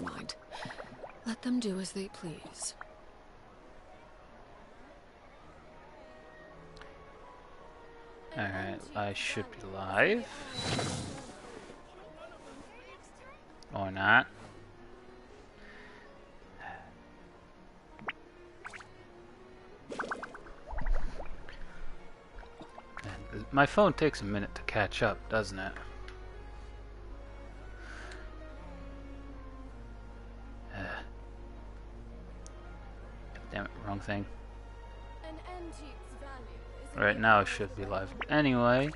never mind. Let them do as they please. Alright, I should be live. Or not. And my phone takes a minute to catch up, doesn't it? Damn it, wrong thing. Right now I should be live. Anyway,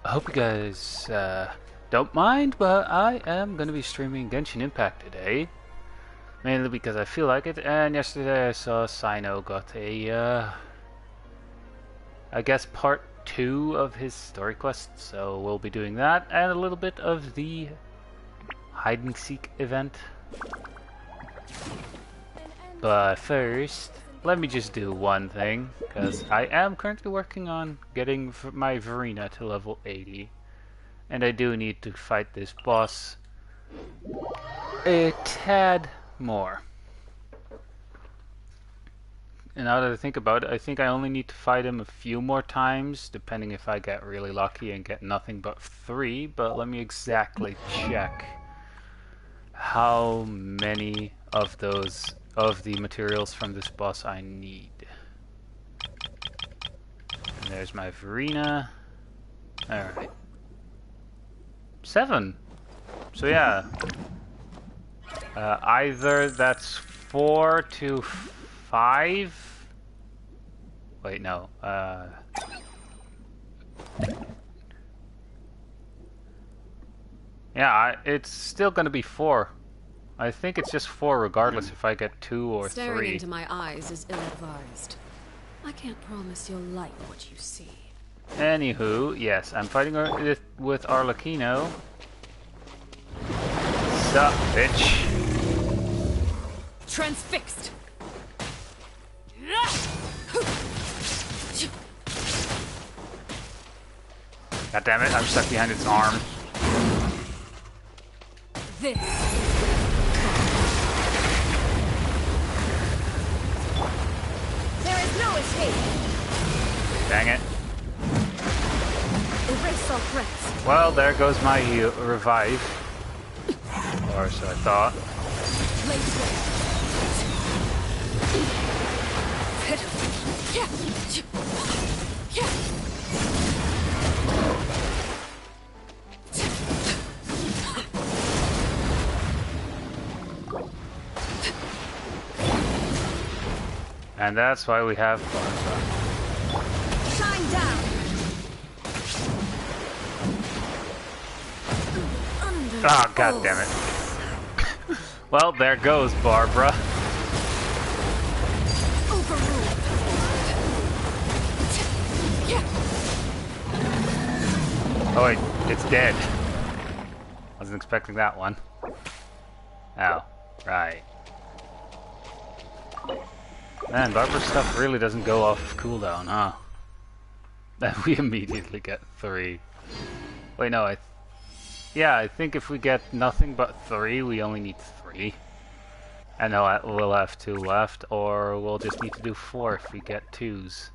I hope you guys don't mind, but I am going to be streaming Genshin Impact today. Mainly because I feel like it, and yesterday I saw Sino got a, I guess part 2 of his story quest, so we'll be doing that, and a little bit of the hide and seek event. But first, let me just do one thing, because I am currently working on getting my Verena to level 80. And I do need to fight this boss a tad more. And now that I think about it, I think I only need to fight him a few more times, depending if I get really lucky and get nothing but 3, but let me exactly check how many of the materials from this boss I need. And there's my Verena. Alright. 7. So yeah. Either that's 4 to 5. Wait, no. Yeah, it's still gonna be 4. I think it's just 4 regardless if I get 2 or 3. Staring into my eyes is ill-advised. I can't promise you'll like what you see. Anywho, yes, I'm fighting with Arlecchino. Sup, bitch? Transfixed! God damn it, I'm stuck behind its arm. This. There is no escape. Dang it. Erase all threats. Well, there goes my revive. Or so I thought. And that's why we have Barbara. Shine down. Ah, god damn it. Well, there goes Barbara. Overruled. Oh wait, it's dead. Wasn't expecting that one. Oh, right. Man, Barbara's stuff really doesn't go off cooldown, huh? Then we immediately get 3. Wait, no, yeah, I think if we get nothing but 3, we only need 3. And no, we'll have 2 left, or we'll just need to do 4 if we get 2s.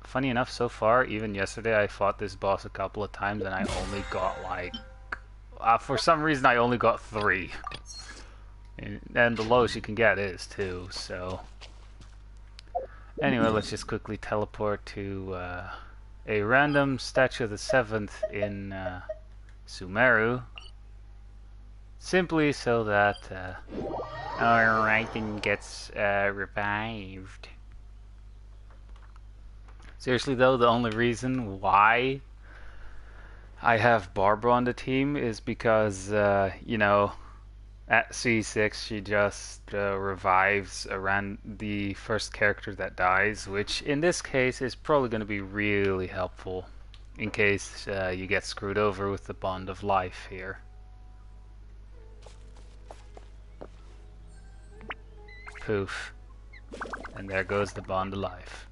Funny enough, so far, even yesterday, I fought this boss a couple of times and I only got like... for some reason, I only got 3. And the lowest you can get is 2, so... Anyway, let's just quickly teleport to a random statue of the 7th in Sumeru. Simply so that our ranking gets revived. Seriously though, the only reason why I have Barbara on the team is because, you know, at C6 she just revives around the first character that dies, which in this case is probably going to be really helpful in case you get screwed over with the bond of life here. Poof. And there goes the bond of life.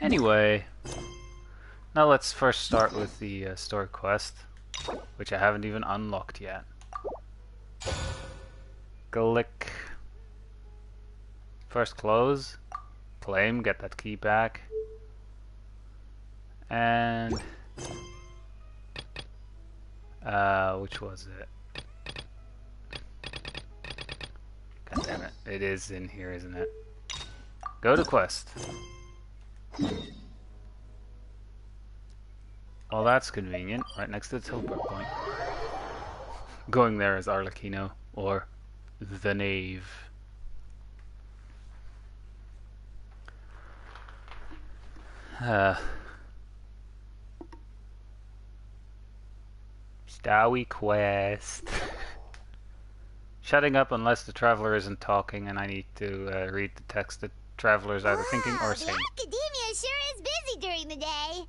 Anyway, now let's first start with the story quest, which I haven't even unlocked yet. Click. First close. Claim, get that key back. And which was it? God damn it. It is in here, isn't it? Go to quest. Oh, that's convenient. Right next to the teleport point. Going there as Arlecchino, or the Knave. Stowy quest. Shutting up unless the traveler isn't talking and I need to read the text the traveler is either thinking or saying. The academia sure is busy during the day.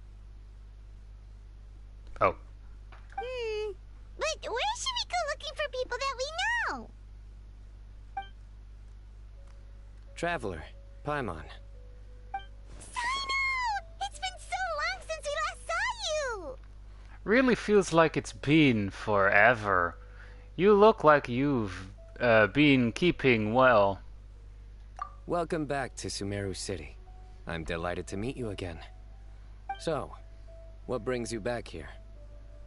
Oh. But where should we go looking for people that we know? Traveler, Paimon. Sino! It's been so long since we last saw you! Really feels like it's been forever. You look like you've been keeping well. Welcome back to Sumeru City. I'm delighted to meet you again. So, what brings you back here?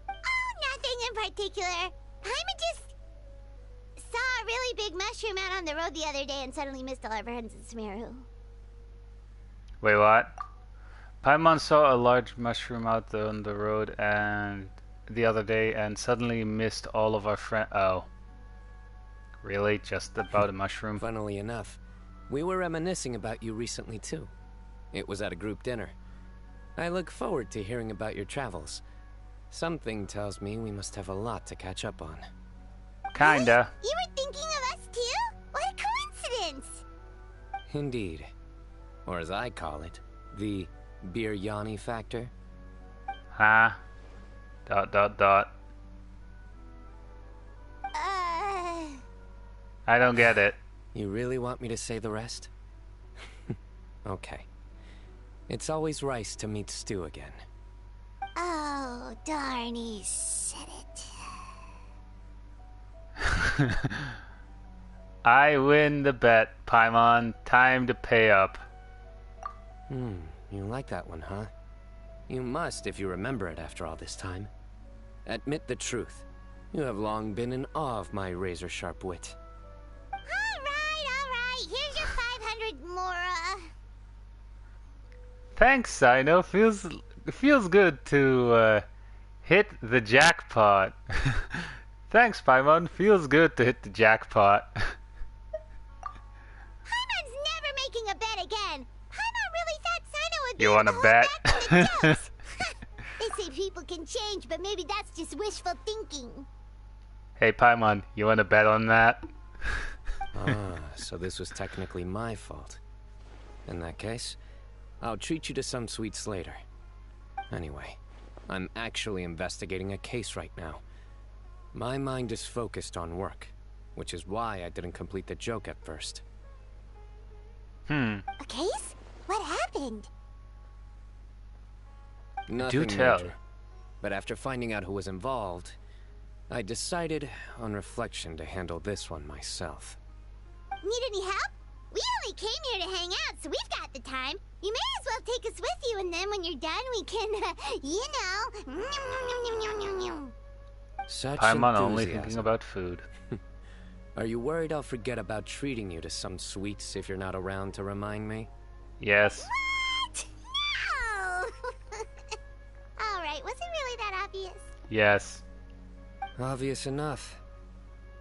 Oh, nothing in particular. Paimon just saw a really big mushroom out on the road the other day and suddenly missed all our friends in Sumeru. Wait, what? Paimon saw a large mushroom out on the road and the other day and suddenly missed all of our friends. Oh. Really? Just about a mushroom? Funnily enough, we were reminiscing about you recently too. It was at a group dinner. I look forward to hearing about your travels. Something tells me we must have a lot to catch up on. Kinda. You were thinking of us too? What a coincidence! Indeed. Or as I call it, the Biryani factor. Huh? ... I don't get it. You really want me to say the rest? Okay. It's always rice to meet stew again. Oh, darn, he said it. I win the bet, Paimon. Time to pay up. You like that one, huh? You must if you remember it after all this time. Admit the truth. You have long been in awe of my razor-sharp wit. All right. Here's your 500 Mora. Thanks, Sino. Feels good to hit the jackpot. Thanks, Paimon. Feels good to hit the jackpot. Paimon's never making a bet again. Paimon really thought Sino would be You able wanna to hold bet? back on the jokes. They say people can change, but maybe that's just wishful thinking. Hey, Paimon, you wanna bet on that? So this was technically my fault. In that case, I'll treat you to some sweets later. Anyway, I'm actually investigating a case right now. My mind is focused on work, which is why I didn't complete the joke at first. A case? What happened? Nothing Do tell. major. But after finding out who was involved, I decided, on reflection, to handle this one myself. Need any help? We only came here to hang out, so we've got the time. You may as well take us with you, and then when you're done, we can, you know. Such Paimon only enthusiasm. thinking about food. Are you worried I'll forget about treating you to some sweets if you're not around to remind me? Yes. What? No! Alright, was it really that obvious? Yes. Obvious enough.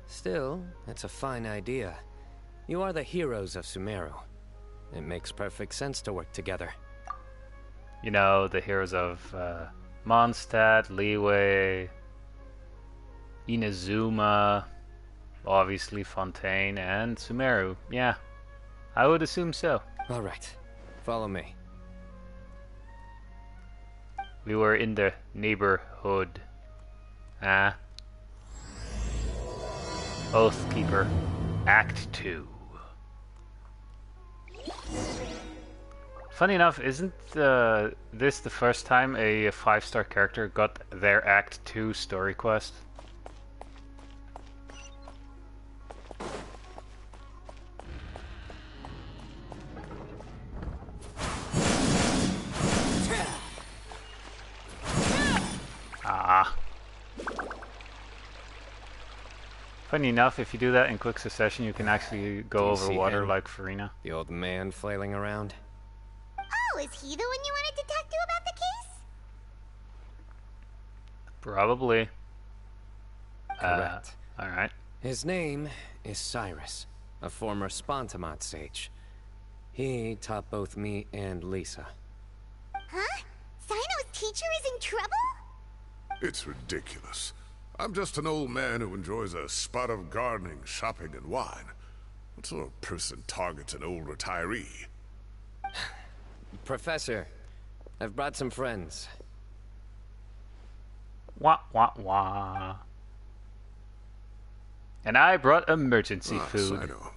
Still, it's a fine idea. You are the heroes of Sumeru. It makes perfect sense to work together. You know, the heroes of Mondstadt, Liyue, Inazuma, obviously Fontaine, and Sumeru. Yeah, I would assume so. Alright, follow me. We were in the neighborhood. Oathkeeper, Act 2. Funny enough, isn't this the first time a 5-star character got their Act 2 story quest? Funny enough, if you do that in quick succession, you can actually go Do you over see water him? like Farina. The old man flailing around? Oh, is he the one you wanted to talk to about the case? Probably. Correct. Alright. His name is Cyrus, a former Spontamot sage. He taught both me and Lisa. Huh? Sino's teacher is in trouble? It's ridiculous. I'm just an old man who enjoys a spot of gardening, shopping, and wine. What sort of person targets an old retiree? Professor, I've brought some friends. Wah wah wah. And I brought emergency food. Sino.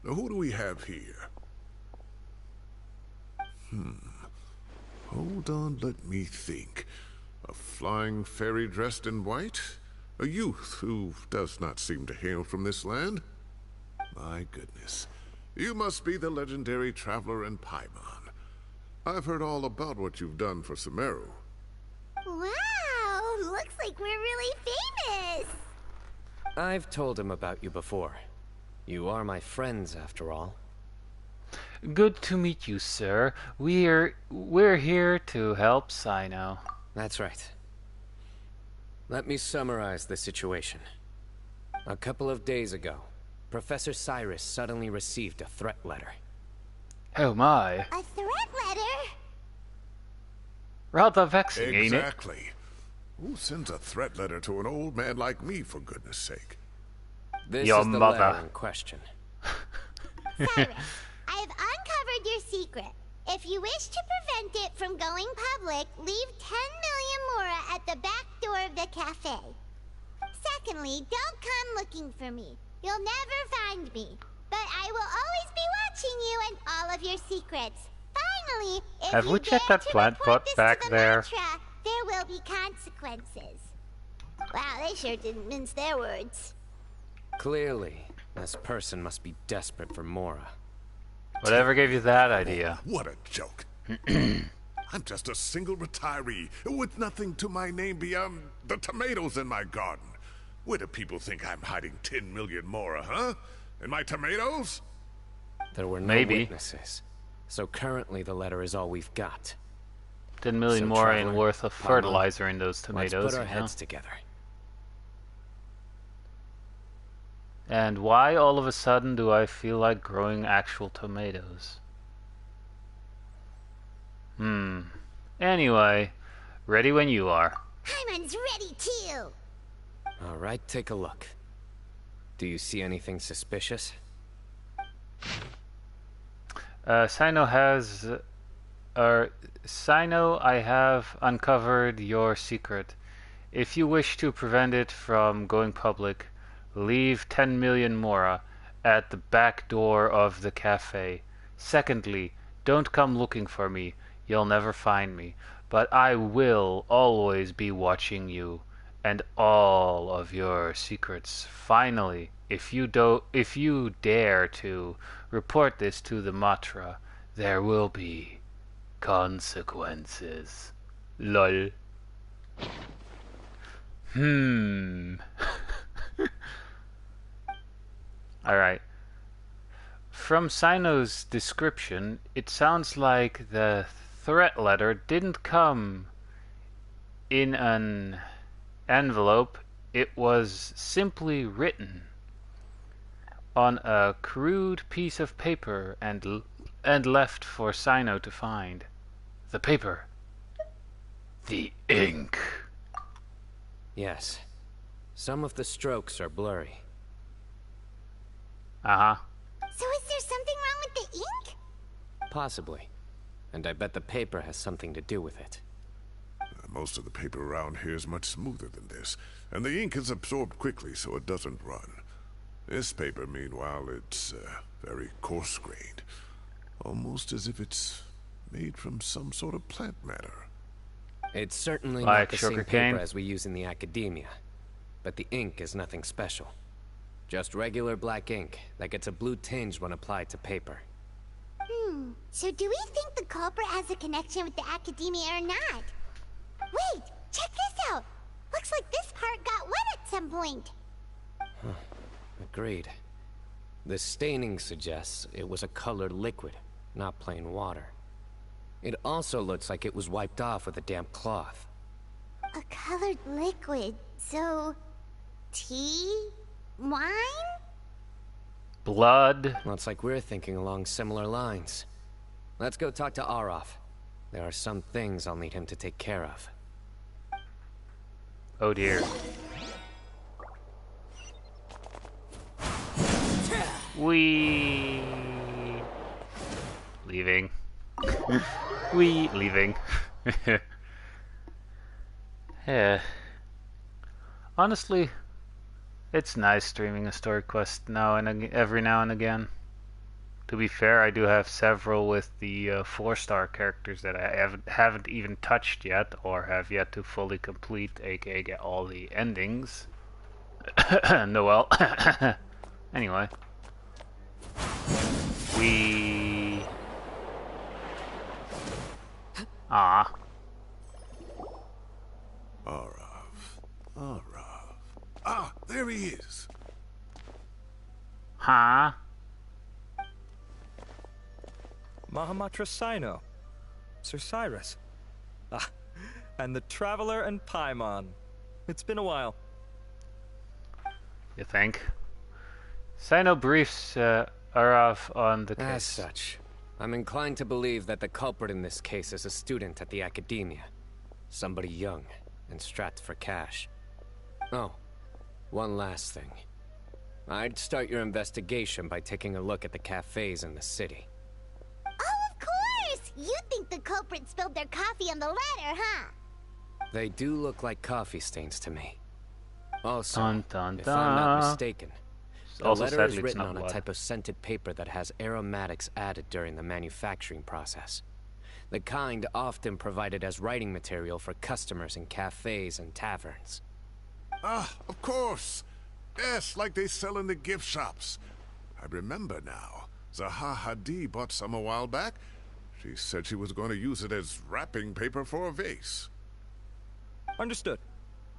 Now, who do we have here? Hold on, let me think. A flying fairy dressed in white? A youth who does not seem to hail from this land? My goodness. You must be the legendary traveler in Paimon. I've heard all about what you've done for Sumeru. Wow, looks like we're really famous. I've told him about you before. You are my friends, after all. Good to meet you, sir. We're here to help Sino. That's right. Let me summarize the situation. A couple of days ago, Professor Cyrus suddenly received a threat letter. Oh my. A threat letter? Rather vexing, ain't it? Exactly. Who sends a threat letter to an old man like me, for goodness sake? This Your is the mother. letter in question. Cyrus, I've uncovered your secret. If you wish to prevent it from going public, leave 10 million mora at the back door of the cafe. Secondly, don't come looking for me. You'll never find me. But I will always be watching you and all of your secrets. Finally, if Have you we dare checked that to plant report pot this back to the there? mantra, there will be consequences. Wow, they sure didn't mince their words. Clearly, this person must be desperate for Mora. Whatever gave you that idea? What a joke. I'm just a single retiree with nothing to my name beyond the tomatoes in my garden. Where do people think I'm hiding 10 million mora, huh? In my tomatoes? There were no Maybe. witnesses, so currently the letter is all we've got. 10 million So, more traveler, in worth of Paimon, fertilizer in those Let's tomatoes, put our you know? heads together. And why all of a sudden do I feel like growing actual tomatoes? Anyway, ready when you are. Hyman's ready too. All right, take a look. Do you see anything suspicious? Sino, I have uncovered your secret. If you wish to prevent it from going public, leave 10 million mora at the back door of the cafe. Secondly, don't come looking for me. You'll never find me. But I will always be watching you and all of your secrets. Finally, if you dare to report this to the Matra, there will be consequences. Lol. Alright. From Sino's description, it sounds like the threat letter didn't come in an envelope. It was simply written on a crude piece of paper and left for Sino to find. The paper. The ink. Yes. Some of the strokes are blurry. Uh-huh. So is there something wrong with the ink? Possibly. And I bet the paper has something to do with it. Most of the paper around here is much smoother than this, and the ink is absorbed quickly so it doesn't run. This paper, meanwhile, it's very coarse-grained. Almost as if it's made from some sort of plant matter. It's certainly Like not the same sugarcane? paper as we use in the academia. But the ink is nothing special. Just regular black ink that gets a blue tinge when applied to paper. So do we think the culprit has a connection with the academia or not? Wait, check this out. Looks like this part got wet at some point. Agreed. The staining suggests it was a colored liquid, not plain water. It also looks like it was wiped off with a damp cloth. A colored liquid, so... tea? Wine? Blood. Looks like we're thinking along similar lines. Let's go talk to Arov. There are some things I'll need him to take care of. Oh dear. We leaving. We leaving. Yeah. Honestly, it's nice streaming a story quest every now and again. To be fair, I do have several with the 4-star characters that I haven't even touched yet, or have yet to fully complete, aka get all the endings. Noel. Anyway. Ah. Arov. Ah, there he is. Huh? Mahamatra Sino. Sir Cyrus. Ah, and the Traveler and Paimon. It's been a while. You think? Sino briefs Arov on the case. As such, I'm inclined to believe that the culprit in this case is a student at the academia. Somebody young and strapped for cash. Oh, one last thing. I'd start your investigation by taking a look at the cafes in the city. Oh, of course! You think the culprit spilled their coffee on the ladder, huh? They do look like coffee stains to me. Also, Dun, dun, if I'm not dun. mistaken, the Also, letter sadly, is it's written not on a blood. type of scented paper that has aromatics added during the manufacturing process. The kind often provided as writing material for customers in cafes and taverns. Ah, of course. Yes, like they sell in the gift shops. I remember now. Zaha Hadid bought some a while back. She said she was going to use it as wrapping paper for a vase. Understood.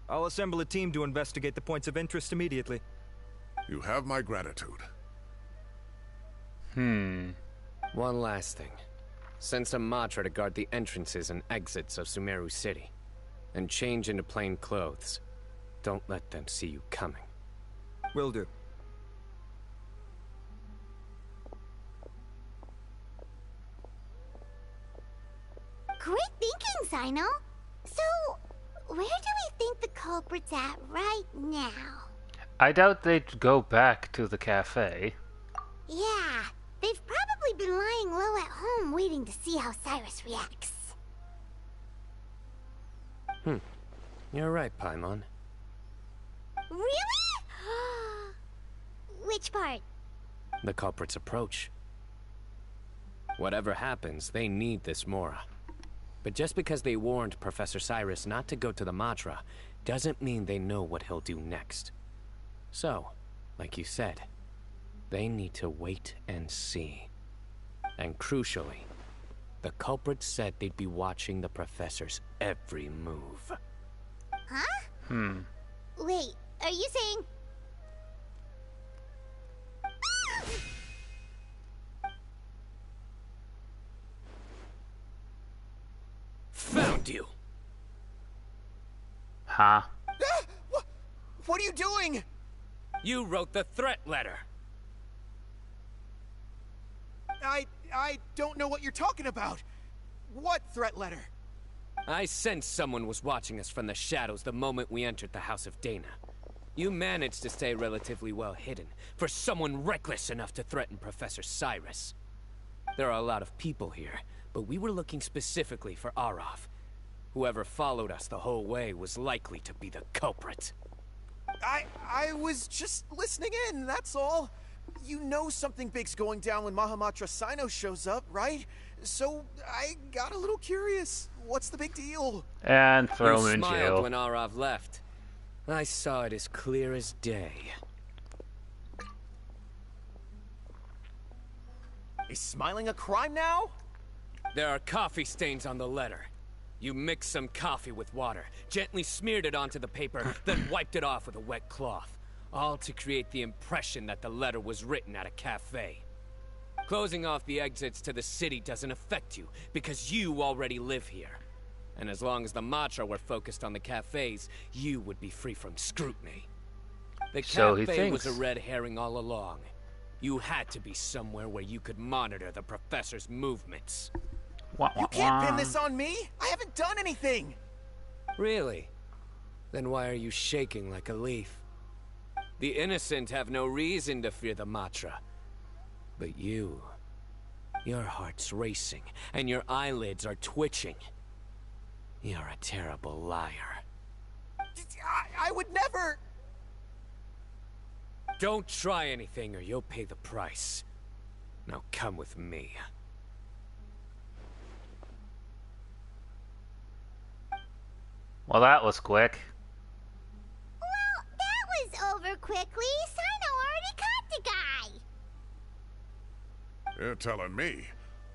I'll assemble a team to investigate the points of interest immediately. You have my gratitude. One last thing. Send some Matra to guard the entrances and exits of Sumeru City. And change into plain clothes. Don't let them see you coming. Will do. Great thinking, Sino. So, where do we think the culprit's at right now? I doubt they'd go back to the cafe. Yeah, they've probably been lying low at home waiting to see how Cyrus reacts. You're right, Paimon. Really? Which part? The culprit's approach. Whatever happens, they need this Mora. But just because they warned Professor Cyrus not to go to the Matra, doesn't mean they know what he'll do next. So, like you said, they need to wait and see. And crucially, the culprit said they'd be watching the Professor's every move. Huh? Wait, are you saying... Found you! Huh? What are you doing? You wrote the threat letter! I don't know what you're talking about. What threat letter? I sensed someone was watching us from the shadows the moment we entered the House of Dana. You managed to stay relatively well hidden for someone reckless enough to threaten Professor Cyrus. There are a lot of people here, but we were looking specifically for Arov. Whoever followed us the whole way was likely to be the culprit. I was just listening in, that's all. You know something big's going down when Mahamatra Sino shows up, right? So I got a little curious. What's the big deal? And throw You him in smiled jail. when Arov left. I saw it as clear as day. Is smiling a crime now? There are coffee stains on the letter. You mixed some coffee with water, gently smeared it onto the paper, then wiped it off with a wet cloth. All to create the impression that the letter was written at a cafe. Closing off the exits to the city doesn't affect you, because you already live here. And as long as the Matra were focused on the cafes, you would be free from scrutiny. The So he cafe was thinks. a red herring all along. You had to be somewhere where you could monitor the professor's movements. Wah, wah, You can't wah. pin this on me! I haven't done anything! Really? Then why are you shaking like a leaf? The innocent have no reason to fear the Matra. But you... your heart's racing, and your eyelids are twitching. You're a terrible liar. I would never... Don't try anything or you'll pay the price. Now come with me. Well, that was quick. Well, that was over quickly. Sino already caught the guy. You're telling me.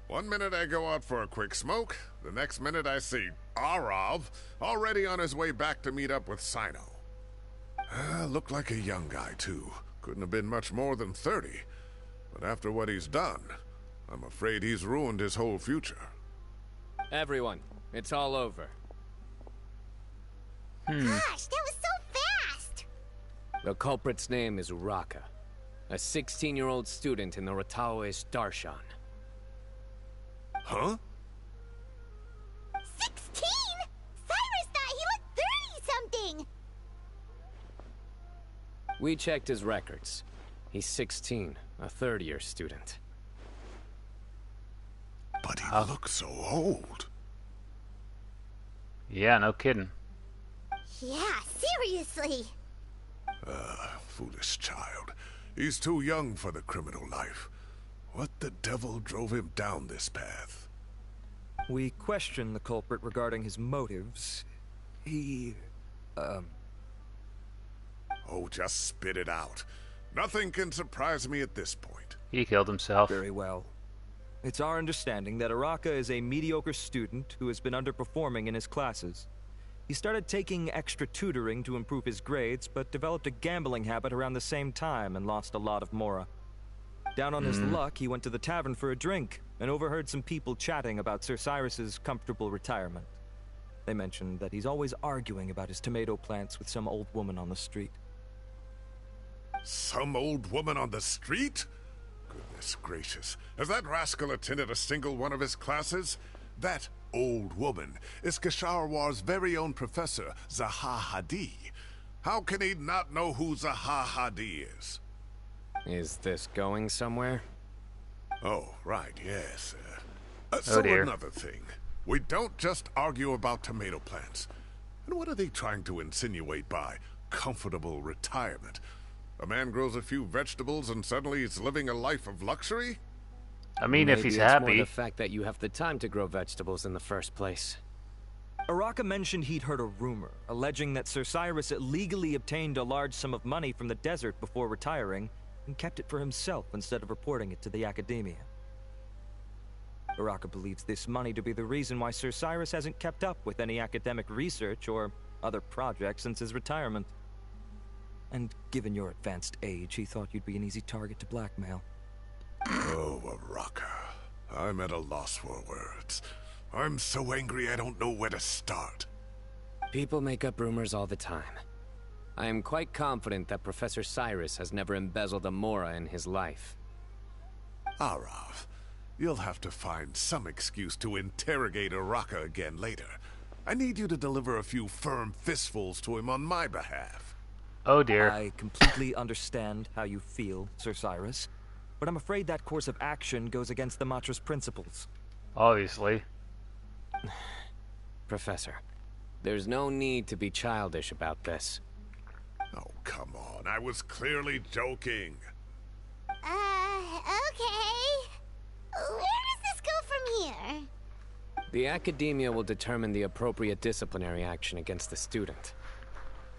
1 minute I go out for a quick smoke, the next minute I see Arav already on his way back to meet up with Sino. Looked like a young guy, too. Couldn't have been much more than 30. But after what he's done, I'm afraid he's ruined his whole future. Everyone, it's all over. Gosh, that was so fast! The culprit's name is Uraka, a 16-year-old student in the Rataoist Darshan. Huh? 16? Cyrus thought he looked 30-something! We checked his records. He's 16, a third-year student. But he looks so old. Yeah, no kidding. Yeah, seriously. Foolish child. He's too young for the criminal life. What the devil drove him down this path? We questioned the culprit regarding his motives. He... Oh, just spit it out. Nothing can surprise me at this point. He killed himself. Very well. It's our understanding that Araka is a mediocre student who has been underperforming in his classes. He started taking extra tutoring to improve his grades, but developed a gambling habit around the same time and lost a lot of mora. Down on his luck, he went to the tavern for a drink and overheard some people chatting about Sir Cyrus's comfortable retirement. They mentioned that he's always arguing about his tomato plants with some old woman on the street. Some old woman on the street? Goodness gracious. Has that rascal attended a single one of his classes? That old woman is Kasharwar's very own professor, Zaha Hadi. How can he not know who Zaha Hadi is? Is this going somewhere? Oh, right, yes. So dear. another thing. We don't just argue about tomato plants. And what are they trying to insinuate by comfortable retirement? A man grows a few vegetables and suddenly he's living a life of luxury? I mean, if Maybe he's it's more happy. the fact that you have the time to grow vegetables in the first place. Araka mentioned he'd heard a rumor, alleging that Sir Cyrus illegally obtained a large sum of money from the desert before retiring, and kept it for himself instead of reporting it to the academia. Araka believes this money to be the reason why Sir Cyrus hasn't kept up with any academic research or other projects since his retirement. And given your advanced age, he thought you'd be an easy target to blackmail. Oh, Araka. I'm at a loss for words. I'm so angry I don't know where to start. People make up rumors all the time. I am quite confident that Professor Cyrus has never embezzled a mora in his life. Arav, you'll have to find some excuse to interrogate Araka again later. I need you to deliver a few firm fistfuls to him on my behalf. Oh dear. I completely understand how you feel, Sir Cyrus, but I'm afraid that course of action goes against the Matra's principles. Obviously. Professor, there's no need to be childish about this. Oh, come on. I was clearly joking. Okay. Where does this go from here? The academia will determine the appropriate disciplinary action against the student.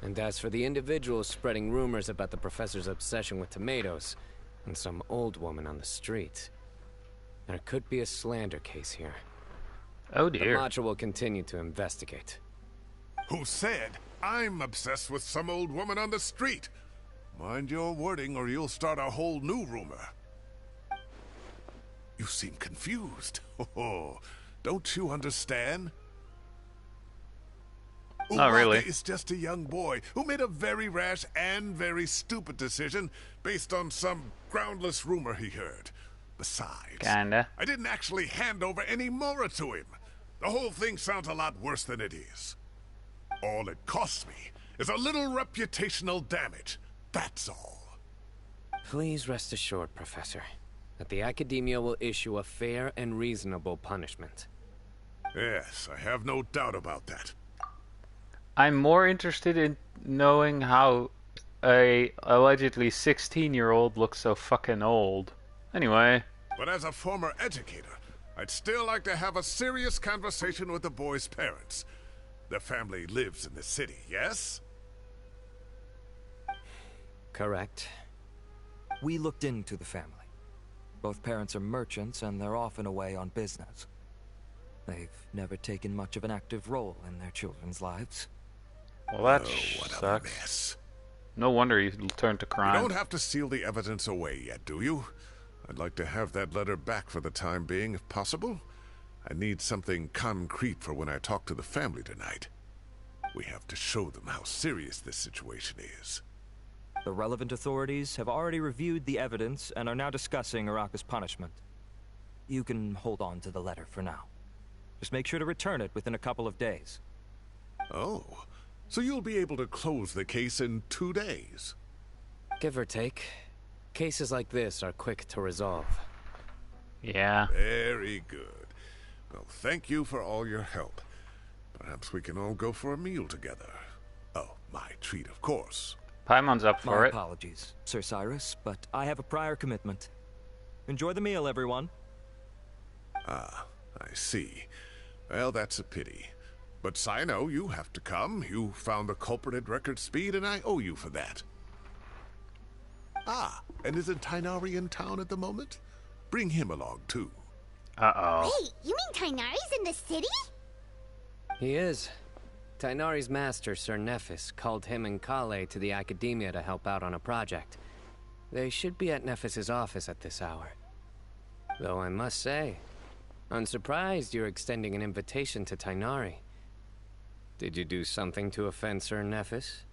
And as for the individuals spreading rumors about the professor's obsession with tomatoes and some old woman on the street, there could be a slander case here. Oh The dear. Matra will continue to investigate. Who said I'm obsessed with some old woman on the street? Mind your wording or you'll start a whole new rumor. You seem confused. Oh, don't you understand? Not really. Uraka is just a young boy who made a very rash and very stupid decision based on some groundless rumor he heard. Besides, Kinda. I didn't actually hand over any Mora to him. The whole thing sounds a lot worse than it is. All it costs me is a little reputational damage. That's all. Please rest assured, Professor, that the Academia will issue a fair and reasonable punishment. Yes, I have no doubt about that. I'm more interested in knowing how a allegedly 16-year-old looks so fucking old. Anyway. But as a former educator, I'd still like to have a serious conversation with the boy's parents. The family lives in the city, yes? Correct. We looked into the family. Both parents are merchants, and they're often away on business. They've never taken much of an active role in their children's lives. Well, that what a sucks. mess. No wonder you turned to You crime. don't have to seal the evidence away yet, do you? I'd like to have that letter back for the time being, if possible. I need something concrete for when I talk to the family tonight. We have to show them how serious this situation is. The relevant authorities have already reviewed the evidence and are now discussing Uraka's punishment. You can hold on to the letter for now. Just make sure to return it within a couple of days. Oh, so you'll be able to close the case in 2 days? Give or take. Cases like this are quick to resolve. Yeah. Very good. Well, thank you for all your help. Perhaps we can all go for a meal together. Oh, my treat, of course. Paimon's up for My it. apologies, Sir Cyrus, but I have a prior commitment. Enjoy the meal, everyone. Ah, I see. Well, that's a pity. But Sino, you have to come. You found the culprit at record speed, and I owe you for that. Ah, and isn't Tainari in town at the moment? Bring him along, too. Uh-oh. Wait, you mean Tainari's in the city? He is. Tainari's master, Sir Nephis, called him and Kale to the Academia to help out on a project. They should be at Nephis's office at this hour. Though I must say, I'm surprised you're extending an invitation to Tainari. Did you do something to offend Sir Nephis?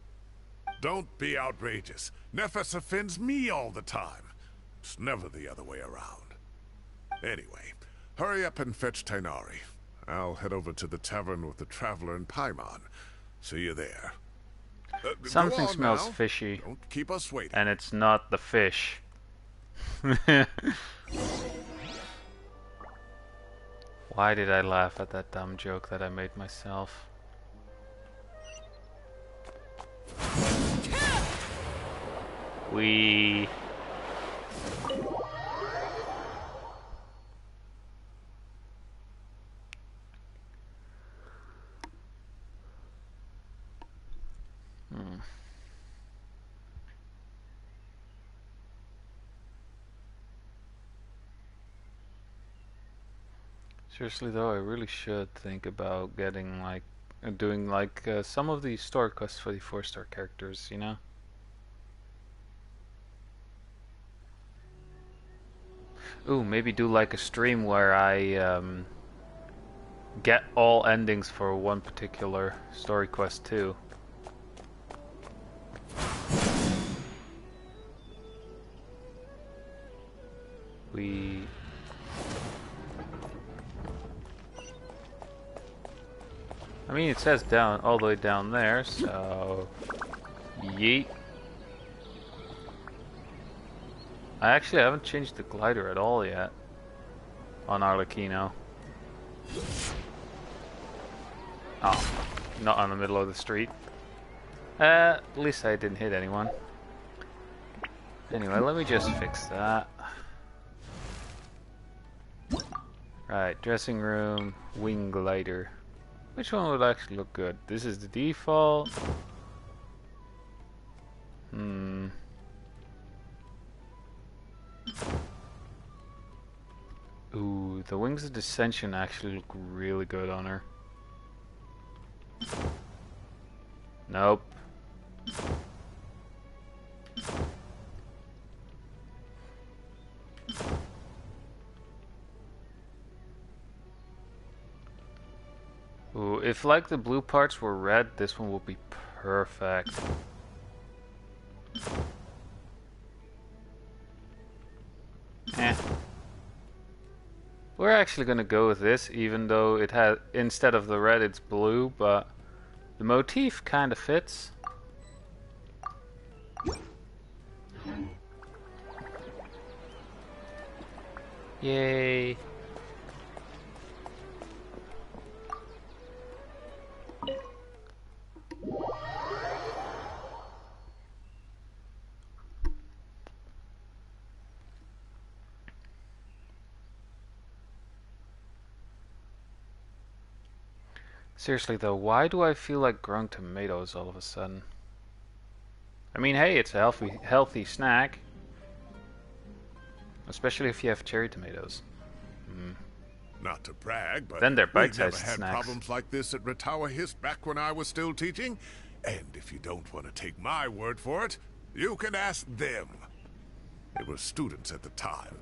Don't be outrageous. Nephis offends me all the time. It's never the other way around. Anyway, hurry up and fetch Tainari. I'll head over to the tavern with the Traveler and Paimon. See you there. Go Something on smells now. fishy. Don't keep us waiting. And it's not the fish. Why did I laugh at that dumb joke that I made myself? We... Seriously though, I really should think about getting like, doing like some of the story quests for the 4-star characters, you know? Ooh, maybe do like a stream where I get all endings for one particular story quest too. I mean, it says down, all the way down there, so... Yeet. I actually haven't changed the glider at all yet on Arlecchino. Oh, not on the middle of the street. At least I didn't hit anyone. Anyway, let me just fix that. Right, dressing room, wing glider. Which one would actually look good? This is the default. Ooh, the Wings of Dissension actually look really good on her. Nope. Ooh, if like the blue parts were red, this one would be perfect. Eh. We're actually gonna go with this, even though it has, instead of the red, it's blue, but the motif kind of fits. Yay. Seriously though, why do I feel like growing tomatoes all of a sudden? I mean, hey, it's a healthy snack. Especially if you have cherry tomatoes. Not to brag, but Then they're we've bite-sized never had snacks. problems like this at Ratawa Hist back when I was still teaching. And if you don't want to take my word for it, you can ask them. They were students at the time.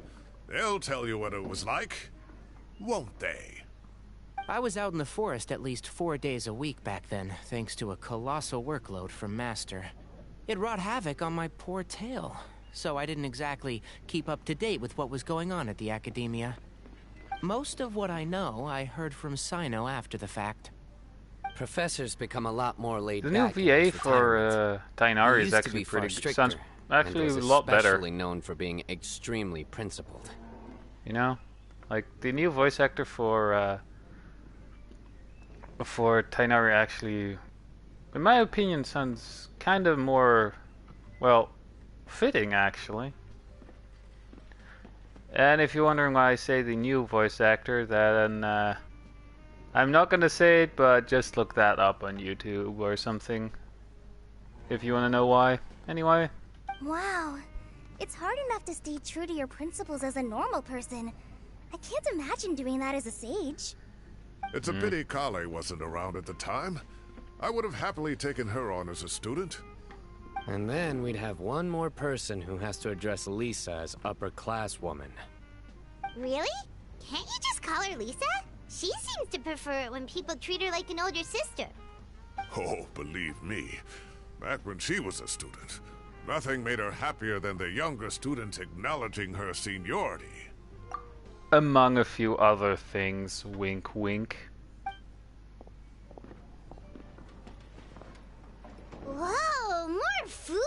They'll tell you what it was like, won't they? I was out in the forest at least 4 days a week back then, thanks to a colossal workload from Master. It wrought havoc on my poor tail, so I didn't exactly keep up to date with what was going on at the Academia. Most of what I know, I heard from Sino after the fact. Professors become a lot more laid The back. new in VA his retirement. for He Tainari is used to actually be far pretty good. stricter, Sounds actually and a was lot better. especially known for being extremely principled. You know? Like, the new voice actor for Tainari actually, in my opinion, sounds kind of more, well, fitting actually. And if you're wondering why I say the new voice actor, then I'm not gonna say it, but just look that up on YouTube or something if you want to know why. Anyway. Wow. It's hard enough to stay true to your principles as a normal person. I can't imagine doing that as a sage. It's a pity Kale wasn't around at the time. I would have happily taken her on as a student. And then we'd have one more person who has to address Lisa as upper-class woman. Really? Can't you just call her Lisa? She seems to prefer it when people treat her like an older sister. Oh, believe me, back when she was a student, nothing made her happier than the younger students acknowledging her seniority. Among a few other things, wink wink. Whoa, more food?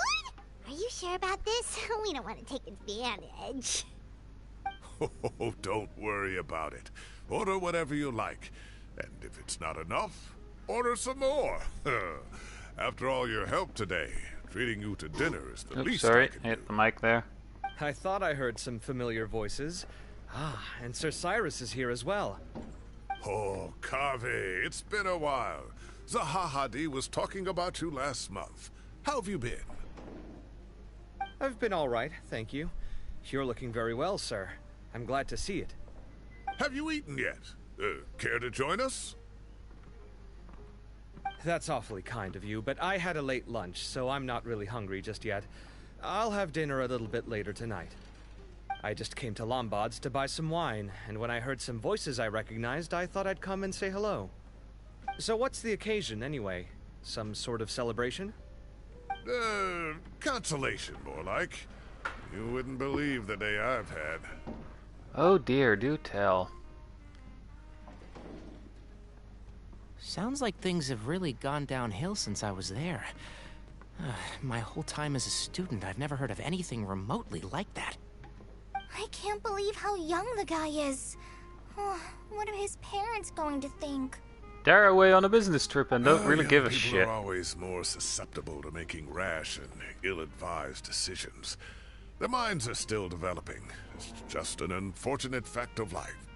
Are you sure about this? We don't want to take advantage. Oh, don't worry about it. Order whatever you like. And if it's not enough, order some more. After all your help today, treating you to dinner is the Oops, least sorry, I can hit do. the mic there. I thought I heard some familiar voices. Ah, and Sir Cyrus is here as well. Oh, Kave, it's been a while. Zahahadi was talking about you last month. How have you been? I've been all right, thank you. You're looking very well, sir. I'm glad to see it. Have you eaten yet? Care to join us? That's awfully kind of you, but I had a late lunch, so I'm not really hungry just yet. I'll have dinner a little bit later tonight. I just came to Lombard's to buy some wine, and when I heard some voices I recognized, I thought I'd come and say hello. So what's the occasion, anyway? Some sort of celebration? Consolation, more like. You wouldn't believe the day I've had. Oh dear, do tell. Sounds like things have really gone downhill since I was there. My whole time as a student, I've never heard of anything remotely like that. I can't believe how young the guy is. Oh, what are his parents going to think? They're away on a business trip and don't really Young give a people shit. are always more susceptible to making rash and ill-advised decisions. Their minds are still developing. It's just an unfortunate fact of life.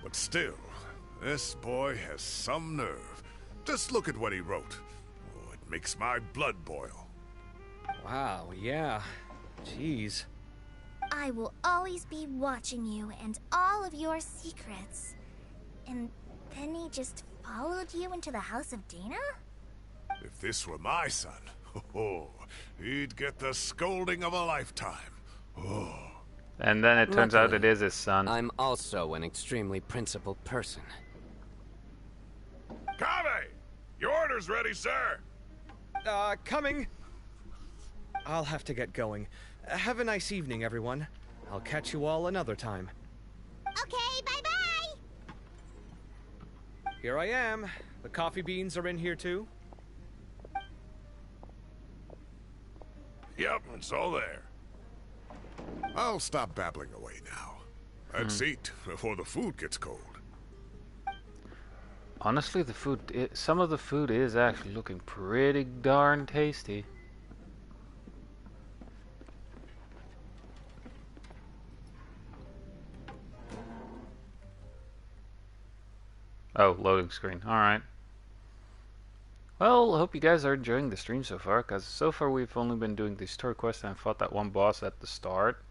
But still, this boy has some nerve. Just look at what he wrote. Oh, it makes my blood boil. Wow, yeah. Jeez. I will always be watching you and all of your secrets. And then he just followed you into the house of Dana? If this were my son, he'd get the scolding of a lifetime. Oh. And then it turns out it Luckily, is his son. I'm also an extremely principled person. Dinner's ready, sir. Coming. I'll have to get going. Have a nice evening, everyone. I'll catch you all another time. Okay, bye-bye! Here I am. The coffee beans are in here too. Yep, it's all there. I'll stop babbling away now. Let's eat before the food gets cold. Honestly, the food, some of the food is actually looking pretty darn tasty. Oh, loading screen. Alright. Well, hope you guys are enjoying the stream so far, because so far we've only been doing the story quest and fought that one boss at the start.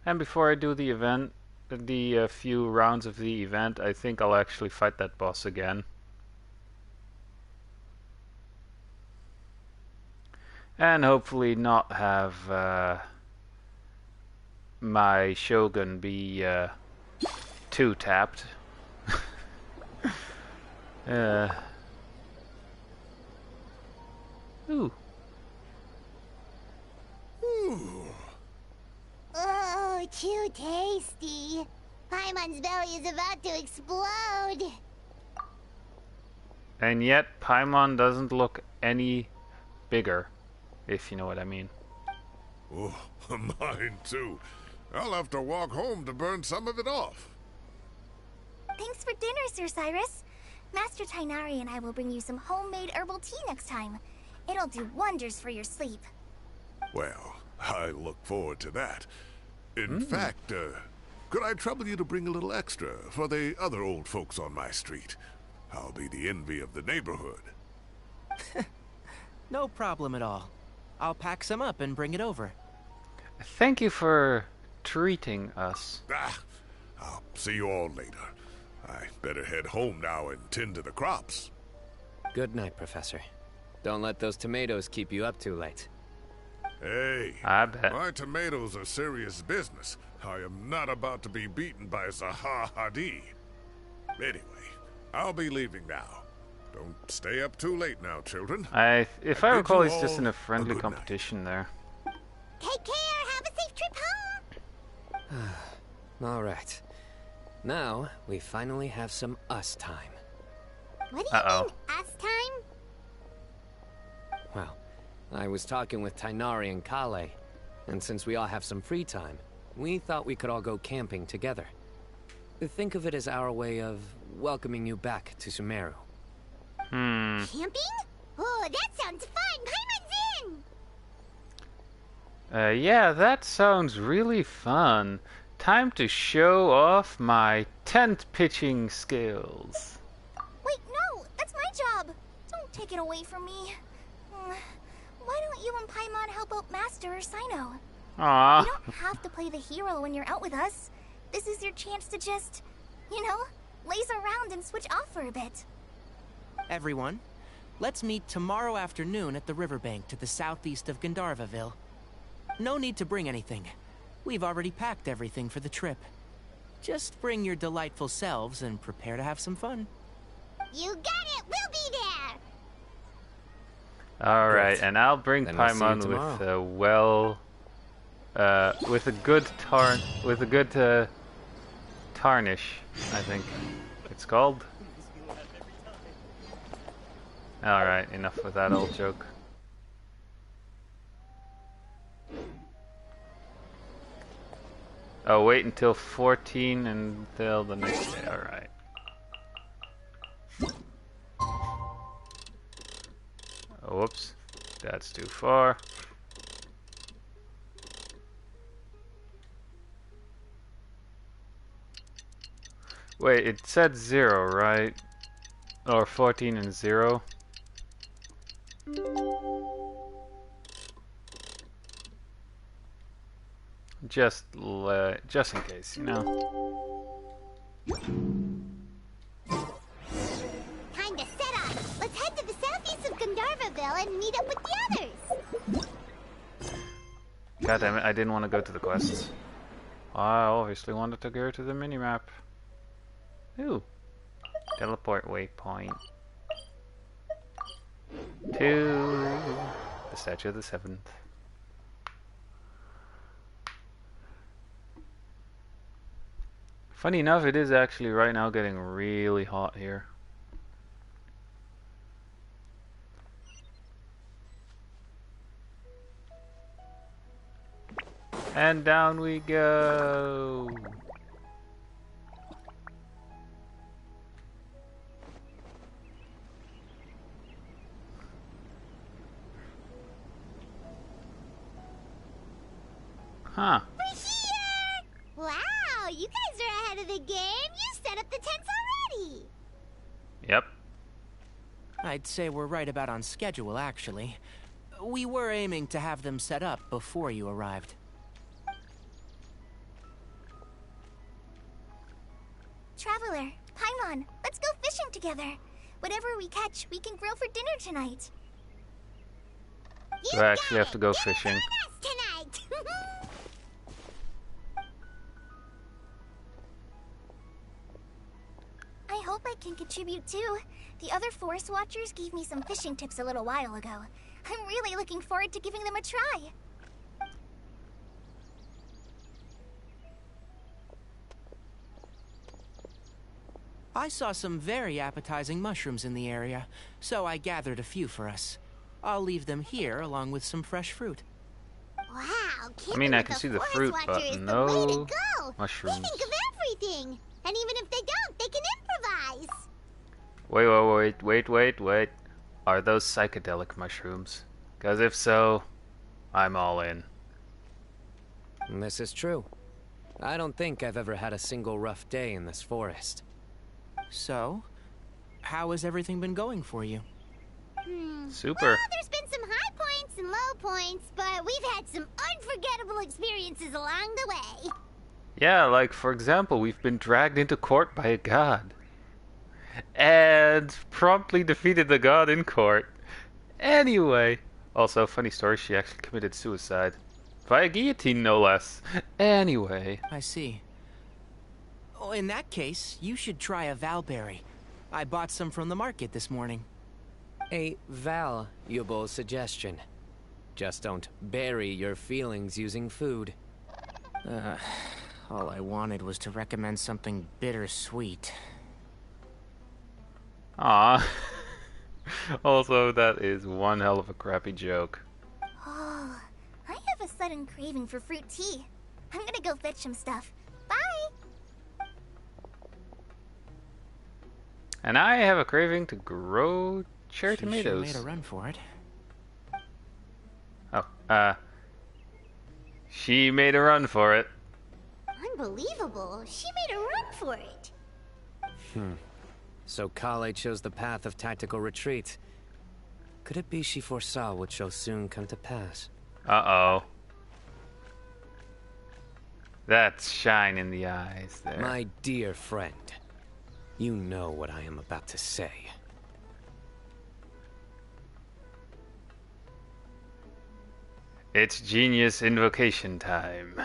And before I do the event, the few rounds of the event, I think I'll actually fight that boss again. And hopefully not have my Shogun be too tapped. Ooh. Ooh. Oh, too tasty. Paimon's belly is about to explode. And yet, Paimon doesn't look any bigger, if you know what I mean. Oh, mine too. I'll have to walk home to burn some of it off. Thanks for dinner, Sir Cyrus. Master Tighnari and I will bring you some homemade herbal tea next time. It'll do wonders for your sleep. Well, I look forward to that. In fact, could I trouble you to bring a little extra for the other old folks on my street? I'll be the envy of the neighborhood. No problem at all. I'll pack some up and bring it over. Thank you for treating us. I'll see you all later. I better head home now and tend to the crops. Good night, Professor. Don't let those tomatoes keep you up too late. Hey, I bet. my tomatoes are serious business. I am not about to be beaten by Zaha Hadid. Anyway, I'll be leaving now. Don't stay up too late now, children. If I bid recall, you he's just all in a a friendly good competition there. Take care, have a safe trip home. All right. Now, we finally have some us time. What do you mean, us time? Well, I was talking with Tighnari and Kale, and since we all have some free time, we thought we could all go camping together. Think of it as our way of welcoming you back to Sumeru. Camping? Oh, that sounds fun! Paimon's in! Yeah, that sounds really fun. Time to show off my tent pitching skills. Wait, no! That's my job! Don't take it away from me. Why don't you and Paimon help out Master or Sino? Aww. You don't have to play the hero when you're out with us. This is your chance to just, you know, laze around and switch off for a bit. Everyone, let's meet tomorrow afternoon at the riverbank to the southeast of Gandharvaville. No need to bring anything. We've already packed everything for the trip. Just bring your delightful selves and prepare to have some fun. You got it! We'll be there! Alright, and I'll bring Then we'll see you Paimon tomorrow. with a good tarnish, I think it's called. Alright, enough with that old joke. Oh, wait until 14 until the next day, alright. Oh, whoops, that's too far. Wait, it said 0, right? Or 14 and 0? Just in case, you know. Time to set off! Let's head to the southeast of Gandharvaville and meet up with the others! God damn it, I didn't want to go to the quests. I obviously wanted to go to the minimap. Ooh. Teleport waypoint. to the Statue of the Seventh. Funny enough, it is actually right now getting really hot here. And down we go. Huh. We're here! Wow, you guys are ahead of the game. You set up the tents already. Yep. I'd say we're right about on schedule, actually. We were aiming to have them set up before you arrived. Traveler, Paimon, let's go fishing together. Whatever we catch, we can grill for dinner tonight. Do I actually have to go fishing? Tonight. I hope I can contribute too. The other forest watchers gave me some fishing tips a little while ago. I'm really looking forward to giving them a try. I saw some very appetizing mushrooms in the area, so I gathered a few for us. I'll leave them here along with some fresh fruit. Wow, I mean, I can see the fruit, but no mushrooms. They think of everything. And even if they don't, they can improvise. Wait. Are those psychedelic mushrooms? Because if so, I'm all in. This is true. I don't think I've ever had a single rough day in this forest. So, how has everything been going for you? Super. Well, there's been some high points and low points, but we've had some unforgettable experiences along the way. Yeah, like, for example, we've been dragged into court by a god. And promptly defeated the god in court. Anyway. Also, funny story, she actually committed suicide. Via guillotine, no less. Anyway. I see. Oh, in that case, you should try a valberry. I bought some from the market this morning. A valuable suggestion. Just don't bury your feelings using food. All I wanted was to recommend something bittersweet. Ah. Also, that is one hell of a crappy joke. Oh, I have a sudden craving for fruit tea. I'm gonna go fetch some stuff. Bye! And I have a craving to grow cherry tomatoes. She sure made a run for it. Oh, she made a run for it. Unbelievable. She made a run for it. So Kale chose the path of tactical retreat. Could it be she foresaw what shall soon come to pass? Uh-oh. That's shine in the eyes there. My dear friend, you know what I am about to say. It's genius invocation time.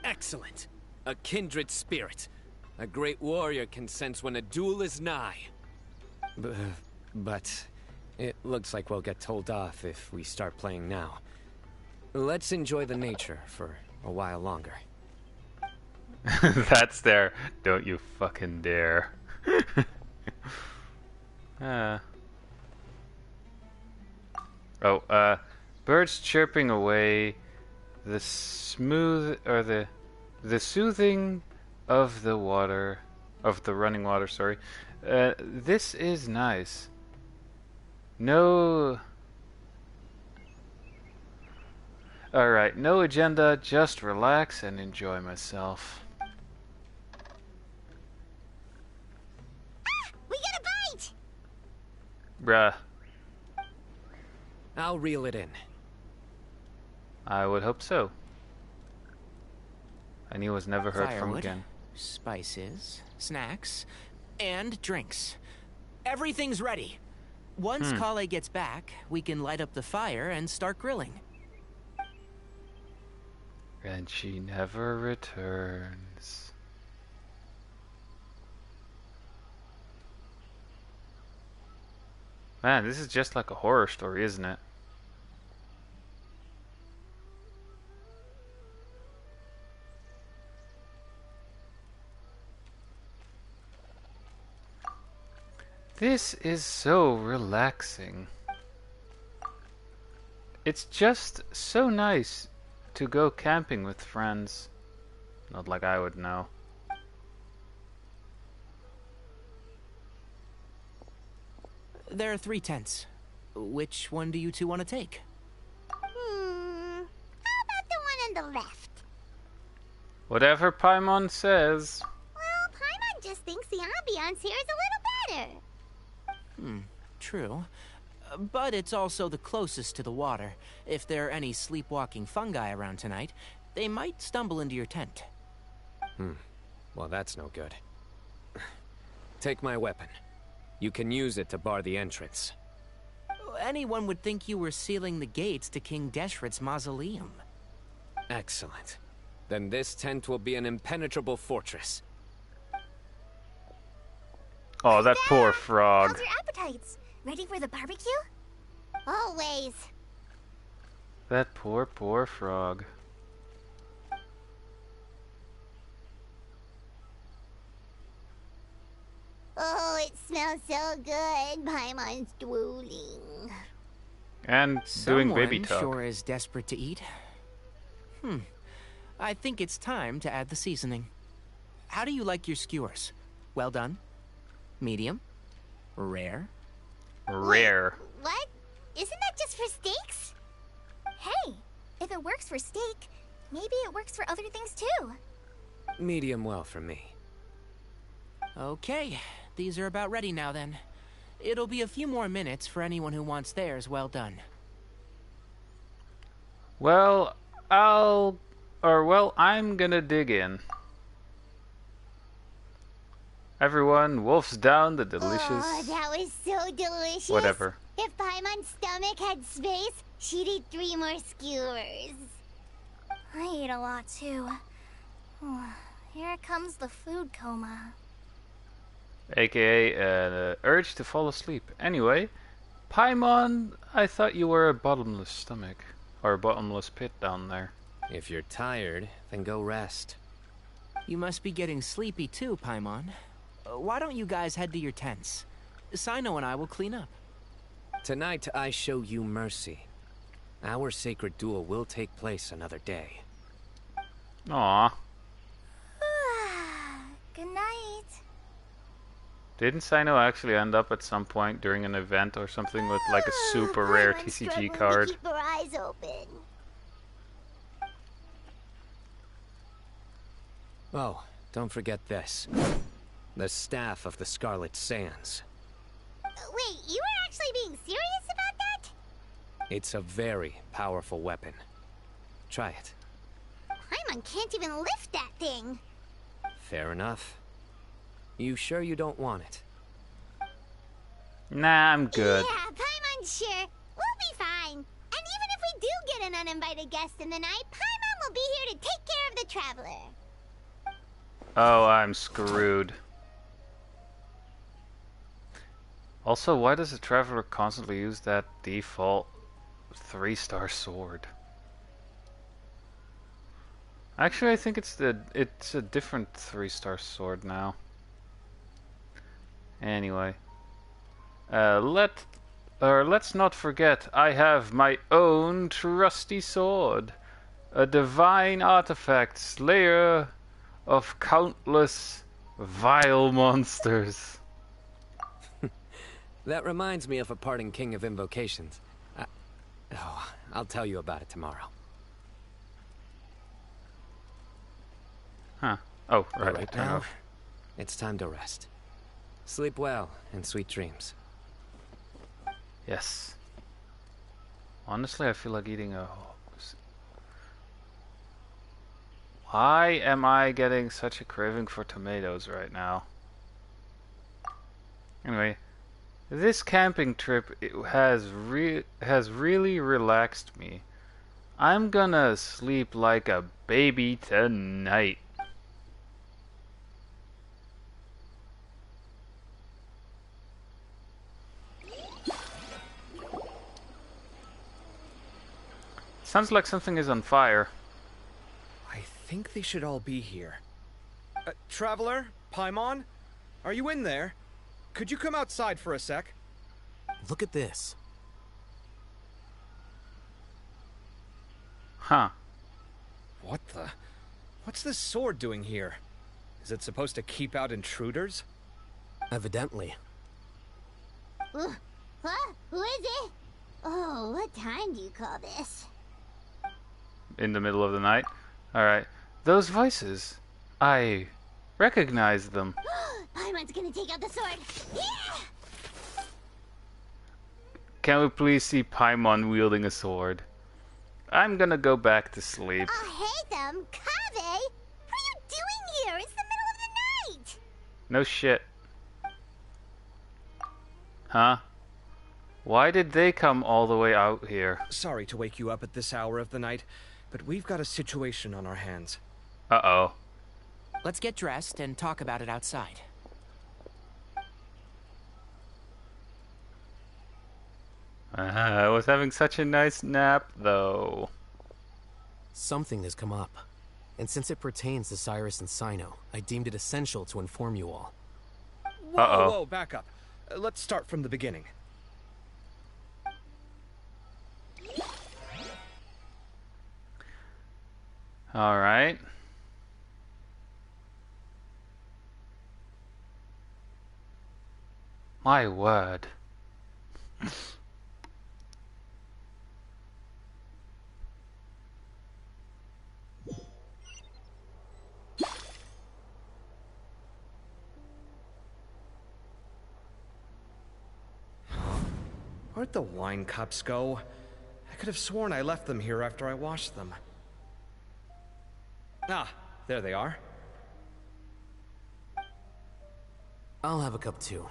Excellent. A kindred spirit. A great warrior can sense when a duel is nigh. But it looks like we'll get told off if we start playing now. Let's enjoy the nature for a while longer. That's there. Don't you fucking dare. Birds chirping away, the smooth, or the soothing of the water, of the running water, sorry. This is nice. No... Alright, no agenda, just relax and enjoy myself. We got a bite! Bruh. I'll reel it in. I would hope so. And he was never heard from Firewood, again. spices, snacks, and drinks. Everything's ready. Once Kale gets back, we can light up the fire and start grilling. And she never returns. Man, this is just like a horror story, isn't it? This is so relaxing. It's just so nice to go camping with friends. Not like I would know. There are 3 tents. Which one do you two want to take? How about the one on the left? Whatever Paimon says. Well, Paimon just thinks the ambiance here is a little better. True. But it's also the closest to the water. If there are any sleepwalking fungi around tonight, they might stumble into your tent. Well, that's no good. Take my weapon. You can use it to bar the entrance. Anyone would think you were sealing the gates to King Deshret's mausoleum. Excellent. Then this tent will be an impenetrable fortress. Oh, that poor frog. How's your appetites? Ready for the barbecue? Always. That poor frog. Oh, it smells so good. Paimon's drooling. And doing baby talk. Sure is desperate to eat. I think it's time to add the seasoning. How do you like your skewers? Well done? Medium? Rare? Rare. What? Isn't that just for steaks? Hey, if it works for steak, maybe it works for other things too. Medium well for me. Okay, these are about ready now then. It'll be a few more minutes for anyone who wants theirs well done. Well, I'm gonna dig in. Everyone, wolfs down the delicious... Oh, that was so delicious. Whatever. If Paimon's stomach had space, she'd eat 3 more skewers. I ate a lot too. Here comes the food coma. AKA an urge to fall asleep. Anyway, Paimon, I thought you were a bottomless stomach. Or a bottomless pit down there. If you're tired, then go rest. You must be getting sleepy too, Paimon. Why don't you guys head to your tents? Sino and I will clean up. Tonight I show you mercy. Our sacred duel will take place another day. Aww. Good night. Didn't Sino actually end up at some point during an event or something with like a super rare Paimon's TCG struggling card? to keep her eyes open. Oh, don't forget this. The staff of the Scarlet Sands. Wait, you were actually being serious about that? It's a very powerful weapon. Try it. Paimon can't even lift that thing. Fair enough. You sure you don't want it? Nah, I'm good. Yeah, Paimon's sure. We'll be fine. And even if we do get an uninvited guest in the night, Paimon will be here to take care of the traveler. Oh, I'm screwed. Also, why does the Traveler constantly use that default 3-star sword? Actually, I think it's a different 3-star sword now. Anyway, let's not forget I have my own trusty sword, a divine artifact, slayer of countless vile monsters. That reminds me of a parting king of invocations. I'll tell you about it tomorrow. Huh. Oh, right. Right turn now, off. it's time to rest. Sleep well and sweet dreams. Yes. Honestly, I feel like eating a... Why am I getting such a craving for tomatoes right now? Anyway, this camping trip has really relaxed me. I'm gonna sleep like a baby tonight. Sounds like something is on fire. I think they should all be here. Traveler? Paimon? Are you in there? Could you come outside for a sec? Look at this. Huh. What the? What's this sword doing here? Is it supposed to keep out intruders? Evidently. Huh? Who is it? Oh, what time do you call this? In the middle of the night. Alright. Those voices. I recognize them. Paimon's gonna take out the sword. Yeah! Can we please see Paimon wielding a sword? I'm gonna go back to sleep. Oh, hey them, Kave! What are you doing here? It's the middle of the night! No shit. Huh? Why did they come all the way out here? Sorry to wake you up at this hour of the night, but we've got a situation on our hands. Uh-oh. Let's get dressed and talk about it outside. I was having such a nice nap, though. Something has come up. And since it pertains to Cyrus and Cyno, I deemed it essential to inform you all. Whoa, Uh-oh. whoa, back up. Let's start from the beginning. Alright. My word. Where'd the wine cups go? I could have sworn I left them here after I washed them. Ah, there they are. I'll have a cup too.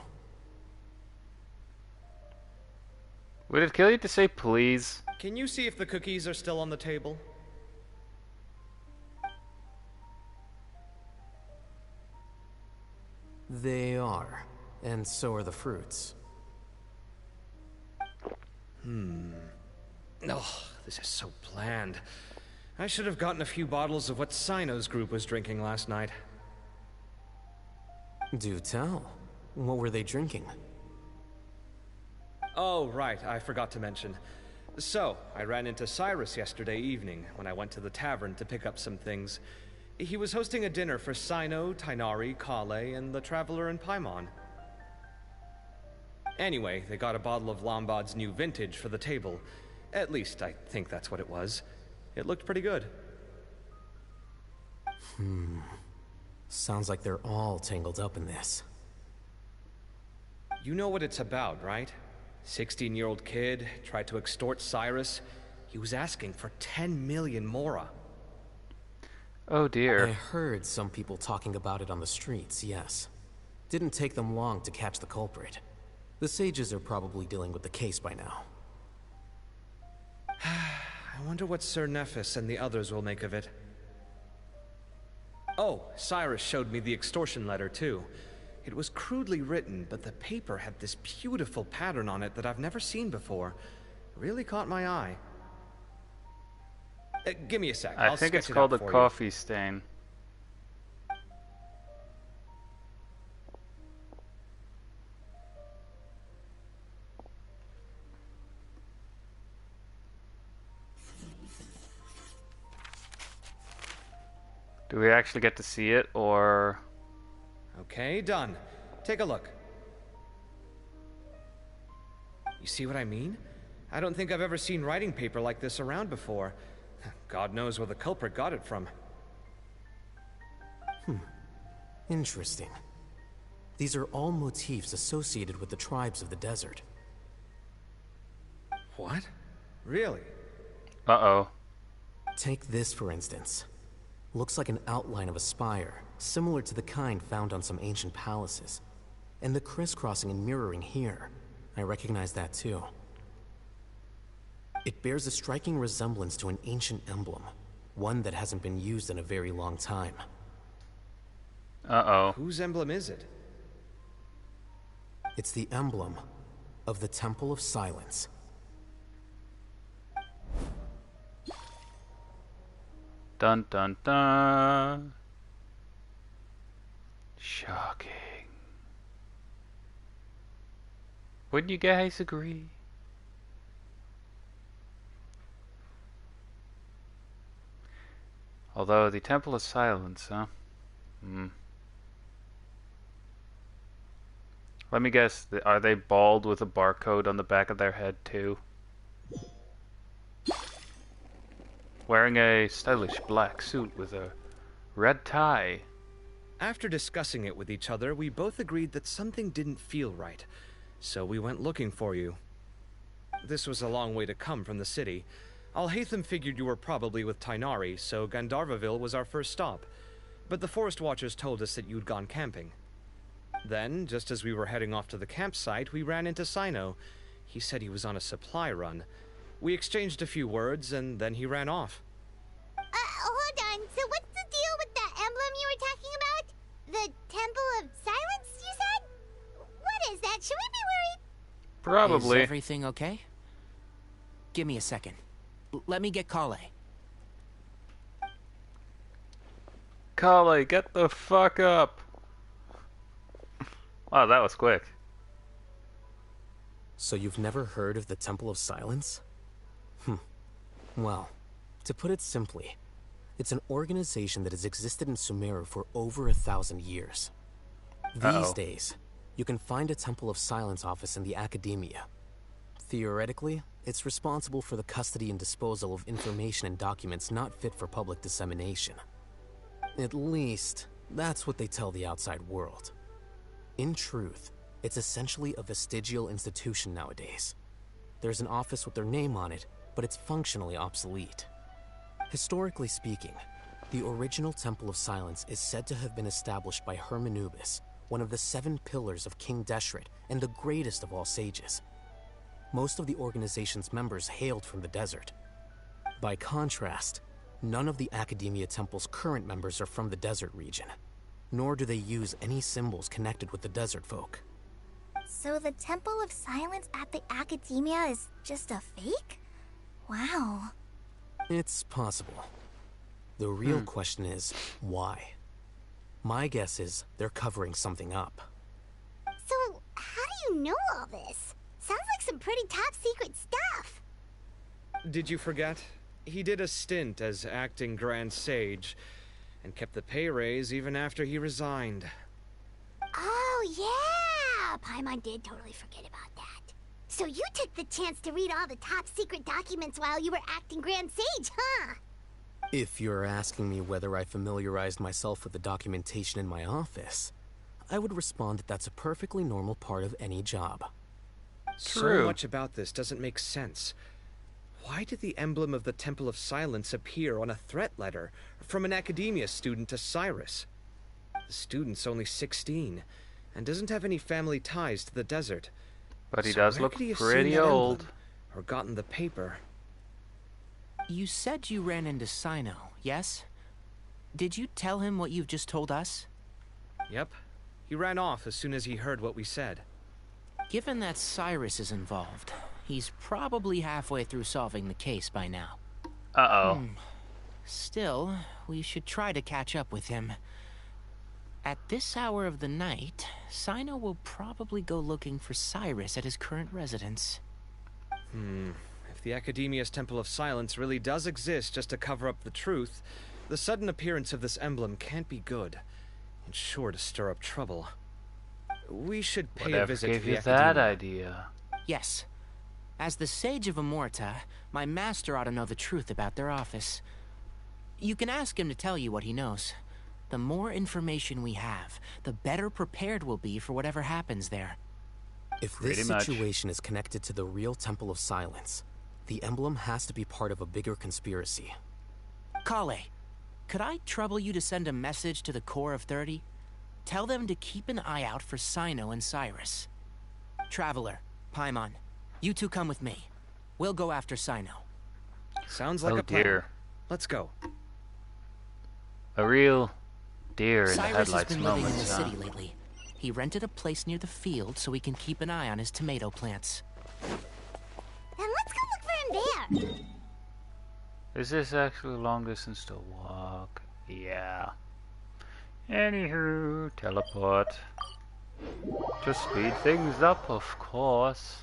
Would it kill you to say please? Can you see if the cookies are still on the table? They are. And so are the fruits. Oh, this is so bland. I should have gotten a few bottles of what Cyno's group was drinking last night. Do tell. What were they drinking? Oh, right, I forgot to mention. So, I ran into Cyrus yesterday evening when I went to the tavern to pick up some things. He was hosting a dinner for Cyno, Tighnari, Kale, and the Traveler and Paimon. Anyway, they got a bottle of Lombard's new vintage for the table. At least, I think that's what it was. It looked pretty good. Sounds like they're all tangled up in this. You know what it's about, right? 16-year-old kid tried to extort Cyrus. He was asking for 10 million mora. Oh dear. I heard some people talking about it on the streets, yes. Didn't take them long to catch the culprit. The sages are probably dealing with the case by now. I wonder what Sir Nephis and the others will make of it. Oh, Cyrus showed me the extortion letter, too. It was crudely written, but the paper had this beautiful pattern on it that I've never seen before. It really caught my eye. Give me a sec. I think it's called a coffee stain. Do we actually get to see it, or... Okay, done. Take a look. You see what I mean? I don't think I've ever seen writing paper like this around before. God knows where the culprit got it from. Interesting. These are all motifs associated with the tribes of the desert. What? Really? Uh-oh. Take this, for instance. Looks like an outline of a spire, similar to the kind found on some ancient palaces. And the crisscrossing and mirroring here. I recognize that too. It bears a striking resemblance to an ancient emblem, one that hasn't been used in a very long time. Uh-oh. Whose emblem is it? It's the emblem of the Temple of Silence. Dun dun dun. Shocking. Wouldn't you guys agree? Although the Temple of Silence, huh? Let me guess, are they bald with a barcode on the back of their head too? Wearing a stylish black suit with a red tie. After discussing it with each other, we both agreed that something didn't feel right, so we went looking for you. This was a long way to come from the city. Alhaitham figured you were probably with Tainari, so Gandharvaville was our first stop. But the Forest Watchers told us that you'd gone camping. Then, just as we were heading off to the campsite, we ran into Sino. He said he was on a supply run. We exchanged a few words, and then he ran off. Hold on. So what's the deal with the emblem you were talking about? The Temple of Silence, you said? What is that? Should we be worried? Probably. Is everything okay? Give me a second. Let me get Kale. Kale, get the fuck up. Wow, that was quick. So you've never heard of the Temple of Silence? Well, to put it simply, it's an organization that has existed in Sumeru for over 1,000 years. These days, you can find a Temple of Silence office in the academia. Theoretically, it's responsible for the custody and disposal of information and documents not fit for public dissemination. At least, that's what they tell the outside world. In truth, it's essentially a vestigial institution nowadays. There's an office with their name on it, but it's functionally obsolete. Historically speaking, the original Temple of Silence is said to have been established by Hermanubis, one of the 7 pillars of King Deshret and the greatest of all sages. Most of the organization's members hailed from the desert. By contrast, none of the Academia Temple's current members are from the desert region, nor do they use any symbols connected with the desert folk. So the Temple of Silence at the Academia is just a fake? Wow. It's possible. The real question is, why? My guess is they're covering something up. So, how do you know all this? Sounds like some pretty top secret stuff. Did you forget? He did a stint as acting Grand Sage, and kept the pay raise even after he resigned. Oh, yeah! Paimon did totally forget about that. So you took the chance to read all the top secret documents while you were acting Grand Sage, huh? If you're asking me whether I familiarized myself with the documentation in my office, I would respond that that's a perfectly normal part of any job. So much about this doesn't make sense. Why did the emblem of the Temple of Silence appear on a threat letter from an academia student to Cyrus? The student's only 16 and doesn't have any family ties to the desert. But he So does where look could he have seen pretty that old. emblem, or gotten the paper? You said you ran into Sino, yes? Did you tell him what you've just told us? Yep. He ran off as soon as he heard what we said. Given that Cyrus is involved, he's probably halfway through solving the case by now. Uh-oh. Still, we should try to catch up with him. At this hour of the night, Sino will probably go looking for Cyrus at his current residence. If the Academia's Temple of Silence really does exist just to cover up the truth, the sudden appearance of this emblem can't be good, and sure to stir up trouble. We should pay a Whatever visit to gave the you Academia. that idea? Yes. As the Sage of Amorta, my master ought to know the truth about their office. You can ask him to tell you what he knows. The more information we have, the better prepared we'll be for whatever happens there. If Pretty this much. situation is connected to the real Temple of Silence, the emblem has to be part of a bigger conspiracy. Kale, could I trouble you to send a message to the Core of 30? Tell them to keep an eye out for Sino and Cyrus. Traveler, Paimon, you two come with me. We'll go after Sino. Sounds like Oh a plan. dear. Let's go. A real deer in the Cyrus has headlights been living in the moment, huh? city lately. He rented a place near the field so he can keep an eye on his tomato plants. Then let's go look for him there. Is this actually long distance to walk? Yeah. Anywho, teleport. To speed things up, of course.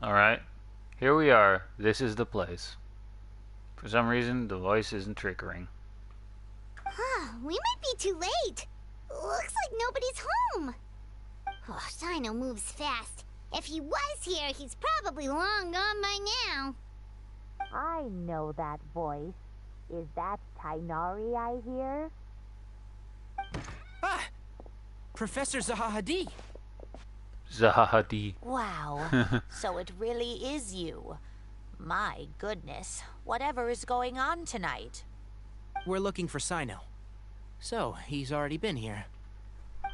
Alright, here we are. This is the place. For some reason, the voice isn't triggering. We might be too late. Looks like nobody's home. Oh, Sino moves fast. If he was here, he's probably long gone by now. I know that voice. Is that Tainari I hear? Ah! Professor Zahahadi! Zahahadi. Wow. So it really is you. My goodness. Whatever is going on tonight? We're looking for Sino. So, he's already been here.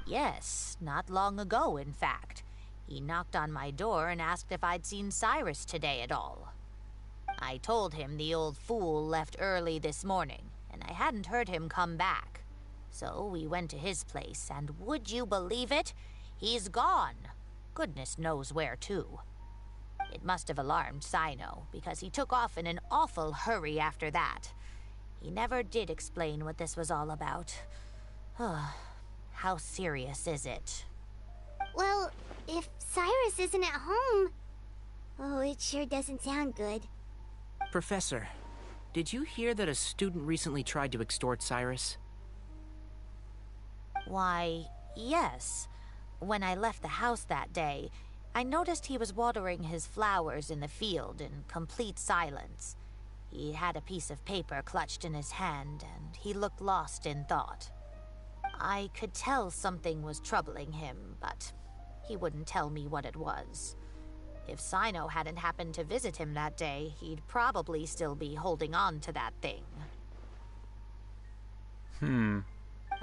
Yes, not long ago, in fact. He knocked on my door and asked if I'd seen Cyrus today at all. I told him the old fool left early this morning, and I hadn't heard him come back. So we went to his place, and would you believe it? He's gone. Goodness knows where to. It must have alarmed Sino, because he took off in an awful hurry after that. He never did explain what this was all about. How serious is it? Well, if Cyrus isn't at home... Oh, it sure doesn't sound good. Professor, did you hear that a student recently tried to extort Cyrus? Why, yes. When I left the house that day, I noticed he was watering his flowers in the field in complete silence. He had a piece of paper clutched in his hand, and he looked lost in thought. I could tell something was troubling him, but he wouldn't tell me what it was. If Sino hadn't happened to visit him that day, he'd probably still be holding on to that thing.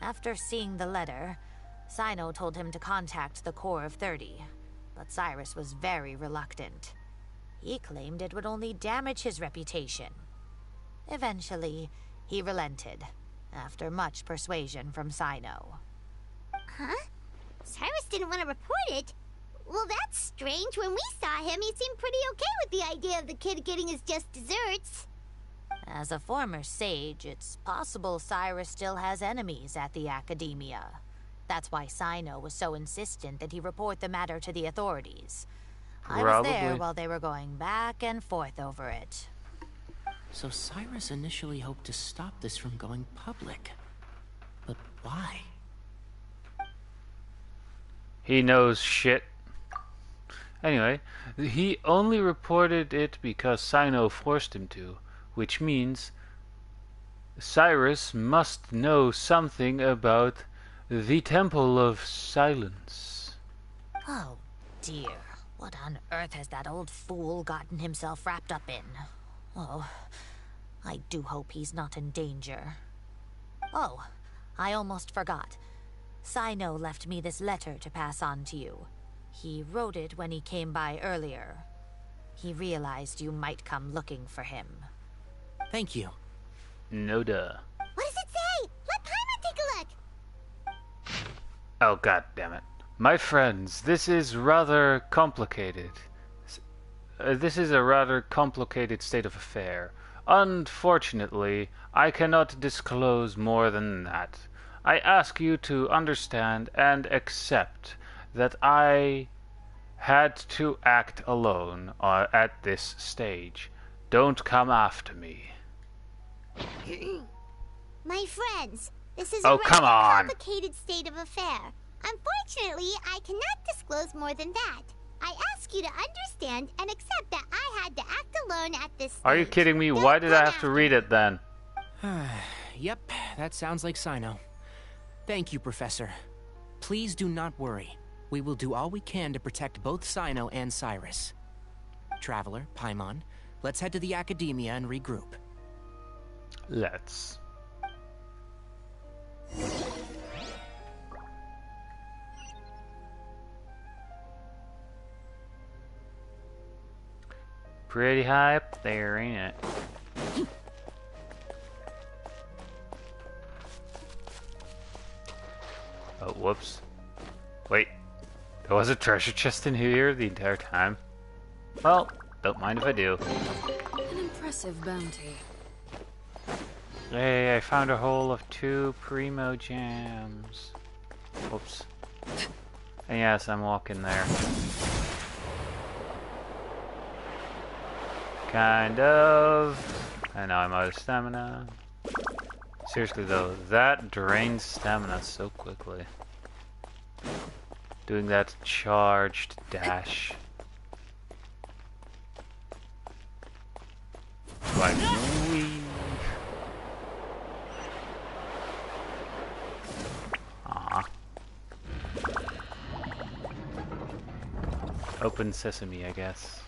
After seeing the letter, Sino told him to contact the Corps of 30, but Cyrus was very reluctant. He claimed it would only damage his reputation. Eventually, he relented, after much persuasion from Sino. Huh? Cyrus didn't want to report it? Well, that's strange. When we saw him, he seemed pretty okay with the idea of the kid getting his just desserts. As a former sage, it's possible Cyrus still has enemies at the Academia. That's why Sino was so insistent that he report the matter to the authorities. I was there while they were going back and forth over it. So Cyrus initially hoped to stop this from going public. But why? He knows shit. Anyway, he only reported it because Sino forced him to, which means Cyrus must know something about the Temple of Silence. Oh, dear. What on earth has that old fool gotten himself wrapped up in? Oh, I do hope he's not in danger. Oh, I almost forgot. Sino left me this letter to pass on to you. He wrote it when he came by earlier. He realized you might come looking for him. Thank you. No duh. What does it say? Let Paimon take a look. Oh god damn it. My friends, this is rather complicated. This is a rather complicated state of affair. Unfortunately, I cannot disclose more than that. I ask you to understand and accept that I had to act alone at this stage. Don't come after me. My friends, this is Oh, a rather come on. complicated state of affair. Unfortunately, I cannot disclose more than that. I ask you to understand and accept that I had to act alone at this stage. Are you kidding me? Why did I have to read it then? Yep, that sounds like Sino. Thank you, Professor. Please do not worry. We will do all we can to protect both Sino and Cyrus. Traveler, Paimon, let's head to the Academia and regroup. Let's. pretty high up there, ain't it? Oh, whoops. Wait, there was a treasure chest in here the entire time? Well, don't mind if I do. An impressive bounty. Hey, I found a hole of 2 primo gems. Whoops. And yes, I'm walking there. Kind of. And now I'm out of stamina. Seriously though, that drains stamina so quickly. Doing that charged dash. Like, wee. Aw. Open sesame, I guess.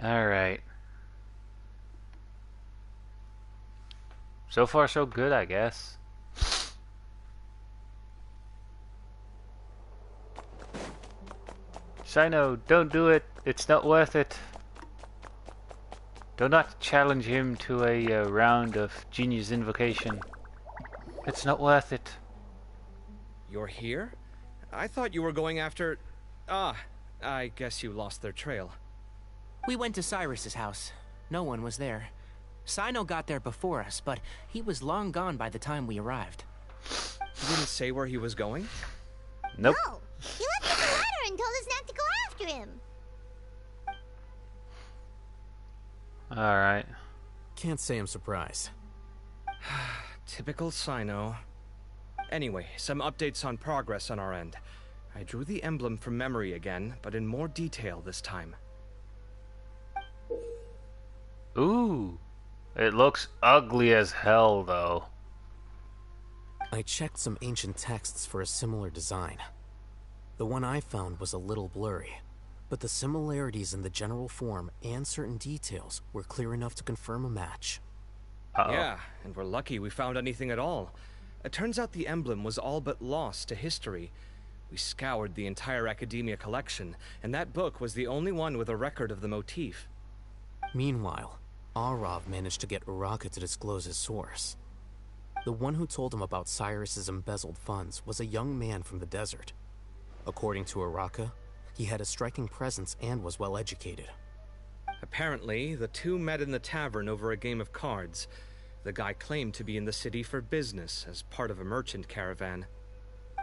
Alright. So far so good, I guess. Shino, don't do it. It's not worth it. Do not challenge him to a round of Genius Invocation. It's not worth it. You're here? I thought you were going after... Ah, I guess you lost their trail. We went to Cyrus's house. No one was there. Sino got there before us, but he was long gone by the time we arrived. He didn't say where he was going? Nope. No, he left us a letter and told us not to go after him. Alright. Can't say I'm surprised. Typical Sino. Anyway, some updates on progress on our end. I drew the emblem from memory again, but in more detail this time. Ooh. It looks ugly as hell, though. I checked some ancient texts for a similar design. The one I found was a little blurry, but the similarities in the general form and certain details were clear enough to confirm a match. Uh-oh. Yeah, and we're lucky we found anything at all. It turns out the emblem was all but lost to history. We scoured the entire Academia collection, and that book was the only one with a record of the motif. Meanwhile, Arav managed to get Uraka to disclose his source. The one who told him about Cyrus's embezzled funds was a young man from the desert. According to Uraka, he had a striking presence and was well educated. Apparently, the two met in the tavern over a game of cards. The guy claimed to be in the city for business as part of a merchant caravan.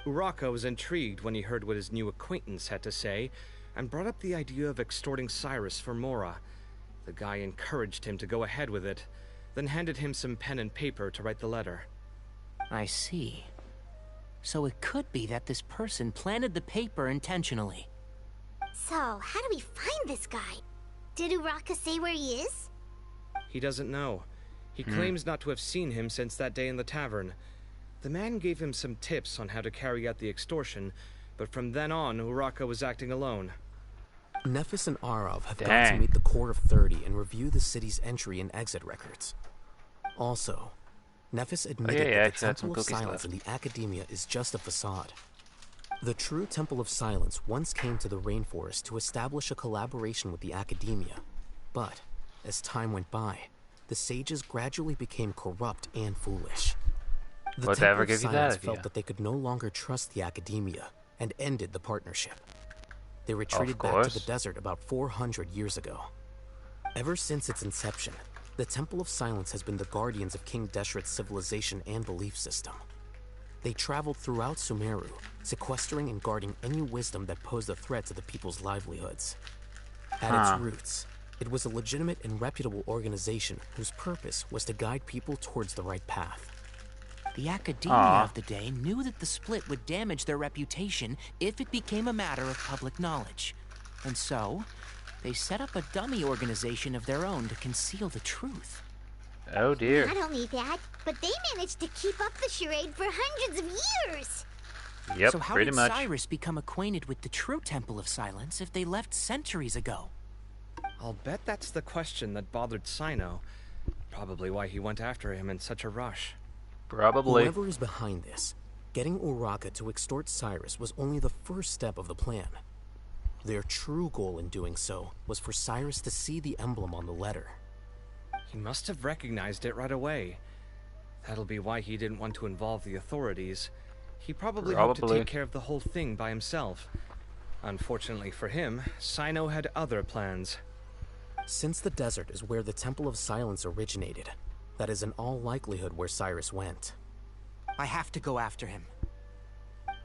Uraka was intrigued when he heard what his new acquaintance had to say and brought up the idea of extorting Cyrus for Mora. The guy encouraged him to go ahead with it, then handed him some pen and paper to write the letter. I see. So it could be that this person planted the paper intentionally. So, how do we find this guy? Did Uraka say where he is? He doesn't know. He claims not to have seen him since that day in the tavern. The man gave him some tips on how to carry out the extortion, but from then on, Uraka was acting alone. Nephis and Arav have gone Dang. to meet the Court of 30 and review the city's entry and exit records. Also, Nephis admitted yeah, that the I had some Temple of cookies Silence left. in the Academia is just a facade. The true Temple of Silence once came to the rainforest to establish a collaboration with the Academia, but as time went by, the sages gradually became corrupt and foolish. The Would they Temple ever of give you that Silence idea? felt that they could no longer trust the Academia and ended the partnership. They retreated back to course. the desert about 400 years ago. Ever since its inception, the Temple of Silence has been the guardians of King Deshret's civilization and belief system. They traveled throughout Sumeru, sequestering and guarding any wisdom that posed a threat to the people's livelihoods. At its roots, it was a legitimate and reputable organization whose purpose was to guide people towards the right path. The Academia of the day knew that the split would damage their reputation if it became a matter of public knowledge. And so, they set up a dummy organization of their own to conceal the truth. Oh dear. Not only that, but they managed to keep up the charade for hundreds of years. Yep, So how pretty did much. Cyrus become acquainted with the true Temple of Silence if they left centuries ago? I'll bet that's the question that bothered Sino. Probably why he went after him in such a rush. Probably. Whoever is behind this, getting Uraka to extort Cyrus was only the first step of the plan. Their true goal in doing so was for Cyrus to see the emblem on the letter. He must have recognized it right away. That'll be why he didn't want to involve the authorities. He probably hoped to take care of the whole thing by himself. Unfortunately for him, Sino had other plans. Since the desert is where the Temple of Silence originated, that is in all likelihood where Cyrus went. I have to go after him.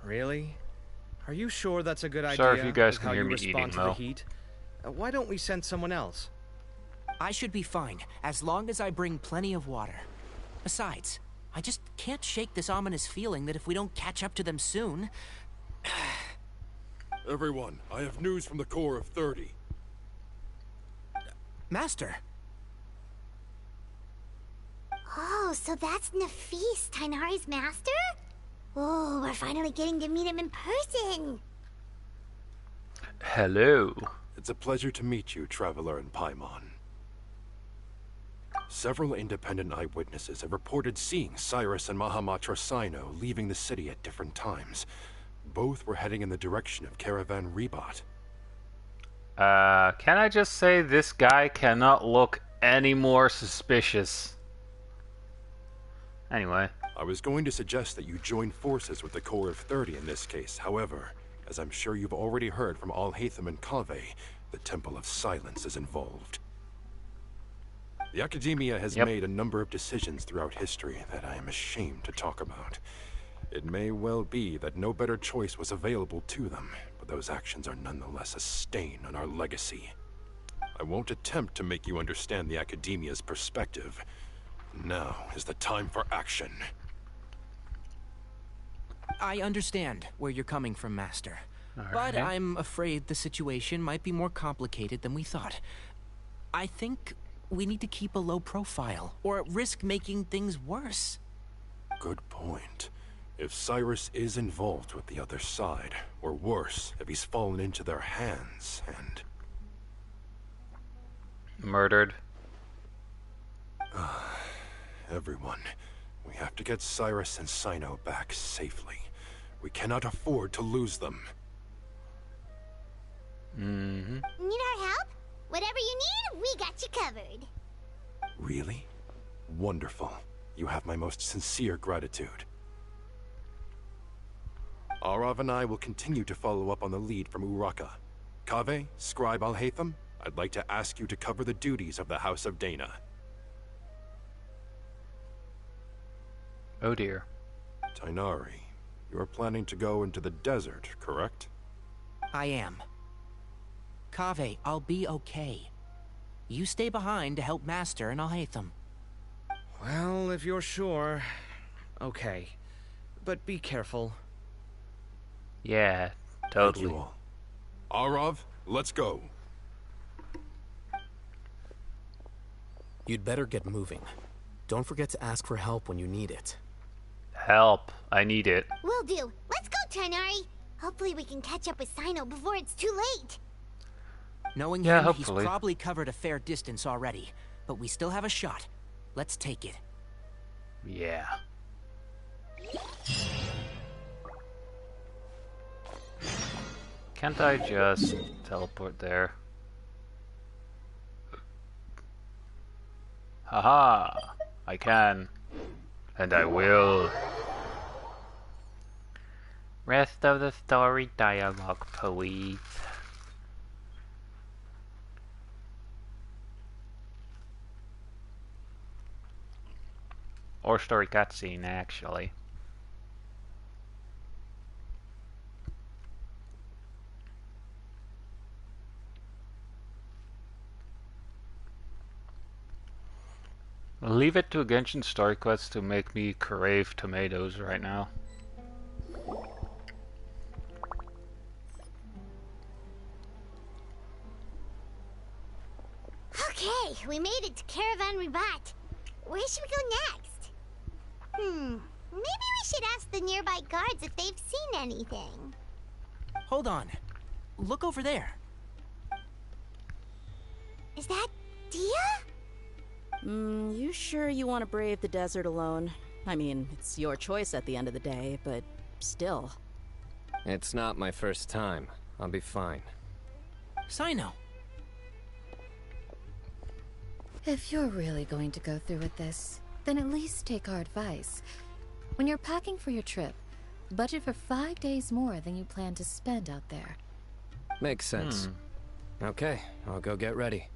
Really? Are you sure that's a good idea? Sorry if you guys with can how hear you me respond eating, to though. the heat? Why don't we send someone else? I should be fine, as long as I bring plenty of water. Besides, I just can't shake this ominous feeling that if we don't catch up to them soon... Everyone, I have news from the Corps of 30. Master! Oh, so that's Nafis, Tainari's master? Oh, we're finally getting to meet him in person. Hello. It's a pleasure to meet you, Traveler in Paimon. Several independent eyewitnesses have reported seeing Cyrus and Mahamatra Sino leaving the city at different times. Both were heading in the direction of Caravan Ribat. Can I just say this guy cannot look any more suspicious? Anyway. I was going to suggest that you join forces with the Corps of 30 in this case. However, as I'm sure you've already heard from Alhaitham and Kaveh, the Temple of Silence is involved. The Academia has made a number of decisions throughout history that I am ashamed to talk about. It may well be that no better choice was available to them, but those actions are nonetheless a stain on our legacy. I won't attempt to make you understand the Academia's perspective. Now is the time for action. I understand where you're coming from, Master. But I'm afraid the situation might be more complicated than we thought. I think we need to keep a low profile, or risk making things worse. Good point. If Cyrus is involved with the other side, or worse, if he's fallen into their hands and... murdered. Everyone, we have to get Cyrus and Sino back safely. We cannot afford to lose them. Need our help? Whatever you need, we got you covered. Really? Wonderful. You have my most sincere gratitude. Arav and I will continue to follow up on the lead from Uraka. Kaveh, Scribe Alhaitham, I'd like to ask you to cover the duties of the House of Dana. Oh dear. Tainari, you are planning to go into the desert, correct? I am. Kaveh, I'll be okay. You stay behind to help Master and Alhaitham. Well, if you're sure... okay. But be careful. Yeah, totally. Thank you all. Arav, let's go. You'd better get moving. Don't forget to ask for help when you need it. Help. I need it. Will do. Let's go, Tainari. Hopefully we can catch up with Sino before it's too late. Knowing Yeah, him, hopefully. he's probably covered a fair distance already. But we still have a shot. Let's take it. Yeah. Can't I just teleport there? Haha! I can. And I will. Rest of the story dialogue, please. Or story cutscene, actually. Leave it to Genshin story quests to make me crave tomatoes right now. Okay, we made it to Caravan Ribat. where should we go next? Maybe we should ask the nearby guards if they've seen anything. Hold on. Look over there. Is that Dia? You sure you want to brave the desert alone? I mean, it's your choice at the end of the day, but still. It's not my first time. I'll be fine. Sino. If you're really going to go through with this, then at least take our advice. When you're packing for your trip, budget for 5 days more than you plan to spend out there. Makes sense. Okay, I'll go get ready.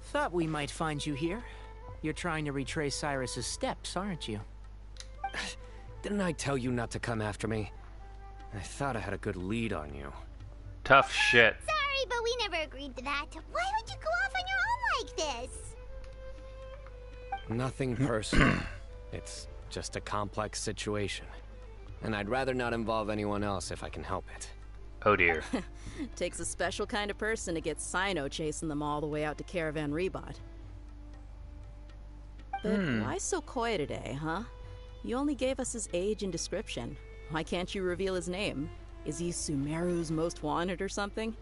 Thought we might find you here. You're trying to retrace Cyrus's steps, aren't you? Didn't I tell you not to come after me? I thought I had a good lead on you. Tough shit. Sorry, but we never agreed to that. Why would you go off on your own like this? Nothing personal. It's just a complex situation. And I'd rather not involve anyone else if I can help it. Oh dear. Takes a special kind of person to get Sino chasing them all the way out to Caravan Rebot. But why so coy today, huh? You only gave us his age and description. Why can't you reveal his name? Is he Sumeru's most wanted or something?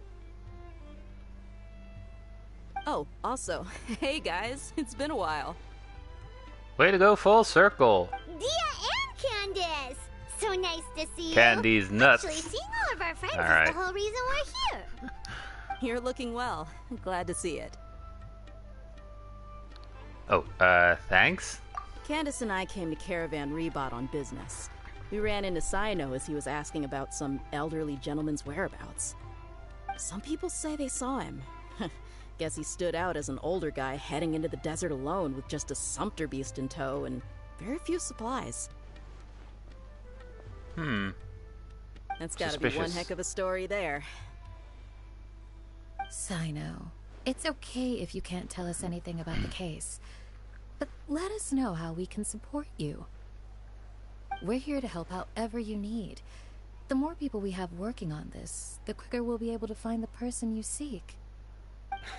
Oh, also, hey guys, it's been a while. Way to go full circle. Dia and Candace! So nice to see you. Candy's nuts. Actually, seeing all of our friends All is right. the whole reason we're here. You're looking well. Glad to see it. Oh, thanks? Candace and I came to Caravan Rebot on business. We ran into Sino as he was asking about some elderly gentleman's whereabouts. Some people say they saw him. Guess he stood out as an older guy heading into the desert alone with just a sumpter beast in tow and very few supplies. That's gotta be one heck of a story there. Sino, it's okay if you can't tell us anything about the case. But let us know how we can support you. We're here to help however you need. The more people we have working on this, the quicker we'll be able to find the person you seek.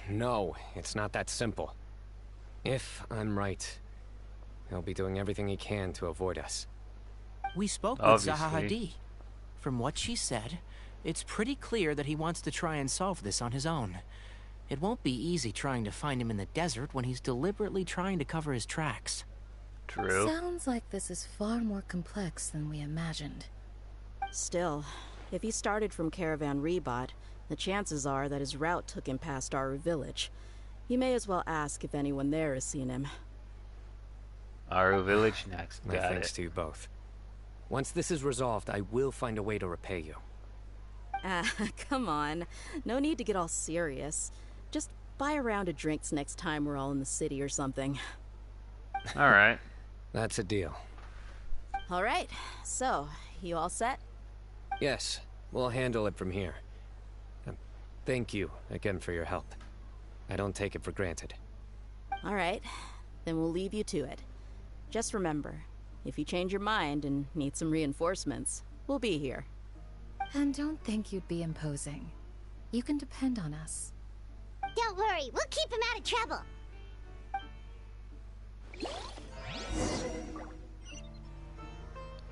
No, it's not that simple. If I'm right, he'll be doing everything he can to avoid us. We spoke Obviously. with Zaha Hadid. From what she said, it's pretty clear that he wants to try and solve this on his own. It won't be easy trying to find him in the desert when he's deliberately trying to cover his tracks. True. Sounds like this is far more complex than we imagined. Still, if he started from Caravan Rebot, the chances are that his route took him past our village. You may as well ask if anyone there has seen him. Aru village next. My Got thanks it. to you both. Once this is resolved, I will find a way to repay you. Ah, come on. No need to get all serious. Just buy a round of drinks next time we're all in the city or something. All right. That's a deal. All right, so, you all set? Yes, we'll handle it from here. Thank you again for your help. I don't take it for granted. All right, then we'll leave you to it. Just remember, if you change your mind and need some reinforcements, we'll be here. And don't think you'd be imposing. You can depend on us. Don't worry, we'll keep him out of trouble.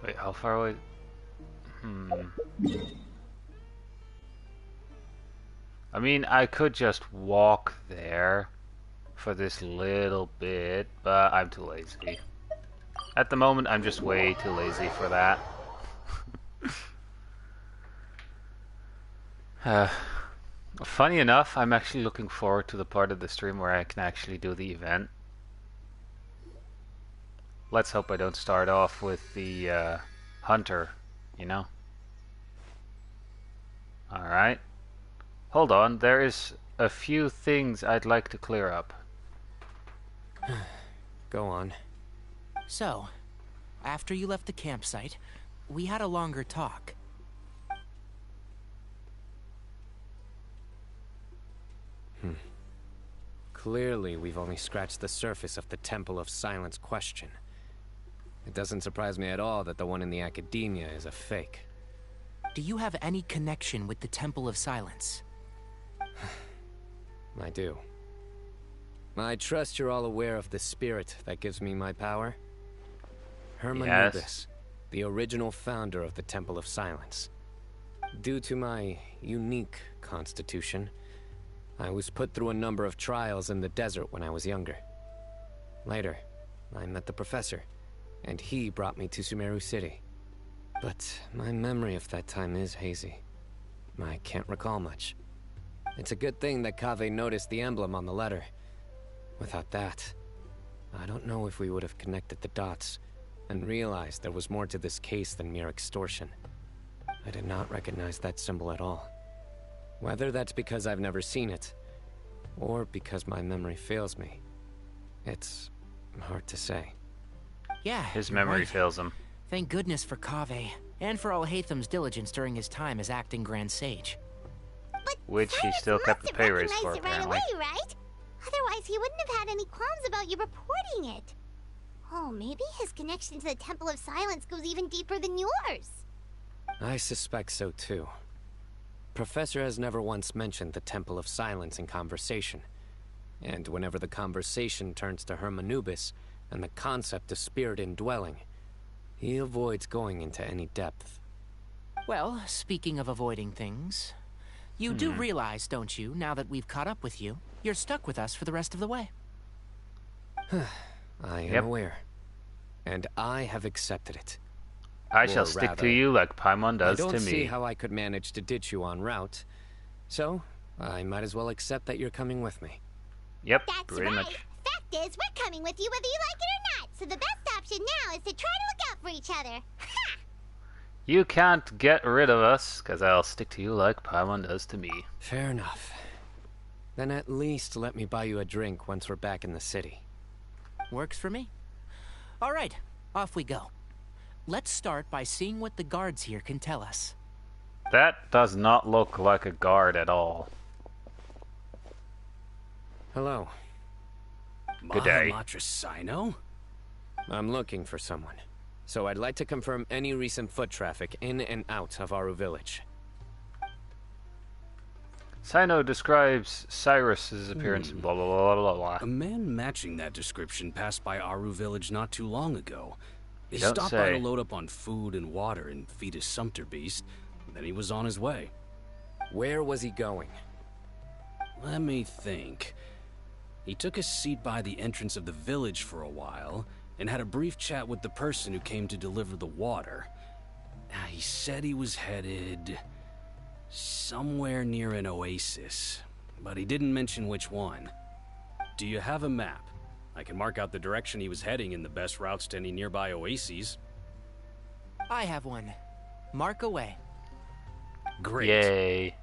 Wait, how far away? I mean, I could just walk there for this little bit, but I'm too lazy. At the moment, I'm just way too lazy for that. Funny enough, I'm actually looking forward to the part of the stream where I can actually do the event. Let's hope I don't start off with the hunter, you know? Alright. Hold on, there is a few things I'd like to clear up. Go on. So, after you left the campsite, we had a longer talk. Clearly, we've only scratched the surface of the Temple of Silence question. It doesn't surprise me at all that the one in the Academia is a fake. Do you have any connection with the Temple of Silence? I do. I trust you're all aware of the spirit that gives me my power. Hermanubis, Yes. the original founder of the Temple of Silence. Due to my unique constitution, I was put through a number of trials in the desert when I was younger. Later, I met the professor, and he brought me to Sumeru City. But my memory of that time is hazy. I can't recall much. It's a good thing that Kaveh noticed the emblem on the letter. Without that, I don't know if we would have connected the dots and realized there was more to this case than mere extortion. I did not recognize that symbol at all. Whether that's because I've never seen it, or because my memory fails me, it's hard to say. Yeah, His you're memory right. fails him. Thank goodness for Kaveh, and for Alhaitham's diligence during his time as acting Grand Sage. Which he still kept the pay raise for, Recognized it right apparently. away, right? Otherwise, he wouldn't have had any qualms about you reporting it. Oh, maybe his connection to the Temple of Silence goes even deeper than yours. I suspect so too. Professor has never once mentioned the Temple of Silence in conversation. And whenever the conversation turns to Hermanubis and the concept of spirit indwelling, he avoids going into any depth. Well, speaking of avoiding things, you do realize, don't you, now that we've caught up with you, you're stuck with us for the rest of the way. I am aware. And I have accepted it. I Or shall stick to rather, you like Paimon does I don't to see me. how I could manage to ditch you en route. So, I might as well accept that you're coming with me. Yep, That's pretty right. much. Fact is, we're coming with you whether you like it or not. So the best option now is to try to look out for each other. Ha! You can't get rid of us, because I'll stick to you like Paimon does to me. Fair enough. Then at least let me buy you a drink once we're back in the city. Works for me. All right, off we go. Let's start by seeing what the guards here can tell us. That does not look like a guard at all. Hello. Good day. Sino? I'm looking for someone. So I'd like to confirm any recent foot traffic in and out of Aru village. Sino describes Cyrus's appearance in blah blah blah blah blah. A man matching that description passed by Aru village not too long ago. He You don't stopped by to say. load up on food and water and feed his sumpter beast. Then he was on his way. Where was he going? Let me think. He took a seat by the entrance of the village for a while, and had a brief chat with the person who came to deliver the water. He said he was headed somewhere near an oasis, but he didn't mention which one. Do you have a map? I can mark out the direction he was heading and the best routes to any nearby oases. I have one. Mark away. Great. Yay.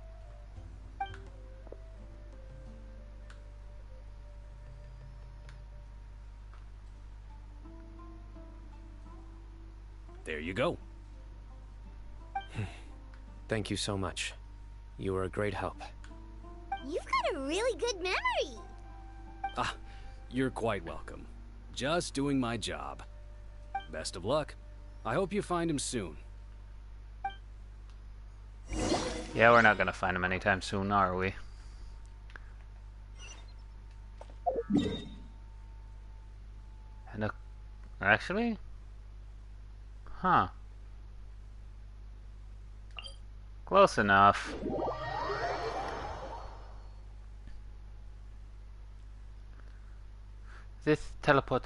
There you go. Thank you so much. You were a great help. You've got a really good memory. Ah, you're quite welcome. Just doing my job. Best of luck. I hope you find him soon. Yeah, we're not gonna find him anytime soon, are we? And actually? Huh. Close enough. This teleport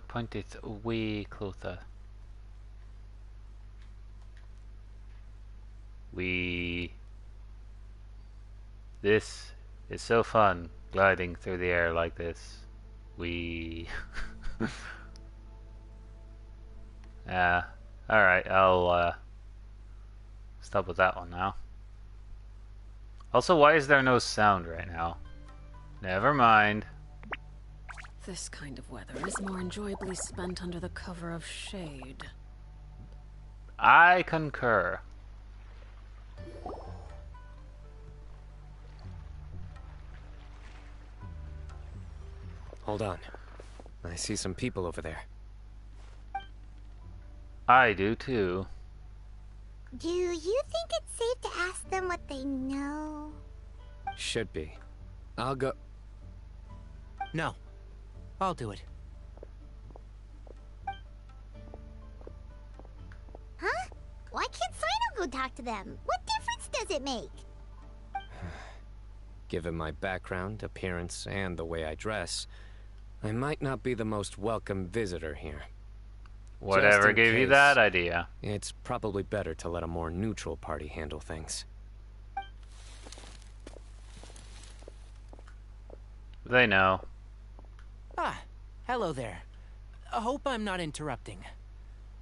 point is way closer. This is so fun, gliding through the air like this. Yeah. Alright, I'll stop with that one now. Also, why is there no sound right now? Never mind. This kind of weather is more enjoyably spent under the cover of shade. I concur. Hold on. I see some people over there. I do too. Do you think it's safe to ask them what they know? Should be. I'll go... No. I'll do it. Huh? Why can't Sino go talk to them? What difference does it make? Given my background, appearance, and the way I dress, I might not be the most welcome visitor here. Whatever gave you that idea? It's probably better to let a more neutral party handle things. They know. Ah, hello there. I hope I'm not interrupting.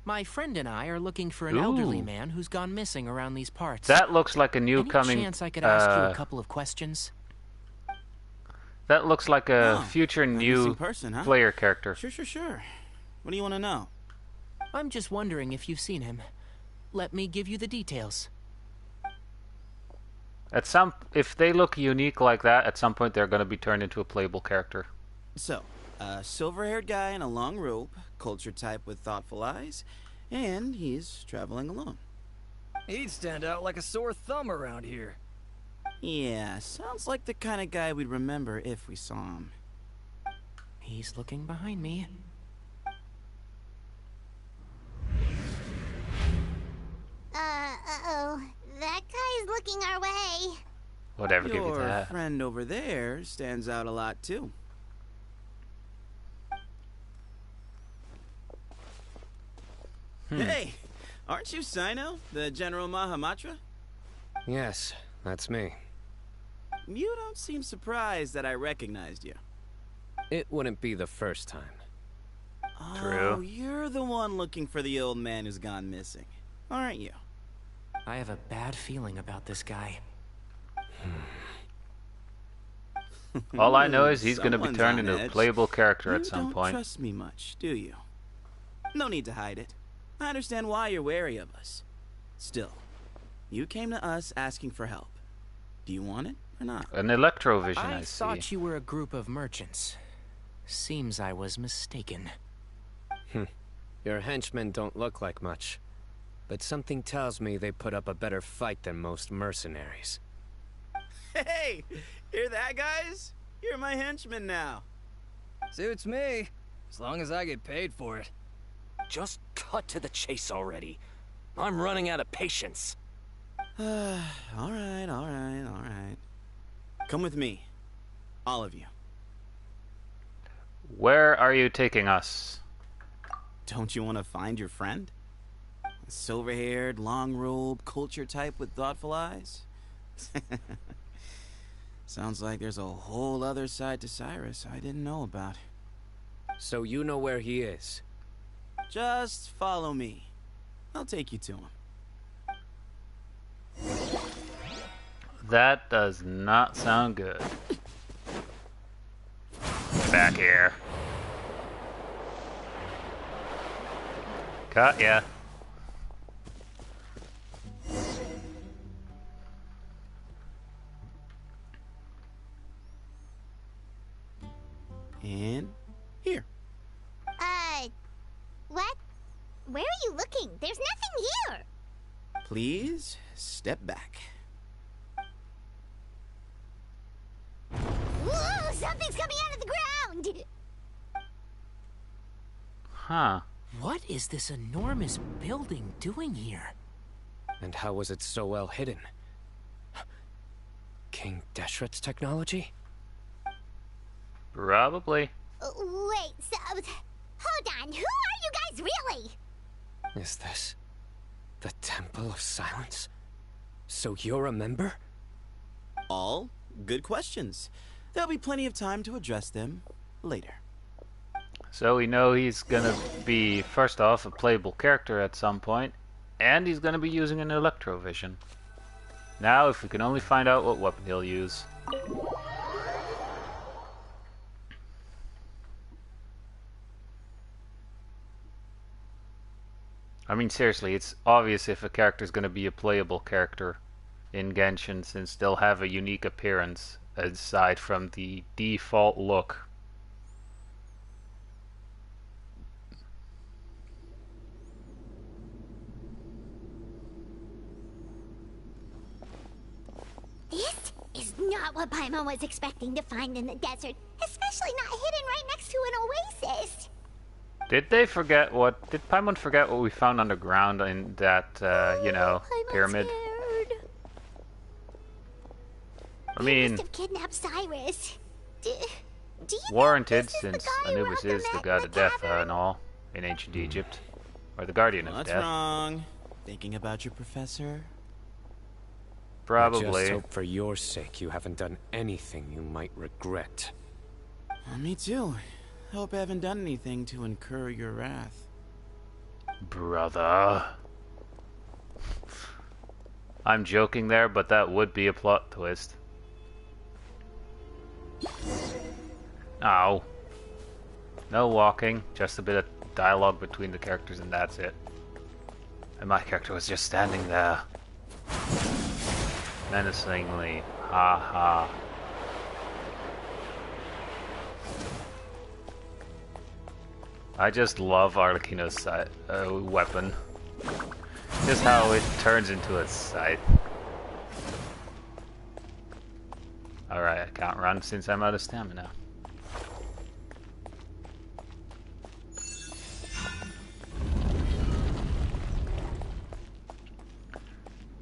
My friend and I are looking for an elderly man who's gone missing around these parts. That looks like a new Any coming... chance I could ask you a couple of questions? That looks like a future new person, huh? player character. Sure. What do you want to know? I'm just wondering if you've seen him. Let me give you the details. If they look unique like that, at some point they're going to be turned into a playable character. So, a silver-haired guy in a long robe, culture type with thoughtful eyes, and he's traveling alone. He'd stand out like a sore thumb around here. Yeah, sounds like the kind of guy we'd remember if we saw him. He's looking behind me. Uh-oh. That guy's looking our way. Whatever give you Your that. friend over there stands out a lot, too. Hey, aren't you Sino, the General Mahamatra? Yes, that's me. You don't seem surprised that I recognized you. It wouldn't be the first time. Oh, you're the one looking for the old man who's gone missing, aren't you? I have a bad feeling about this guy. All I know is he's going to be Someone's turned on into a edge. playable character at You some don't point. trust me much, do you? No need to hide it. I understand why you're wary of us. Still, you came to us asking for help. Do you want it or not? An electrovision, I I see. thought you were a group of merchants. Seems I was mistaken. Your henchmen don't look like much, but something tells me they put up a better fight than most mercenaries. Hey, hear that, guys? You're my henchman now. Suits me, as long as I get paid for it. Just cut to the chase already. I'm running out of patience. all right. Come with me. All of you. Where are you taking us? Don't you want to find your friend? A silver-haired, long-robe, culture type with thoughtful eyes? Sounds like there's a whole other side to Cyrus I didn't know about. So you know where he is? Just follow me. I'll take you to him. That does not sound good. Back here. Got ya. And here. What? Where are you looking? There's nothing here. Please step back. Whoa, something's coming out of the ground. Huh. What is this enormous building doing here? And how was it so well hidden? King Deshret's technology? Probably. Wait, so... Hold on, who are you guys really? Is this the Temple of Silence? So you're a member? All good questions. There'll be plenty of time to address them later. So we know he's gonna be, first off, a playable character at some point, and he's gonna be using an electrovision. Now, if we can only find out what weapon he'll use. I mean, seriously, it's obvious if a character's gonna be a playable character in Genshin, since they'll have a unique appearance aside from the default look. This is not what Paimon was expecting to find in the desert, especially not hidden right next to an oasis. Did they forget what... Did Paimon forget what we found underground in that, you know, pyramid? Scared. I mean... Must have kidnapped Cyrus. Do you warranted, know since Anubis is the god of death and all in ancient Egypt. Or the guardian of What's death. wrong? Thinking about your professor? Probably. I just hope for your sake you haven't done anything you might regret. Me too. Hope I haven't done anything to incur your wrath. Brother. I'm joking there, but that would be a plot twist. Ow. No walking, just a bit of dialogue between the characters and that's it. And my character was just standing there. Menacingly. Ha ha. I just love Arlecchino's weapon. Just how it turns into a scythe. Alright, I can't run since I'm out of stamina.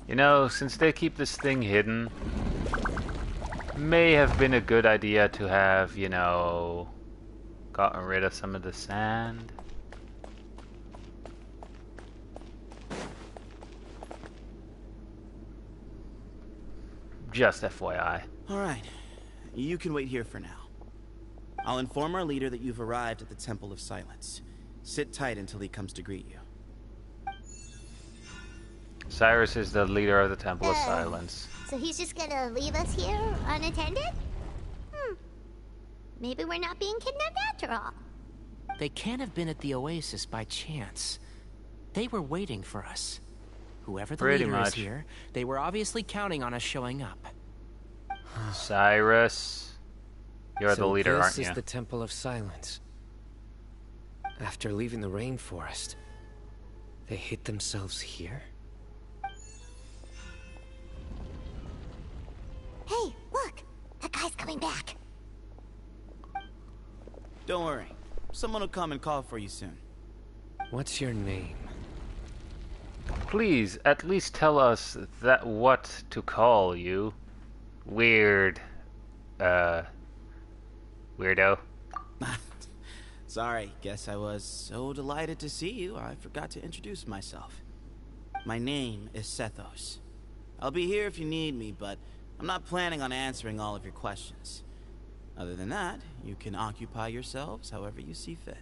You know, since they keep this thing hidden, may have been a good idea to have, you know, gotten rid of some of the sand. Just FYI. Alright, you can wait here for now. I'll inform our leader that you've arrived at the Temple of Silence. Sit tight until he comes to greet you. Cyrus is the leader of the Temple of Silence. So he's just gonna leave us here unattended? Maybe we're not being kidnapped after all. They can't have been at the oasis by chance. They were waiting for us. Whoever the leader is here, they were obviously counting on us showing up. Cyrus, you're the leader, aren't you? This is the Temple of Silence. After leaving the rainforest, they hid themselves here? Hey, look! That guy's coming back. Don't worry. Someone will come and call for you soon. What's your name? Please, at least tell us that what to call you. Weird. Weirdo. Sorry, guess I was so delighted to see you, I forgot to introduce myself. My name is Sethos. I'll be here if you need me, but I'm not planning on answering all of your questions. Other than that, you can occupy yourselves however you see fit.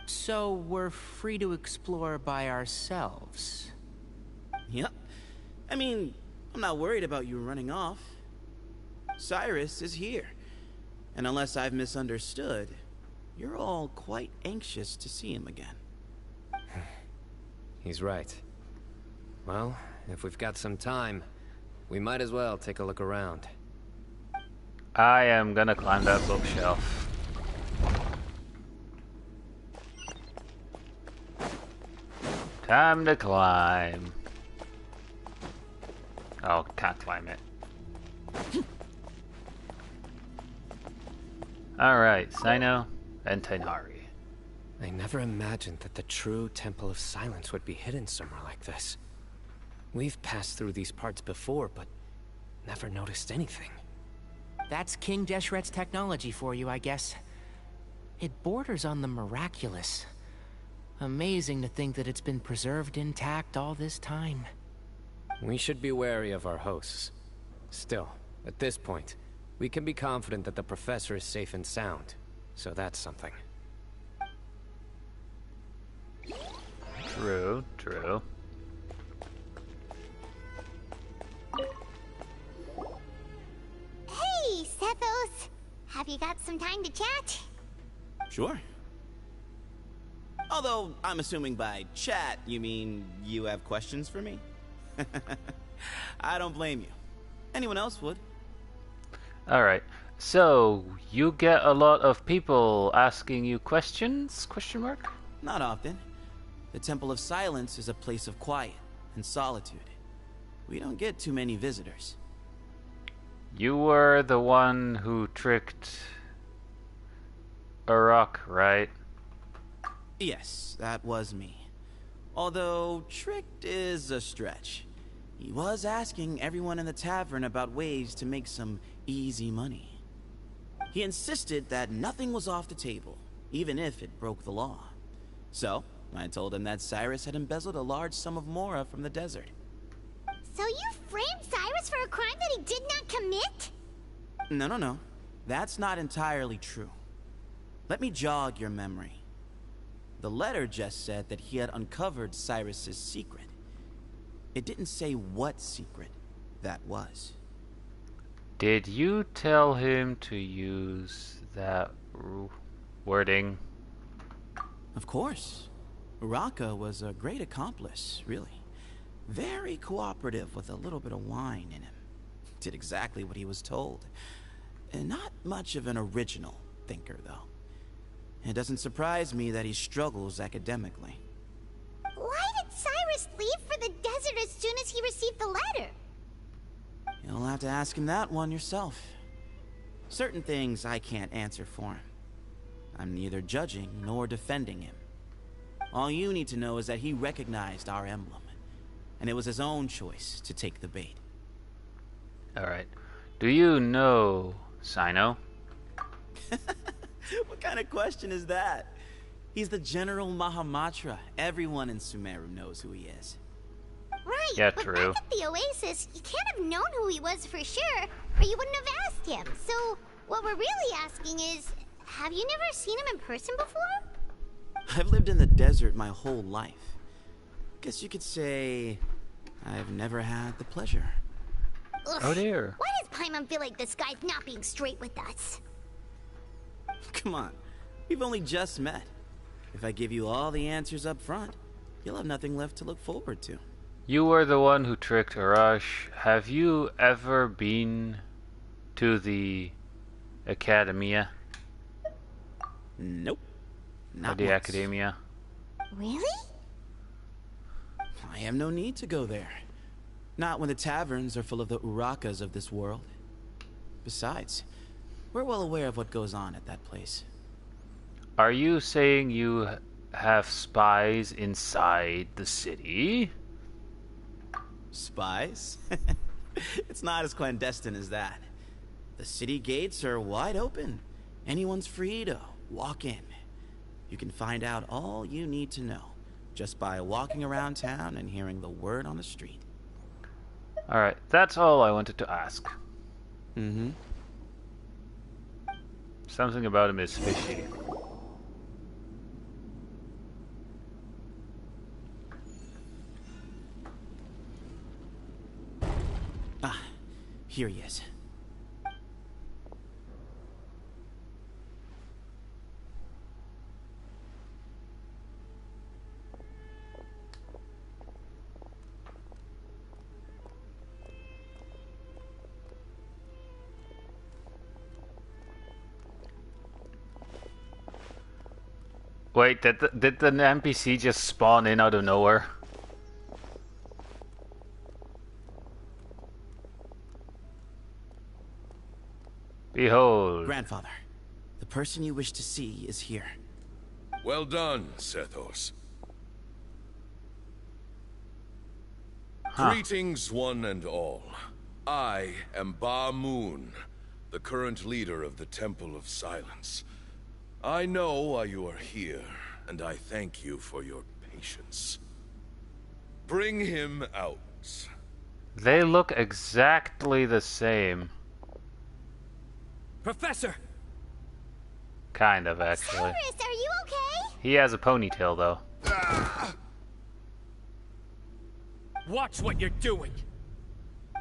So we're free to explore by ourselves? Yep. I mean, I'm not worried about you running off. Cyrus is here. And unless I've misunderstood, you're all quite anxious to see him again. He's right. Well, if we've got some time, we might as well take a look around. I am gonna climb that bookshelf. Time to climb. Oh, can't climb it. Alright, Cyno and Tighnari. I never imagined that the true Temple of Silence would be hidden somewhere like this. We've passed through these parts before, but never noticed anything. That's King Deshret's technology for you, I guess. It borders on the miraculous. Amazing to think that it's been preserved intact all this time. We should be wary of our hosts. Still, at this point, we can be confident that the professor is safe and sound. So that's something. True, true. Hey, Sethos! Have you got some time to chat? Sure. Although, I'm assuming by chat, you mean you have questions for me? I don't blame you. Anyone else would. Alright, so you get a lot of people asking you questions? Question mark? Not often. The Temple of Silence is a place of quiet and solitude. We don't get too many visitors. You were the one who tricked Uruk, right? Yes, that was me. Although, tricked is a stretch. He was asking everyone in the tavern about ways to make some easy money. He insisted that nothing was off the table, even if it broke the law. So, I told him that Cyrus had embezzled a large sum of mora from the desert. So you framed Cyrus for a crime that he did not commit? No. That's not entirely true. Let me jog your memory. The letter just said that he had uncovered Cyrus's secret. It didn't say what secret that was. Did you tell him to use that wording? Of course. Uraka was a great accomplice, really. Very cooperative with a little bit of wine in him. Did exactly what he was told. And not much of an original thinker, though. It doesn't surprise me that he struggles academically. Why did Cyrus leave for the desert as soon as he received the letter? You'll have to ask him that one yourself. Certain things I can't answer for him. I'm neither judging nor defending him. All you need to know is that he recognized our emblem, and it was his own choice to take the bait. Alright. Do you know Sino? What kind of question is that? He's the General Mahamatra. Everyone in Sumeru knows who he is. Right, yeah, but true. back at the Oasis, you can't have known who he was for sure, or you wouldn't have asked him. So, what we're really asking is, have you never seen him in person before? I've lived in the desert my whole life. Guess you could say I've never had the pleasure. Ugh, oh dear. Why does Paimon feel like this guy's not being straight with us? Come on, we've only just met. If I give you all the answers up front, you'll have nothing left to look forward to. You were the one who tricked Arash. Have you ever been to the Academia? Nope. Not or the once. Academia? Really? I have no need to go there. Not when the taverns are full of the Urakas of this world. Besides, we're well aware of what goes on at that place. Are you saying you have spies inside the city? Spies? It's not as clandestine as that. The city gates are wide open. Anyone's free to walk in. You can find out all you need to know just by walking around town and hearing the word on the street. Alright, that's all I wanted to ask. Mm-hmm. Something about him is fishy. Ah, here he is. Wait, did the NPC just spawn in out of nowhere? Behold. Grandfather, the person you wish to see is here. Well done, Sethos. Greetings, one and all. I am Ba Moon, the current leader of the Temple of Silence. I know why you are here, and I thank you for your patience. Bring him out. They look exactly the same. Professor! Kind of, actually. Cyrus, are you okay? He has a ponytail, though. Watch what you're doing!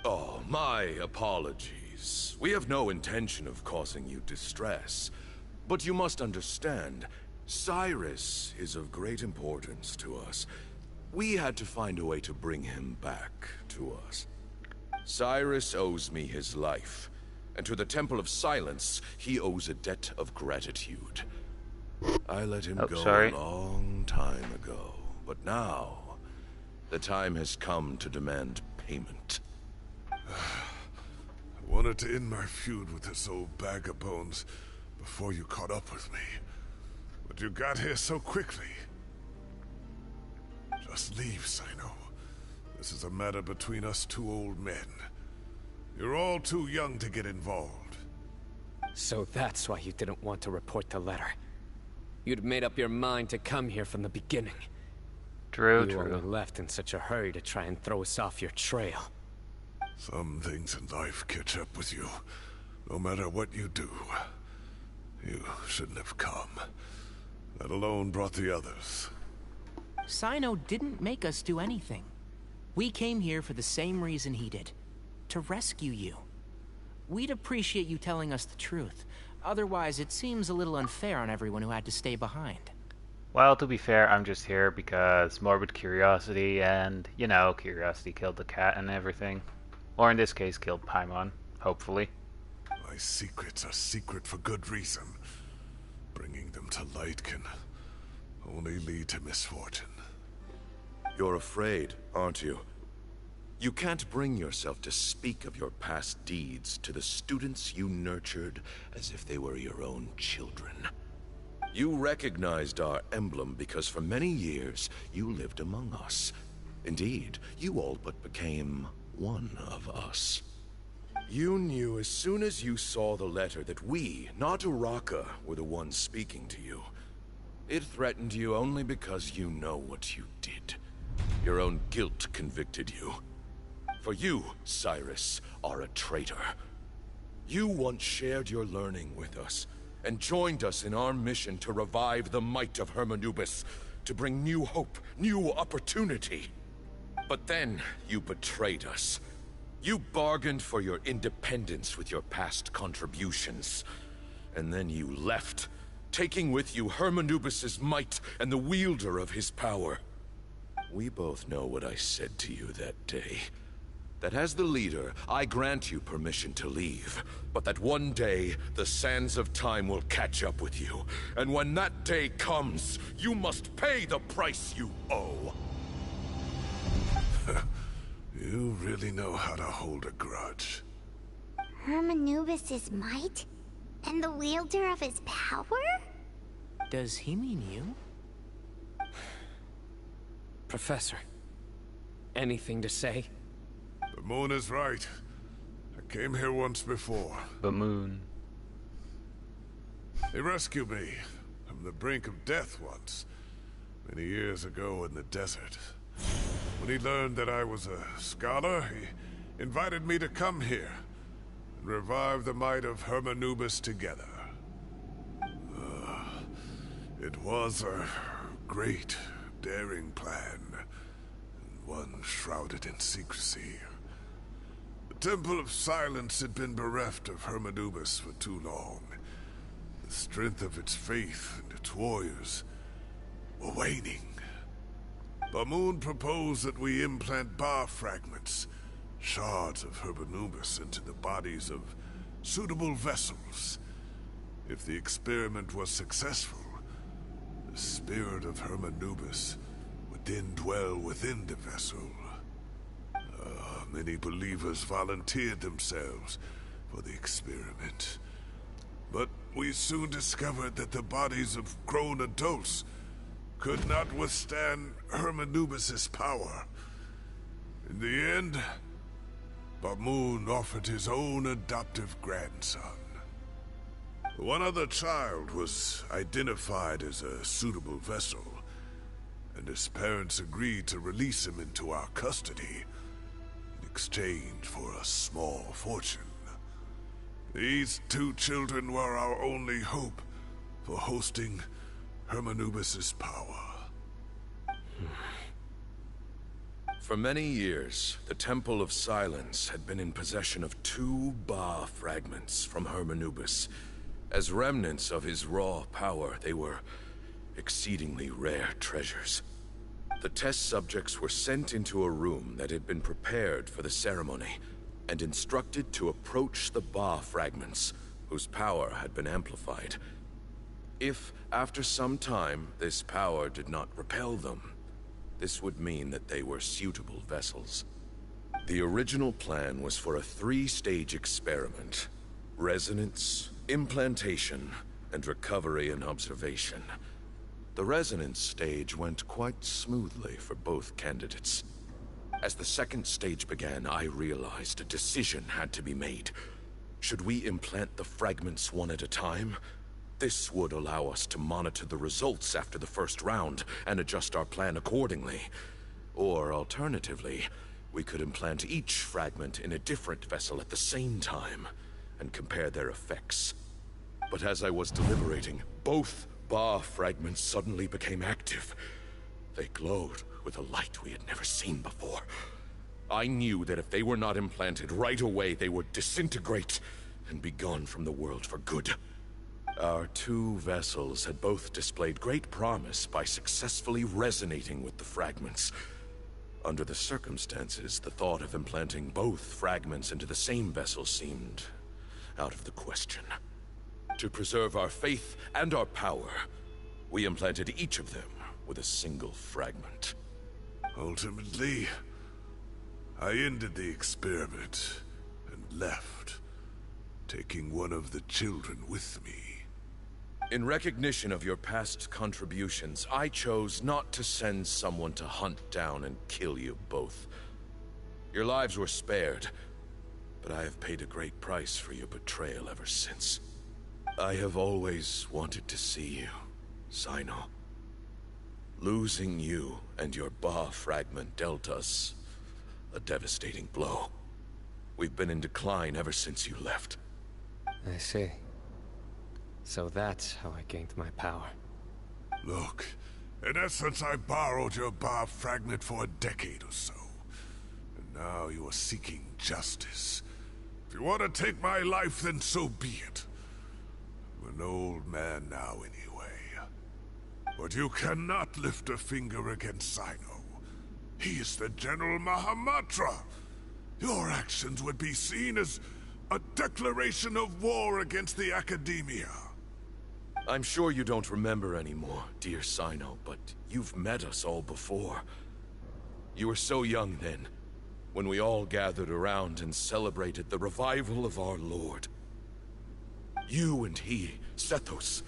Oh, my apologies. We have no intention of causing you distress. But you must understand, Cyrus is of great importance to us. We had to find a way to bring him back to us. Cyrus owes me his life, and to the Temple of Silence, he owes a debt of gratitude. I let him go a long time ago, but now, the time has come to demand payment. Wanted to end my feud with this old bag of bones before you caught up with me. But you got here so quickly. Just leave, Sino. This is a matter between us two old men. You're all too young to get involved. So that's why you didn't want to report the letter. You'd made up your mind to come here from the beginning. True. You only left in such a hurry to try and throw us off your trail. Some things in life catch up with you, no matter what you do. You shouldn't have come, let alone brought the others. Sino didn't make us do anything. We came here for the same reason he did. To rescue you. We'd appreciate you telling us the truth. Otherwise, it seems a little unfair on everyone who had to stay behind. Well, to be fair, I'm just here because morbid curiosity and, you know, curiosity killed the cat and everything. Or in this case, killed Paimon, hopefully. My secrets are secret for good reason. Bringing them to light can only lead to misfortune. You're afraid, aren't you? You can't bring yourself to speak of your past deeds to the students you nurtured as if they were your own children. You recognized our emblem because for many years you lived among us. Indeed, you all but became one of us. You knew as soon as you saw the letter that we, not Uraka, were the ones speaking to you. It threatened you only because you know what you did. Your own guilt convicted you. For you, Cyrus, are a traitor. You once shared your learning with us, and joined us in our mission to revive the might of Hermanubis, to bring new hope, new opportunity. But then, you betrayed us. You bargained for your independence with your past contributions. And then you left, taking with you Hermanubis' might and the wielder of his power. We both know what I said to you that day. That as the leader, I grant you permission to leave, but that one day, the sands of time will catch up with you. And when that day comes, you must pay the price you owe. You really know how to hold a grudge. Hermanubis' might? And the wielder of his power? Does he mean you? Professor, anything to say? The moon is right. I came here once before. The moon. He rescued me from the brink of death once, many years ago in the desert. When he learned that I was a scholar, he invited me to come here and revive the might of Hermanubis together. It was a great, daring plan, and one shrouded in secrecy. The Temple of Silence had been bereft of Hermanubis for too long. The strength of its faith and its warriors were waning. Bamoon proposed that we implant bar fragments, shards of Hermanubis, into the bodies of suitable vessels. If the experiment was successful, the spirit of Hermanubis would then dwell within the vessel. Many believers volunteered themselves for the experiment. But we soon discovered that the bodies of grown adults could not withstand Hermanubis' power. In the end, Bamoon offered his own adoptive grandson. One other child was identified as a suitable vessel, and his parents agreed to release him into our custody in exchange for a small fortune. These two children were our only hope for hosting Hermanubis' power. For many years, the Temple of Silence had been in possession of 2 Ba fragments from Hermanubis. As remnants of his raw power, they were exceedingly rare treasures. The test subjects were sent into a room that had been prepared for the ceremony, and instructed to approach the Ba fragments, whose power had been amplified. If, after some time, this power did not repel them, this would mean that they were suitable vessels. The original plan was for a 3-stage experiment. Resonance, implantation, and recovery and observation. The resonance stage went quite smoothly for both candidates. As the second stage began, I realized a decision had to be made. Should we implant the fragments one at a time? This would allow us to monitor the results after the first round and adjust our plan accordingly. Or alternatively, we could implant each fragment in a different vessel at the same time and compare their effects. But as I was deliberating, both Ba fragments suddenly became active. They glowed with a light we had never seen before. I knew that if they were not implanted right away, they would disintegrate and be gone from the world for good. Our 2 vessels had both displayed great promise by successfully resonating with the fragments. Under the circumstances, the thought of implanting both fragments into the same vessel seemed out of the question. To preserve our faith and our power, we implanted each of them with a single fragment. Ultimately, I ended the experiment and left, taking one of the children with me. In recognition of your past contributions, I chose not to send someone to hunt down and kill you both. Your lives were spared, but I have paid a great price for your betrayal ever since. I have always wanted to see you, Sino. Losing you and your Ba fragment dealt us a devastating blow. We've been in decline ever since you left. I see. So that's how I gained my power. Look, in essence, I borrowed your Ba fragment for a decade or so. And now you are seeking justice. If you want to take my life, then so be it. I'm an old man now anyway. But you cannot lift a finger against Sino. He is the General Mahamatra. Your actions would be seen as a declaration of war against the Academia. I'm sure you don't remember anymore, dear Sino, but you've met us all before. You were so young then, when we all gathered around and celebrated the revival of our Lord. You and he, Sethos,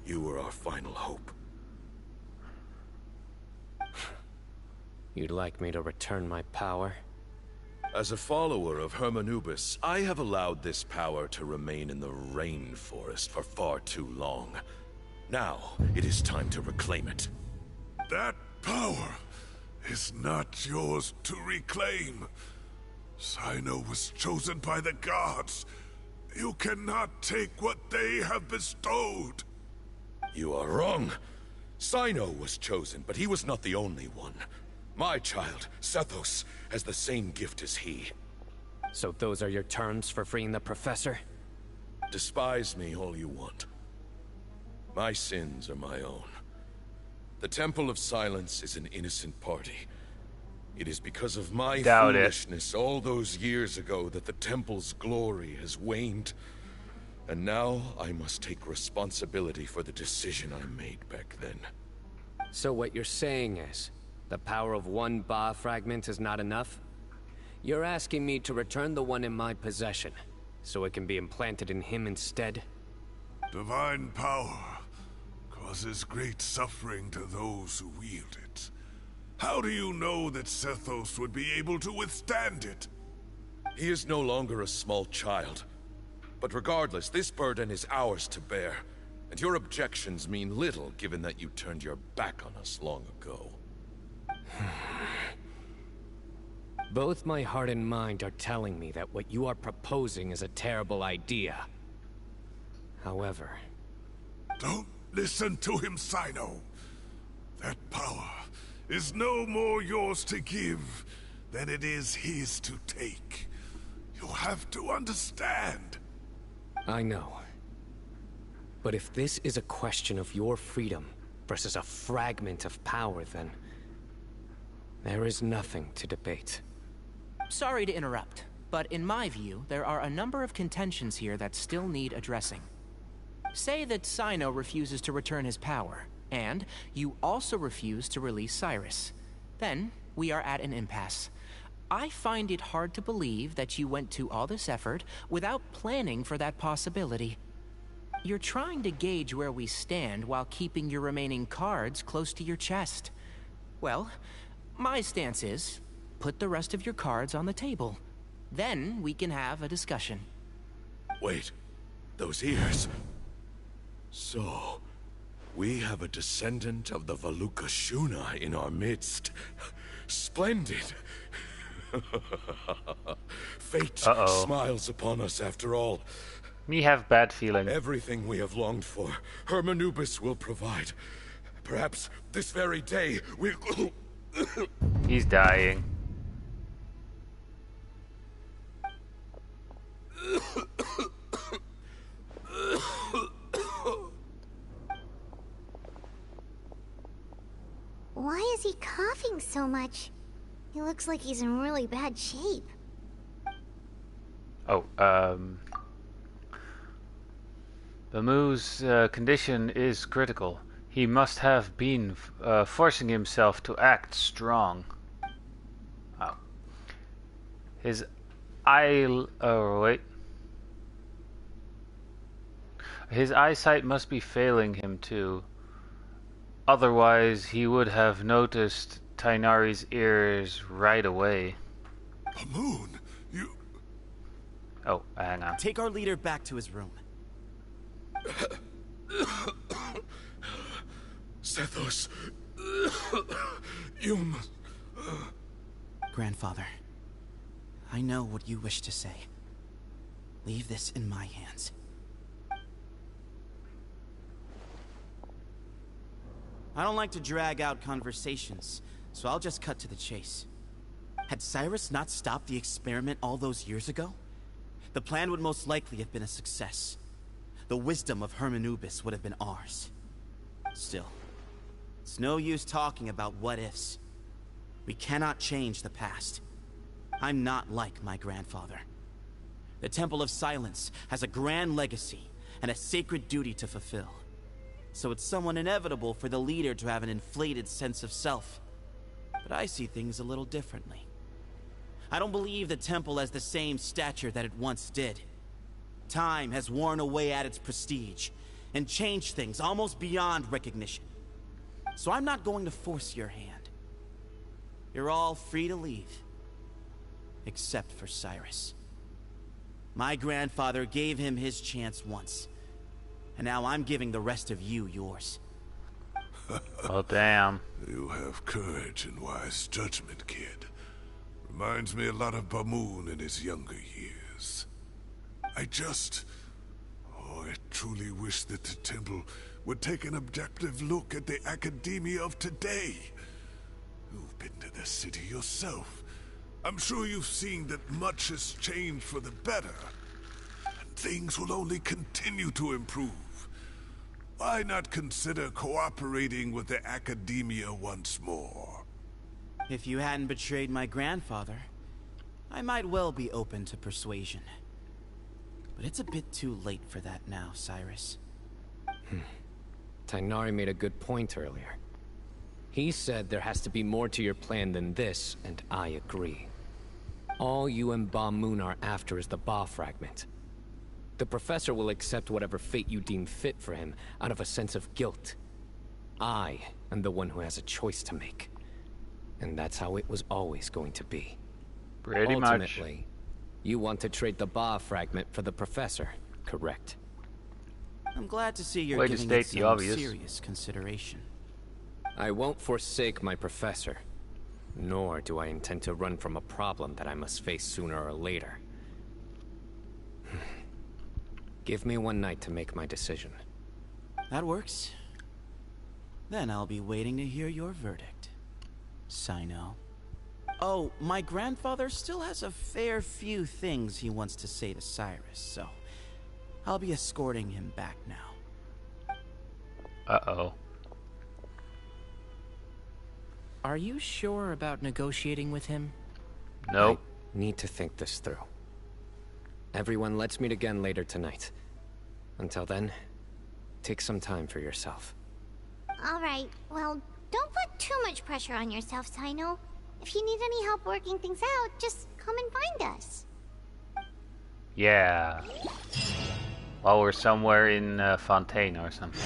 you were our final hope. You'd like me to return my power? As a follower of Hermanubis, I have allowed this power to remain in the rainforest for far too long. Now, it is time to reclaim it. That power is not yours to reclaim. Sino was chosen by the gods. You cannot take what they have bestowed. You are wrong. Sino was chosen, but he was not the only one. My child, Sethos, has the same gift as he. So those are your terms for freeing the professor? Despise me all you want. My sins are my own. The Temple of Silence is an innocent party. It is because of my foolishness all those years ago that the Temple's glory has waned. And now I must take responsibility for the decision I made back then. So what you're saying is, the power of one Ba fragment is not enough? You're asking me to return the one in my possession, so it can be implanted in him instead? Divine power causes great suffering to those who wield it. How do you know that Sethos would be able to withstand it? He is no longer a small child. But regardless, this burden is ours to bear. And your objections mean little, given that you turned your back on us long ago. Both my heart and mind are telling me that what you are proposing is a terrible idea. However... Don't listen to him, Sino. That power is no more yours to give than it is his to take. You have to understand. I know. But if this is a question of your freedom versus a fragment of power, then... there is nothing to debate. Sorry to interrupt, but in my view, there are a number of contentions here that still need addressing. Say that Sino refuses to return his power, and you also refuse to release Cyrus. Then, we are at an impasse. I find it hard to believe that you went to all this effort without planning for that possibility. You're trying to gauge where we stand while keeping your remaining cards close to your chest. Well, my stance is, put the rest of your cards on the table. Then we can have a discussion. Wait, those ears. So, we have a descendant of the Valukashuna in our midst. Splendid. Fate smiles upon us after all. Me have bad feeling. Everything we have longed for, Hermanubis will provide. Perhaps this very day we'll... He's dying. Why is he coughing so much? He looks like he's in really bad shape. Oh, Bamu's condition is critical. He must have been forcing himself to act strong. Oh. His His eyesight must be failing him too. Otherwise, he would have noticed Tainari's ears right away. Bamun, you... Oh, hang on. Take our leader back to his room. Sethos, you must... Grandfather, I know what you wish to say. Leave this in my hands. I don't like to drag out conversations, so I'll just cut to the chase. Had Cyrus not stopped the experiment all those years ago, the plan would most likely have been a success. The wisdom of Hermanubis would have been ours. Still, it's no use talking about what-ifs. We cannot change the past. I'm not like my grandfather. The Temple of Silence has a grand legacy and a sacred duty to fulfill. So it's somewhat inevitable for the leader to have an inflated sense of self. But I see things a little differently. I don't believe the temple has the same stature that it once did. Time has worn away at its prestige and changed things almost beyond recognition. So I'm not going to force your hand. You're all free to leave. Except for Cyrus. My grandfather gave him his chance once. And now I'm giving the rest of you yours. Oh, damn. You have courage and wise judgment, kid. Reminds me a lot of Bamun in his younger years. I truly wish that the temple would take an objective look at the academia of today. You've been to the city yourself. I'm sure you've seen that much has changed for the better. And things will only continue to improve. Why not consider cooperating with the academia once more? If you hadn't betrayed my grandfather, I might well be open to persuasion. But it's a bit too late for that now, Cyrus. Tainari made a good point earlier. He said there has to be more to your plan than this, and I agree. All you and Bamun are after is the Ba fragment. The professor will accept whatever fate you deem fit for him out of a sense of guilt. I am the one who has a choice to make. And that's how it was always going to be. Pretty Ultimately, much. You want to trade the Ba fragment for the professor, correct? I'm glad to see you're Way to giving state it the some obvious. serious consideration. I won't forsake my professor. Nor do I intend to run from a problem that I must face sooner or later. Give me one night to make my decision. That works. Then I'll be waiting to hear your verdict. Sino. Oh, my grandfather still has a fair few things he wants to say to Cyrus, so I'll be escorting him back now. Uh-oh. Are you sure about negotiating with him? Nope. I need to think this through. Everyone, let's meet again later tonight. Until then, take some time for yourself. Alright, well, don't put too much pressure on yourself, Sino. If you need any help working things out, just come and find us. Yeah. While we're somewhere in Fontaine or something.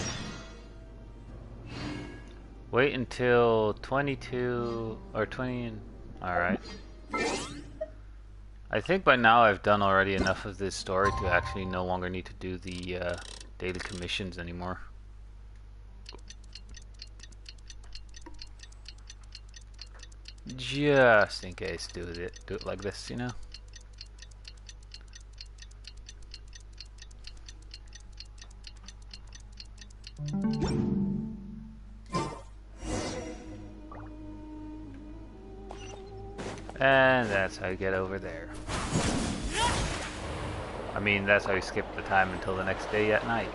Wait until 22 or 20. Alright. I think by now I've done already enough of this story to actually no longer need to do the daily commissions anymore. Just in case, do it like this, you know. And that's how you get over there. I mean, that's how you skip the time until the next day at night.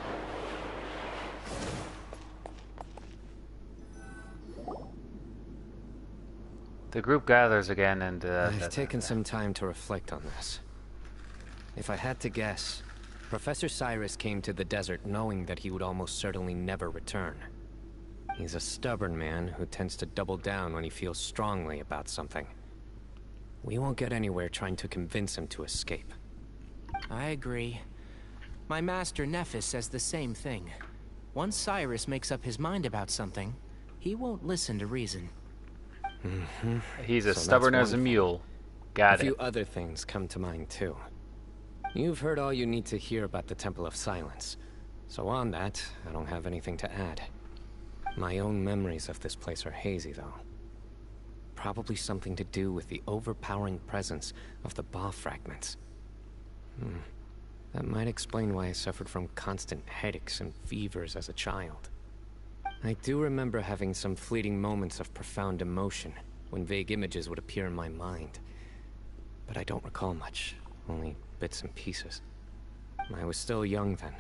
The group gathers again and I've taken some time to reflect on this. If I had to guess, Professor Cyrus came to the desert knowing that he would almost certainly never return. He's a stubborn man who tends to double down when he feels strongly about something. We won't get anywhere trying to convince him to escape. I agree. My master Nephis says the same thing. Once Cyrus makes up his mind about something, he won't listen to reason. He's as stubborn as a mule. Got it. A few other things come to mind too. You've heard all you need to hear about the Temple of Silence. So on that, I don't have anything to add. My own memories of this place are hazy though. Probably something to do with the overpowering presence of the Ba fragments. That might explain why I suffered from constant headaches and fevers as a child. I do remember having some fleeting moments of profound emotion when vague images would appear in my mind. But I don't recall much, only bits and pieces. I was still young then,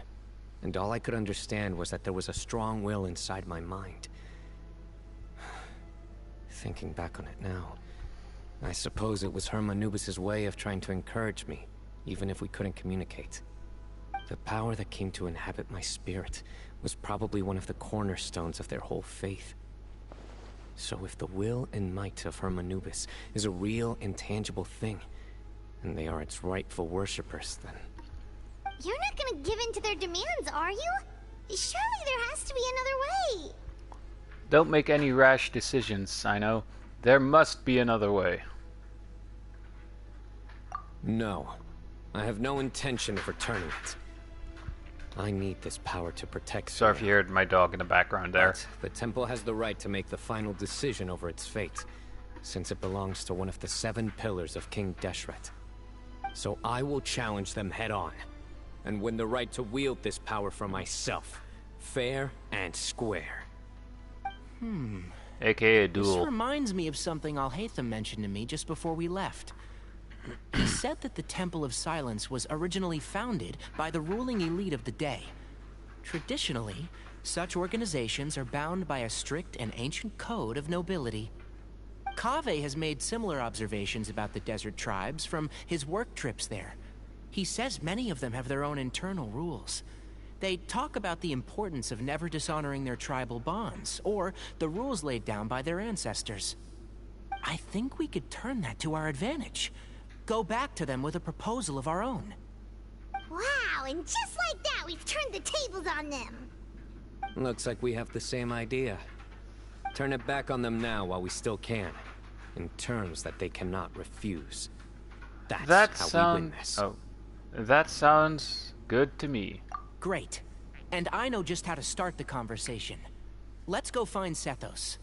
and all I could understand was that there was a strong will inside my mind. Thinking back on it now, I suppose it was Herm Anubis' way of trying to encourage me, even if we couldn't communicate. The power that came to inhabit my spirit was probably one of the cornerstones of their whole faith. So if the will and might of Herm Anubis is a real, intangible thing, and they are its rightful worshippers, then... You're not gonna give in to their demands, are you? Surely there has to be another way. Don't make any rash decisions, I know. There must be another way. No. I have no intention of returning it. I need this power to protect... Sorry if you heard my dog in the background there. But the temple has the right to make the final decision over its fate, since it belongs to one of the 7 pillars of King Deshret. So I will challenge them head-on, and win the right to wield this power for myself, fair and square. AKA a duel. This reminds me of something Alhaitham mentioned to me just before we left. He said that the Temple of Silence was originally founded by the ruling elite of the day. Traditionally, such organizations are bound by a strict and ancient code of nobility. Kaveh has made similar observations about the desert tribes from his work trips there. He says many of them have their own internal rules. They talk about the importance of never dishonoring their tribal bonds, or the rules laid down by their ancestors. I think we could turn that to our advantage. Go back to them with a proposal of our own. Wow, and just like that, we've turned the tables on them. Looks like we have the same idea. Turn it back on them now while we still can, in terms that they cannot refuse. That's how we win this. Oh, that sounds good to me. Great. And I know just how to start the conversation. Let's go find Sethos.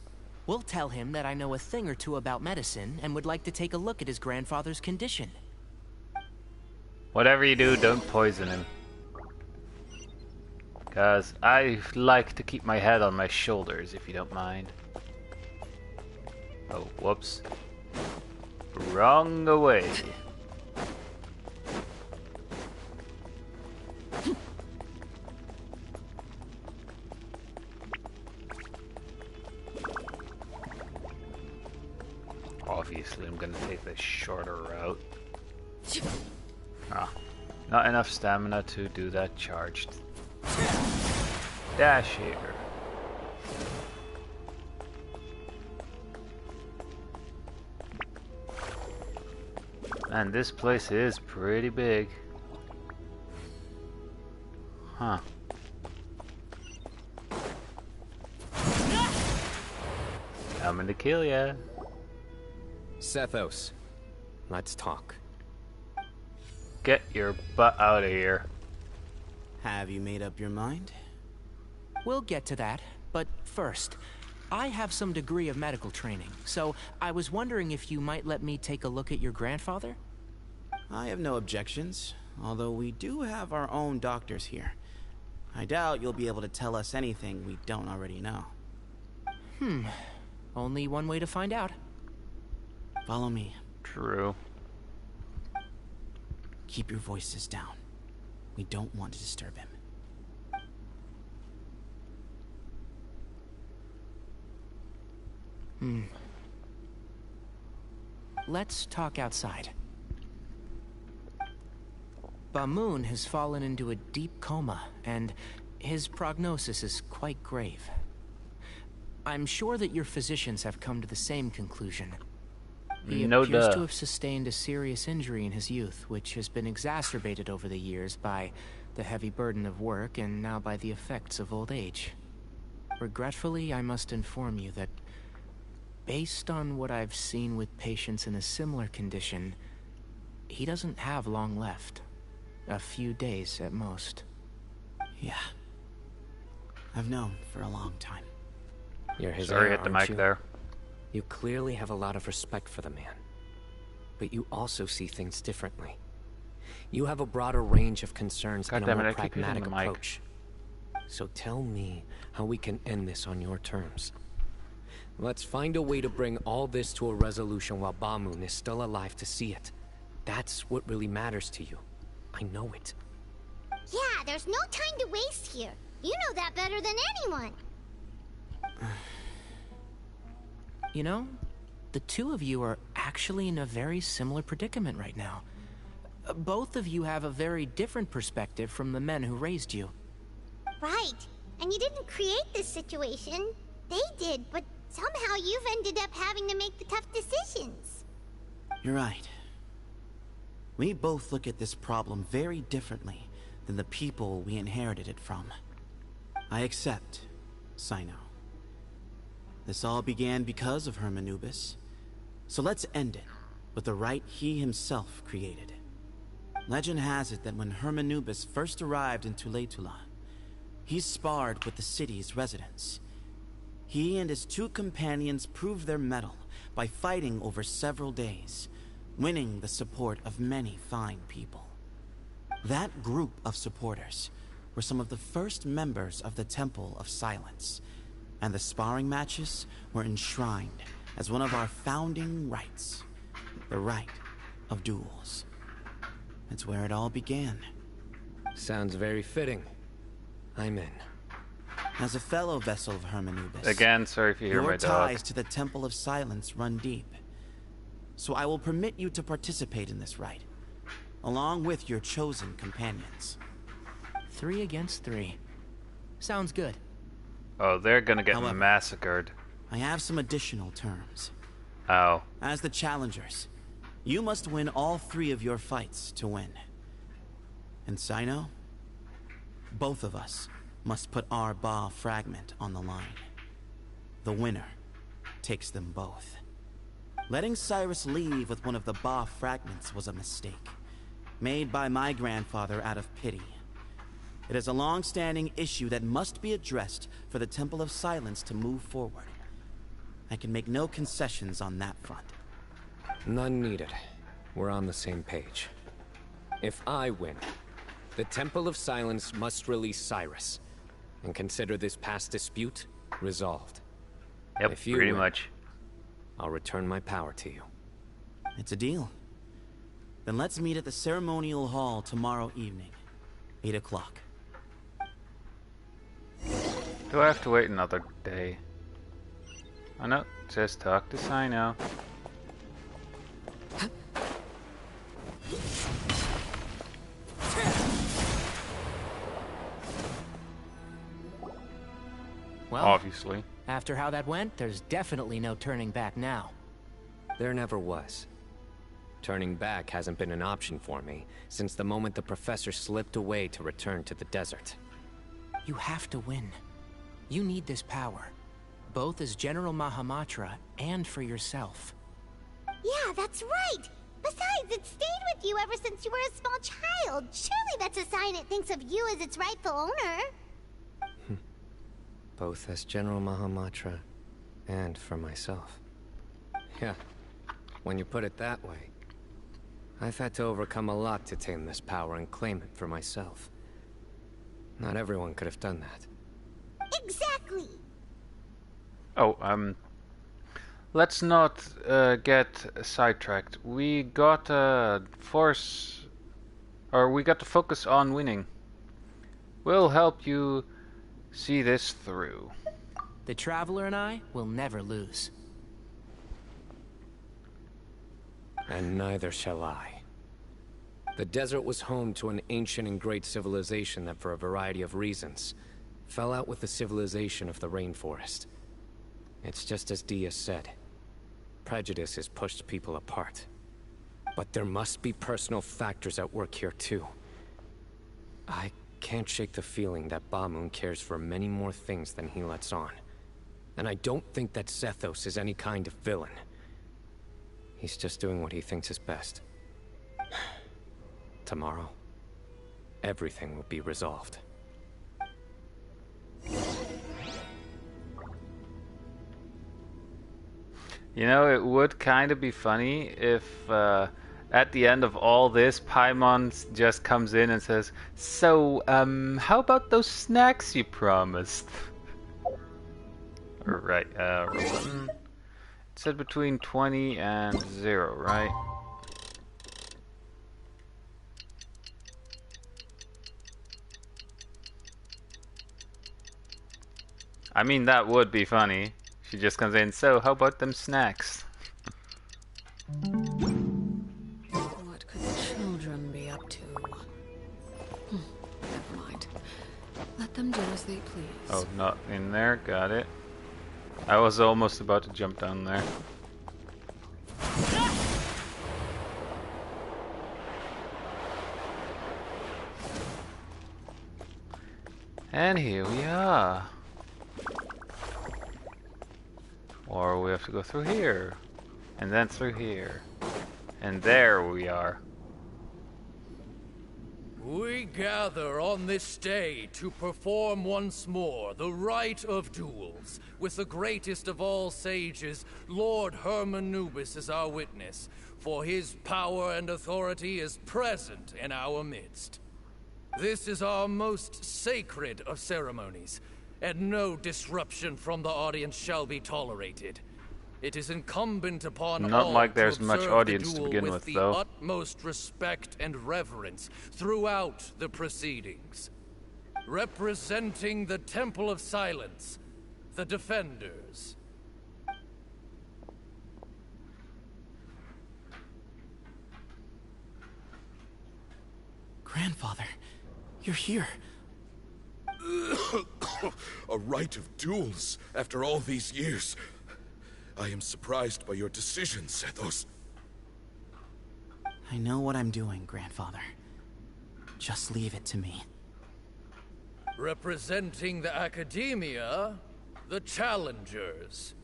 We'll tell him that I know a thing or two about medicine and would like to take a look at his grandfather's condition. Whatever you do, don't poison him. Cause I like to keep my head on my shoulders, if you don't mind. Oh, whoops. Wrong way. Obviously, I'm gonna take the shorter route. Ah, not enough stamina to do that charged dash here. Man, this place is pretty big. Huh. Coming to kill ya. Sethos, let's talk. Get your butt out of here. Have you made up your mind? We'll get to that, but first, I have some degree of medical training, so I was wondering if you might let me take a look at your grandfather? I have no objections, although we do have our own doctors here. I doubt you'll be able to tell us anything we don't already know. Only one way to find out. Follow me. True. Keep your voices down. We don't want to disturb him. Let's talk outside. Bamoon has fallen into a deep coma, and his prognosis is quite grave. I'm sure that your physicians have come to the same conclusion. He appears to have sustained a serious injury in his youth, which has been exacerbated over the years by the heavy burden of work and now by the effects of old age. Regretfully, I must inform you that, based on what I've seen with patients in a similar condition, he doesn't have long left. A few days at most. Yeah. I've known for a long time. You're his Sorry, heir, hit the aren't mic you? there. You clearly have a lot of respect for the man. But you also see things differently. You have a broader range of concerns and a more pragmatic approach. So tell me how we can end this on your terms. Let's find a way to bring all this to a resolution while Bamoon is still alive to see it. That's what really matters to you. I know it. Yeah, there's no time to waste here. You know that better than anyone. You know, the two of you are actually in a very similar predicament right now. Both of you have a very different perspective from the men who raised you. Right. And you didn't create this situation. They did, but somehow you've ended up having to make the tough decisions. You're right. We both look at this problem very differently than the people we inherited it from. I accept, Sino. This all began because of Hermanubis. So let's end it with the rite he himself created. Legend has it that when Hermanubis first arrived in Tuletula, he sparred with the city's residents. He and his two companions proved their mettle by fighting over several days, winning the support of many fine people. That group of supporters were some of the first members of the Temple of Silence, and the sparring matches were enshrined as one of our founding rites, the rite of duels. It's where it all began. Sounds very fitting. I'm in. As a fellow vessel of Hermanubis, again, sorry if you hear my dog. Your ties to the Temple of Silence run deep. So I will permit you to participate in this rite, along with your chosen companions. 3 against 3. Sounds good. Oh, they're gonna get However, massacred. I have some additional terms. Oh. As the challengers, you must win all 3 of your fights to win. And Sino, both of us must put our Ba fragment on the line. The winner takes them both. Letting Cyrus leave with one of the Ba fragments was a mistake, made by my grandfather out of pity. It is a long-standing issue that must be addressed for the Temple of Silence to move forward. I can make no concessions on that front. None needed. We're on the same page. If I win, the Temple of Silence must release Cyrus, and consider this past dispute resolved. Yep, if you pretty win, much. I'll return my power to you. It's a deal. Then let's meet at the ceremonial hall tomorrow evening, 8 o'clock. Do I have to wait another day? Oh no, just talk to Sino. Well, obviously. After how that went, there's definitely no turning back now. There never was. Turning back hasn't been an option for me since the moment the professor slipped away to return to the desert. You have to win. You need this power, both as General Mahamatra and for yourself. Yeah, that's right! Besides, it stayed with you ever since you were a small child. Surely that's a sign it thinks of you as its rightful owner. Both as General Mahamatra and for myself. Yeah, when you put it that way. I've had to overcome a lot to tame this power and claim it for myself. Not everyone could have done that. Exactly! Oh, let's not get sidetracked. We got to focus on winning. We'll help you see this through. The Traveler and I will never lose. And neither shall I. The desert was home to an ancient and great civilization that, for a variety of reasons, fell out with the civilization of the rainforest. It's just as Dia said. Prejudice has pushed people apart. But there must be personal factors at work here too. I can't shake the feeling that Bamoon cares for many more things than he lets on. And I don't think that Sethos is any kind of villain. He's just doing what he thinks is best. Tomorrow, everything will be resolved. You know, it would kind of be funny if at the end of all this, Paimon just comes in and says, "So, how about those snacks you promised?" Right, it said between 20 and 0, right? I mean, that would be funny. She just comes in, "So, how about them snacks?" What could the children be up to? Never mind. Let them do as they please. Oh, not in there. Got it. I was almost about to jump down there. And here we are. Or we have to go through here. And then through here. And there we are. We gather on this day to perform once more the rite of duels, with the greatest of all sages, Lord Hermanubis, as our witness, for his power and authority is present in our midst. This is our most sacred of ceremonies, and no disruption from the audience shall be tolerated. It is incumbent upon Not all like there's to much observe audience the to duel begin with with, the though. utmost respect and reverence throughout the proceedings. Representing the Temple of Silence, the Defenders. Grandfather, you're here. A rite of duels after all these years. I am surprised by your decision, Sethos. I know what I'm doing, Grandfather. Just leave it to me. Representing the Academia, the Challengers.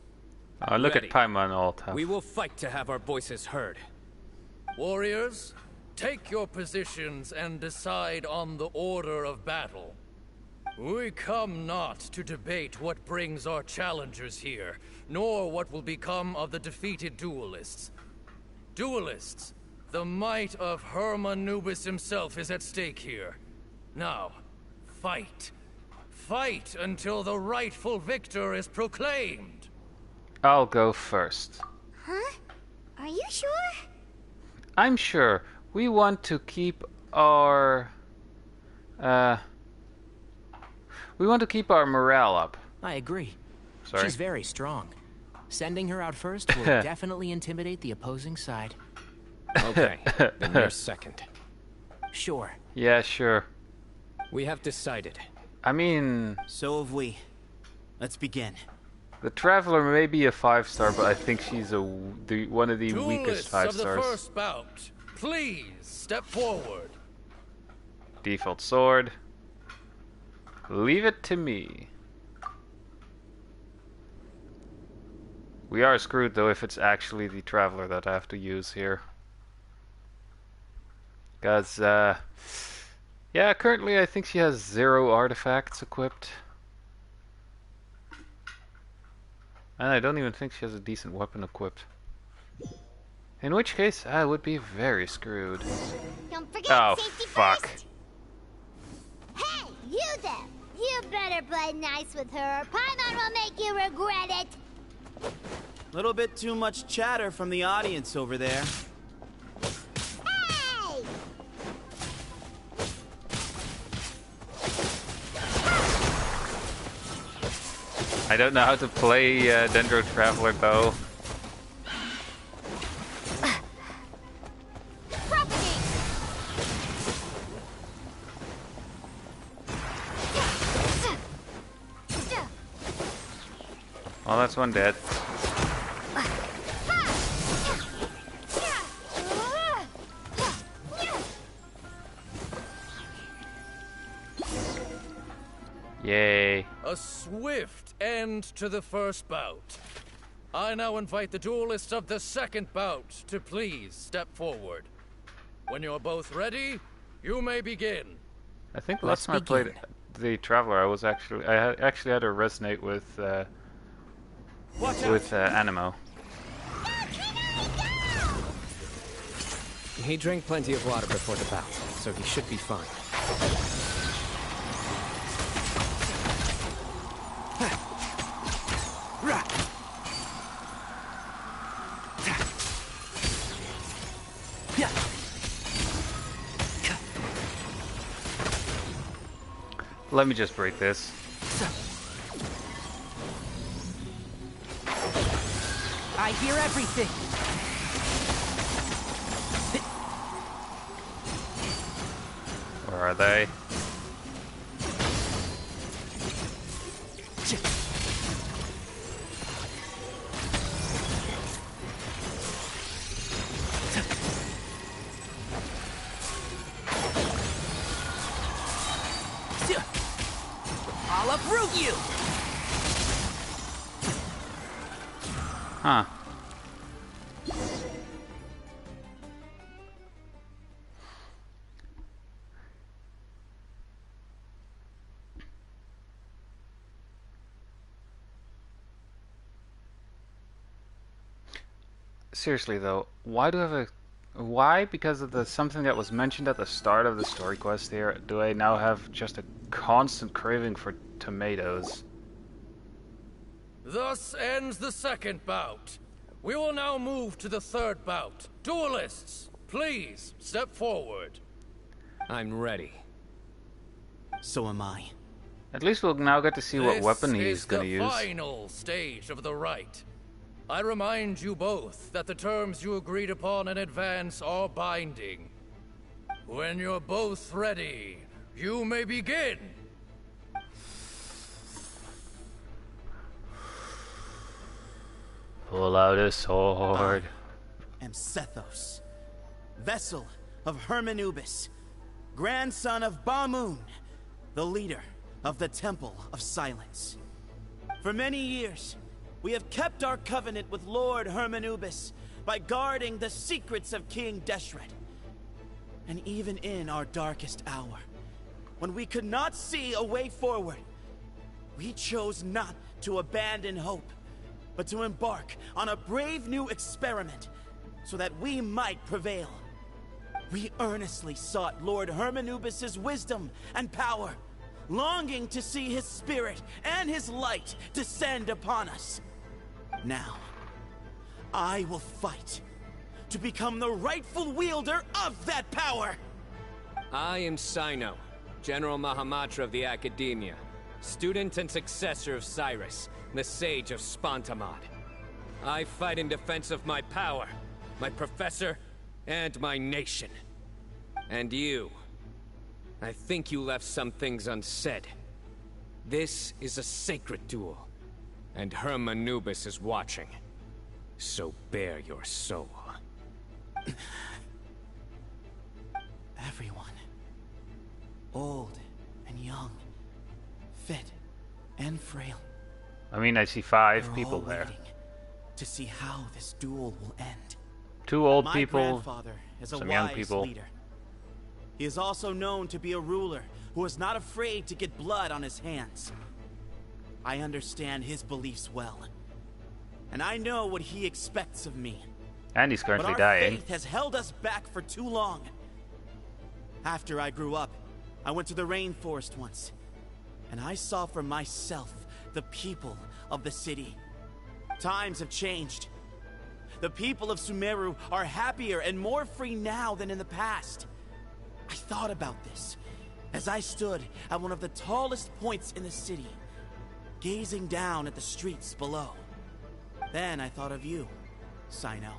Oh, look at Paimon all tough. We will fight to have our voices heard. Warriors, take your positions and decide on the order of battle. We come not to debate what brings our challengers here, nor what will become of the defeated duelists. Duelists, the might of Hermanubis himself is at stake here. Now, fight. Fight until the rightful victor is proclaimed. I'll go first. Huh? Are you sure? I'm sure. We want to keep our morale up. I agree. Sorry. She's very strong. Sending her out first will definitely intimidate the opposing side. Okay, then you're second. Sure. Yeah, sure. We have decided. I mean... So have we. Let's begin. The Traveler may be a 5-star, but I think she's one of the weakest Duelists of 5-stars. the first bout, please step forward. Default sword. Leave it to me. We are screwed though if it's actually the Traveler that I have to use here. Because, yeah, currently I think she has 0 artifacts equipped. And I don't even think she has a decent weapon equipped. In which case, I would be very screwed. Don't forget Oh, safety fuck. first. Hey, you there! You better play nice with her, or Paimon will make you regret it. Little bit too much chatter from the audience over there. Hey! I don't know how to play Dendro Traveler though. Well, that's one dead. Yay. A swift end to the first bout. I now invite the duelists of the second bout to please step forward. When you're both ready, you may begin. I think last time I played the Traveler, I actually had to resonate with Animo. He drank plenty of water before the bout, so he should be fine. Let me just break this. I hear everything. Where are they? I'll uproot you. Huh. Seriously though, why do I have a... Why? Because of something that was mentioned at the start of the story quest here, do I now have just a constant craving for tomatoes? Thus ends the second bout. We will now move to the third bout. Duelists, please step forward. I'm ready. So am I. At least we'll now get to see what weapon he's gonna use. This is the final stage of the rite. I remind you both that the terms you agreed upon in advance are binding. When you're both ready, you may begin. Pull out a sword. I am Sethos, vessel of Hermanubis, grandson of Bamoon, the leader of the Temple of Silence. For many years, we have kept our covenant with Lord Hermanubis by guarding the secrets of King Deshret. And even in our darkest hour, when we could not see a way forward, we chose not to abandon hope, but to embark on a brave new experiment so that we might prevail. We earnestly sought Lord Hermanubis' wisdom and power, longing to see his spirit and his light descend upon us. Now, I will fight to become the rightful wielder of that power! I am Sino, General Mahamatra of the Academia, student and successor of Cyrus, the Sage of Spantamad. I fight in defense of my power, my professor, and my nation. And you, I think you left some things unsaid. This is a sacred duel. And Hermanubis is watching. So bare your soul. Everyone. Old and young. Fit and frail. I mean, I see 5 They're people all there. waiting to see how this duel will end. 2 old My people, grandfather is a some wise young people. leader. He is also known to be a ruler who is not afraid to get blood on his hands. I understand his beliefs well, and I know what he expects of me. And he's currently but our dying. faith has held us back for too long. After I grew up, I went to the rainforest once, and I saw for myself the people of the city. Times have changed. The people of Sumeru are happier and more free now than in the past. I thought about this as I stood at one of the tallest points in the city, gazing down at the streets below. Then I thought of you, Sino.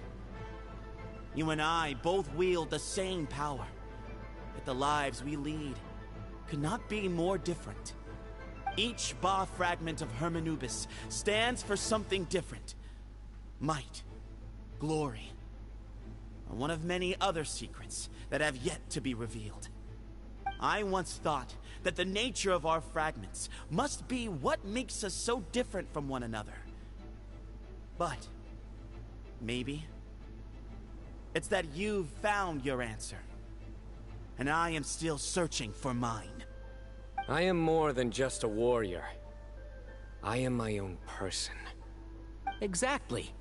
You and I both wield the same power, yet the lives we lead could not be more different. Each Ba fragment of Hermanubis stands for something different. Might, glory, or one of many other secrets that have yet to be revealed. I once thought that the nature of our fragments must be what makes us so different from one another. But maybe it's that you've found your answer, and I am still searching for mine. I am more than just a warrior. I am my own person. Exactly.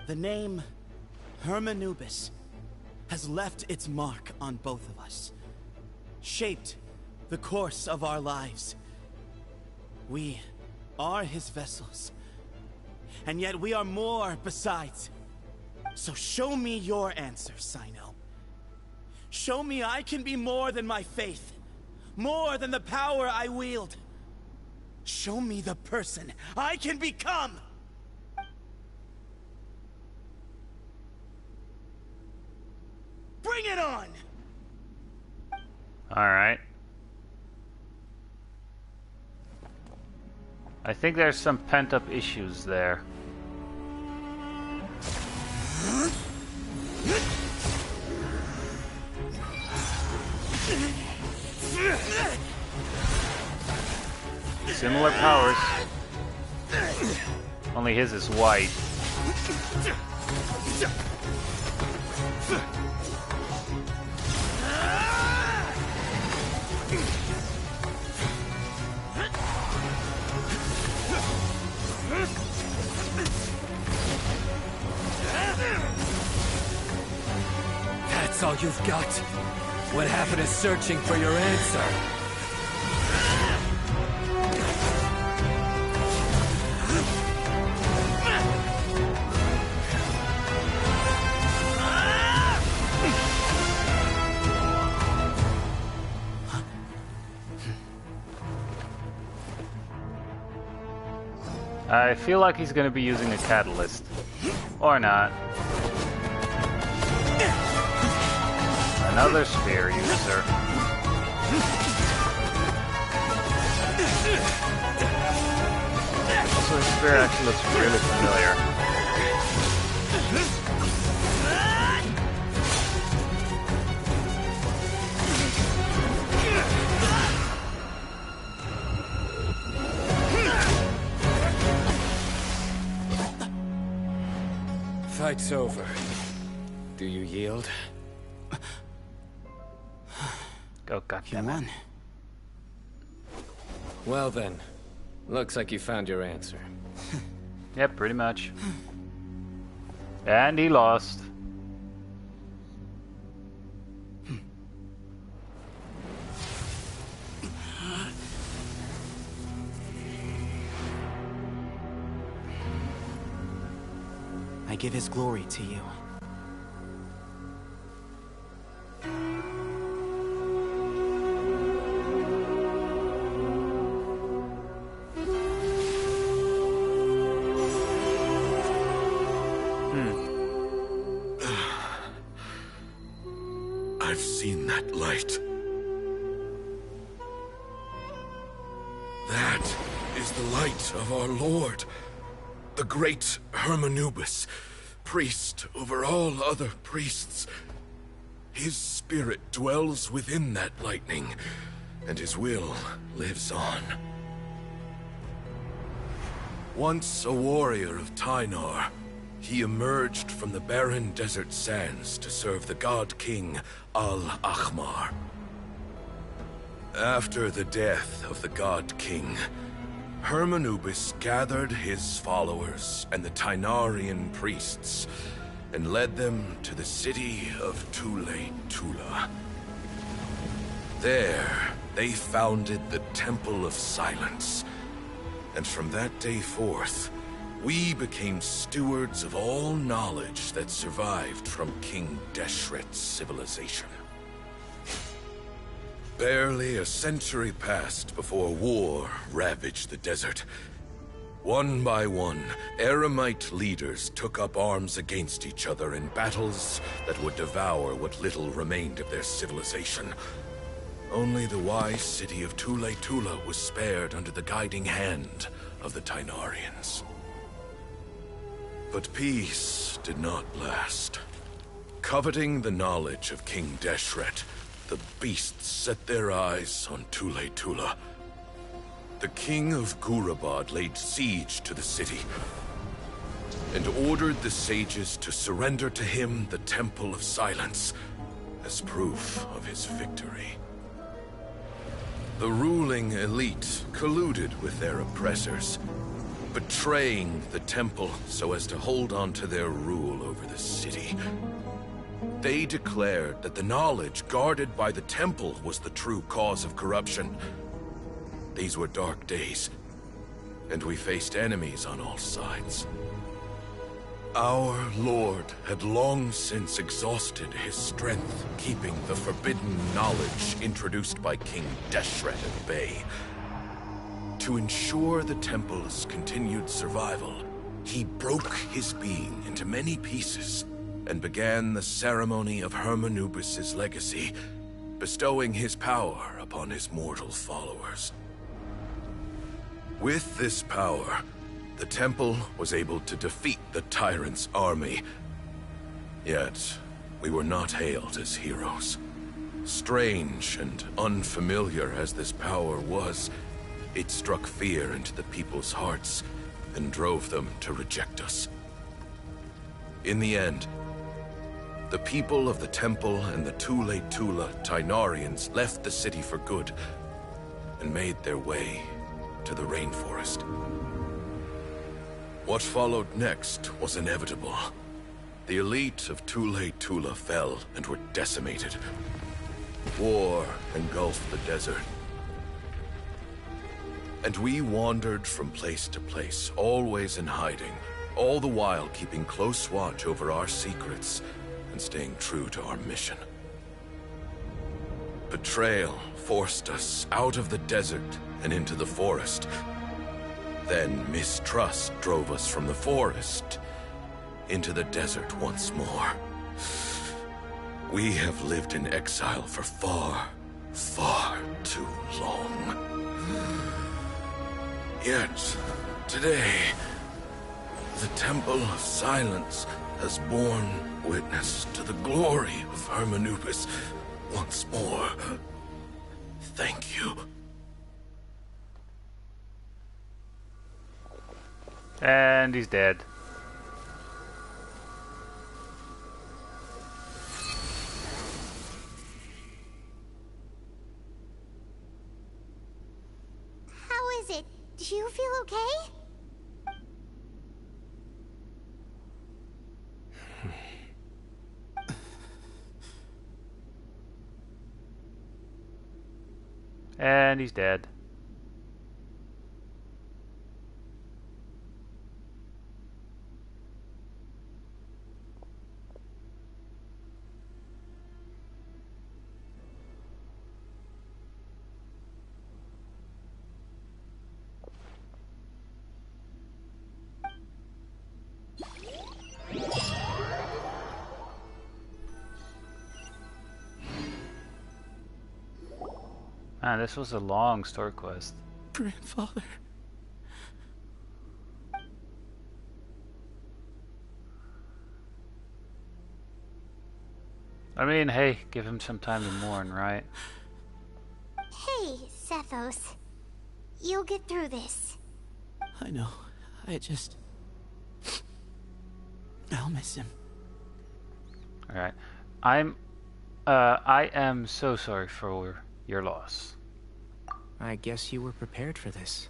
The name Hermanubis has left its mark on both of us, shaped the course of our lives. We are his vessels, and yet we are more besides. So show me your answer, Sino. Show me I can be more than my faith, more than the power I wield. Show me the person I can become! Bring it on! Alright. I think there's some pent-up issues there. Similar powers. Only his is white. That's all you've got? What happened is searching for your answer. I feel like he's gonna be using a catalyst. Or not. Another spear user. Also, his spear actually looks really familiar. Fight's over. Do you yield? Oh, goddammit. Well then, looks like you found your answer. Yep, pretty much. And he lost. I give his glory to you. I've seen that light. is the light of our Lord, the great Hermanubis, priest over all other priests. His spirit dwells within that lightning, and his will lives on. Once a warrior of Tynar, he emerged from the barren desert sands to serve the god king Al-Ahmar. After the death of the god king, Hermanubis gathered his followers and the Tynarian priests and led them to the city of Tule-Tula. There, they founded the Temple of Silence, and from that day forth, we became stewards of all knowledge that survived from King Deshret's civilization. Barely a century passed before war ravaged the desert. One by one, Eremite leaders took up arms against each other in battles that would devour what little remained of their civilization. Only the wise city of Tule-Tula was spared under the guiding hand of the Tynarians. But peace did not last. Coveting the knowledge of King Deshret, the beasts set their eyes on Tule-Tula. The king of Gurabad laid siege to the city and ordered the sages to surrender to him the Temple of Silence as proof of his victory. The ruling elite colluded with their oppressors, betraying the temple so as to hold on to their rule over the city. They declared that the knowledge guarded by the temple was the true cause of corruption. These were dark days, and we faced enemies on all sides. Our Lord had long since exhausted his strength, keeping the forbidden knowledge introduced by King Deshret at bay. To ensure the temple's continued survival, he broke his being into many pieces and began the ceremony of Hermanubis' legacy, bestowing his power upon his mortal followers. With this power, the temple was able to defeat the tyrant's army. Yet, we were not hailed as heroes. Strange and unfamiliar as this power was, it struck fear into the people's hearts and drove them to reject us. In the end, the people of the temple and the Tule-Tula Tynarians left the city for good and made their way to the rainforest. What followed next was inevitable. The elite of Tule-Tula fell and were decimated. War engulfed the desert. And we wandered from place to place, always in hiding, all the while keeping close watch over our secrets and staying true to our mission. Betrayal forced us out of the desert and into the forest. Then mistrust drove us from the forest into the desert once more. We have lived in exile for far, far too long. Yet, today, the Temple of Silence has borne witness to the glory of Hermanubis once more. Thank you. And he's dead. How is it? Do you feel okay? And he's dead. Man, this was a long story quest. Grandfather, I mean, hey, give him some time to mourn, right? Hey, Sethos. You'll get through this. I know. I'll miss him. Alright. I am so sorry for your loss. I guess you were prepared for this.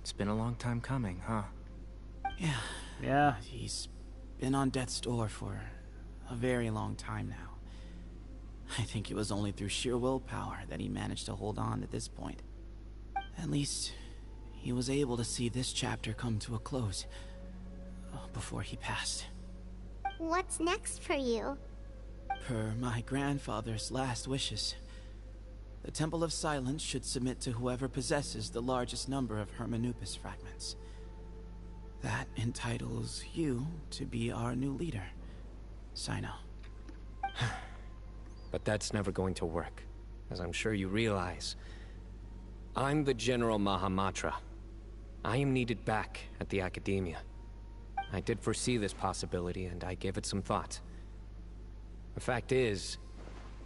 It's been a long time coming, huh? Yeah. Yeah. He's been on death's door for a very long time now. I think it was only through sheer willpower that he managed to hold on to this point. At least, he was able to see this chapter come to a close before he passed. What's next for you? Per my grandfather's last wishes, the Temple of Silence should submit to whoever possesses the largest number of Hermanupis fragments. That entitles you to be our new leader, Sino. But that's never going to work, as I'm sure you realize. I'm the General Mahamatra. I am needed back at the Academia. I did foresee this possibility, and I gave it some thought. The fact is,